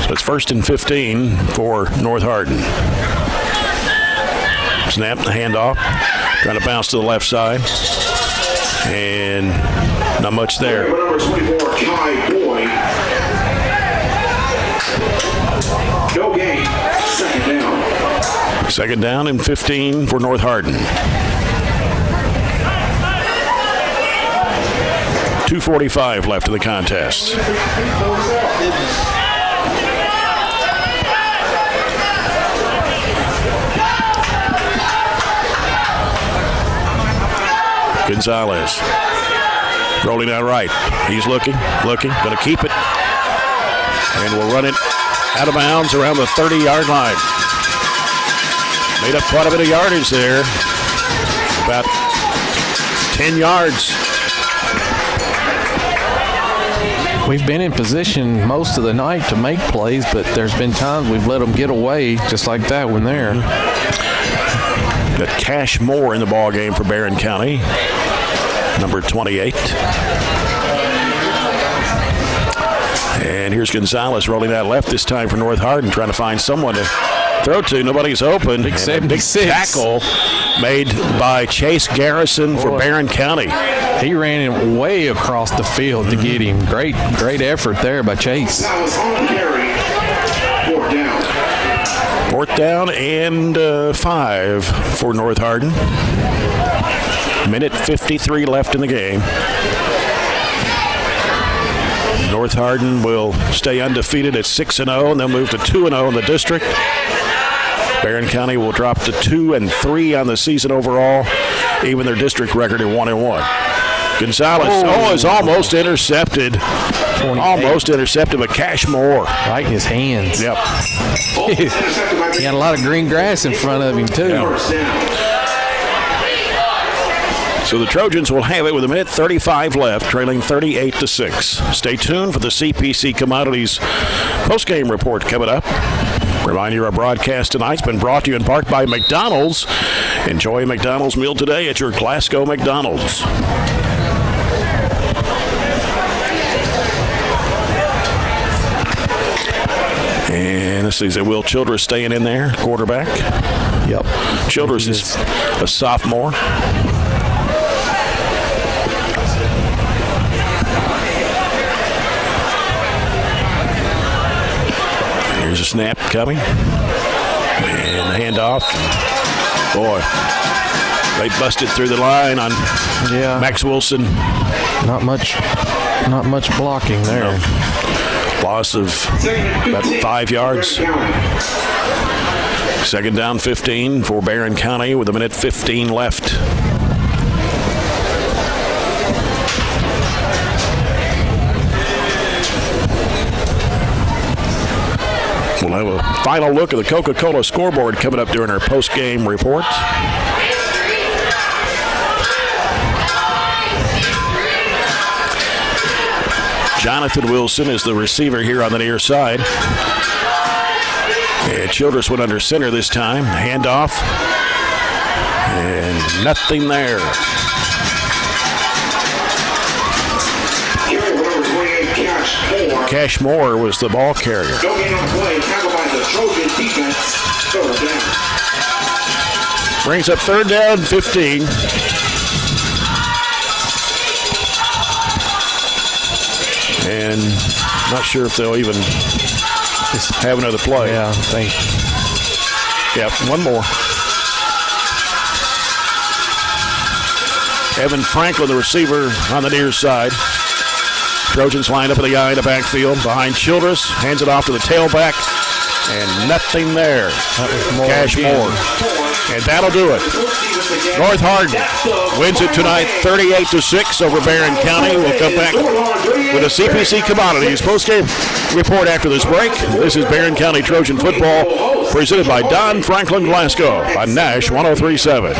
So it's 1st and 15 for North Hardin. Snap, the handoff. Trying to bounce to the left side. And not much there. Number 24, Kai Boyd. No gain. Second down. Second down and 15 for North Hardin. 2:45 left in the contest. Gonzalez rolling out right. He's looking, going to keep it. And we'll run it out of bounds around the 30-yard line. Made up quite a bit of yardage there. About 10 yards. We've been in position most of the night to make plays, but there's been times we've let them get away just like that when they're. Got Cash Moore in the ball game for Barron County, number 28. And here's Gonzalez rolling out left this time for North Hardin, trying to find someone to throw to. Nobody's open. Big 76. Big tackle made by Chase Garrison for Barron County. He ran him way across the field to get him. Great effort there by Chase. That was on carry. Fourth down. 4th down and 5 for North Hardin. Minute 53 left in the game. North Hardin will stay undefeated at 6-0, and they'll move to 2-0 in the district. Barron County will drop to 2-3 on the season overall, even their district record at 1-1. Gonzalez is almost intercepted. 28. Almost intercepted by Cash Moore. Right in his hands. Yep. He had a lot of green grass in front of him, too. First down. So the Trojans will have it with a minute 35 left, trailing 38-6. Stay tuned for the CPC Commodities postgame report coming up. Remind you, our broadcast tonight's been brought to you in part by McDonald's. Enjoy a McDonald's meal today at your Glasgow McDonald's. And this is Will Childress staying in there, quarterback. Yep. Childress is a sophomore. Here's a snap coming. And the handoff. Boy, they busted through the line on Max Wilson. Not much blocking there. No. Loss of about 5 yards. Second down 15 for Barron County with a minute 15 left. We'll have a final look at the Coca-Cola scoreboard coming up during our post-game report. Jonathan Wilson is the receiver here on the near side. And Childress went under center this time. Handoff. And nothing there. Cash Moore was the ball carrier. No gain on the play. Tackled by the Trojan defense. Third down. Brings up third down, 15. And not sure if they'll even have another play. Yeah, I think. Yeah, one more. Evan Franklin, the receiver, on the near side. Trojans line up in the eye in the backfield behind Childress. Hands it off to the tailback. And nothing there. Cash Moore. And that'll do it. North Hardin wins it tonight 38-6 over Barron County. We'll come back with a CPC Commodities postgame report after this break. This is Barron County Trojan football presented by Don Franklin Glasgow on Nash 103.7.